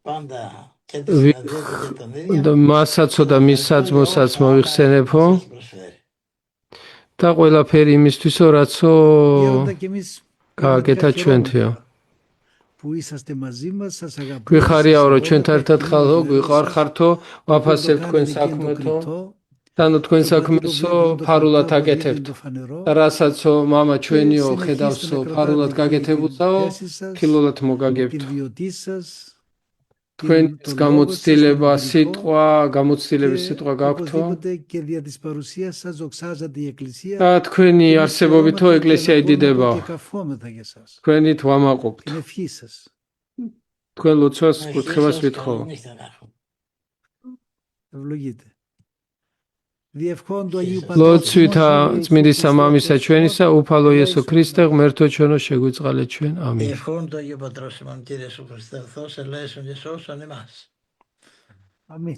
πάντα και τη συναντιέται και τον ίδιο. და მასაც და მისაც მოსაც მოიხსენებო და ყველაფერი იმისთვისო, რაცო Γέροντα, και εμείς გააკეთა πραγματικά ჩვენთვიო. χαιρόμαστε που είσαστε μαζί μας, σας αγαπούμε. გვიხარიაო, რომ σας ჩვენთან ერთად αγαπάμε, ხალხო, σας გვიყარხართო, ευχαριστώ. ვაფასებ Το თქვენ κάνετε και το საქმეთო, κριτό. და თქვენ Το საქმესო βλέπετε το ფარულად κριτό, აკეთებთ. το φανερό. და რასაცო მამა ჩვენიო συνεχίστε ხედავსო να ფარულად κρατάτε გაკეთებულსაო, την θέση σας, ფილოლად την მოგაგებთ. βιωτή σας. თქვენს το λόγο σας, გამოცდილება τον εμπειρικό, სიტყვა, გამოცდილების και სიტყვა გაქვთო οπωσδήποτε και δια της παρουσίας σας δοξάζατε η Εκκλησία და თქვენი και εμείς არსებობითო χαιρόμαστε και ეკლესია αναπόμαστε იდიდება. και καφόμεθα για σας. თქვენით ვამაყობთ. Την ευχή σας. თქვენ ლოცვას Ευχή კურთხევას σας, ვითხოვ. καλή νύχτα να έχουμε. Ευλογείτε. Διευχών του Αγίου Σας Πατρός ლოცვითა ημών, Ιησού წმინდისა Χριστέ, მამისა Θεός ჩვენისა, ημών, უფალო Κύριε იესო Ιησού ქრისტე, Χριστέ. ღმერთო ჩვენო, შეგვიწყალე ჩვენ. ამინ. Ευχών του Αγίου Πατρός ημών, Κύριε Ιησού Χριστέ, ο Θεός ελέησον και σώσον εμάς. Αμήν.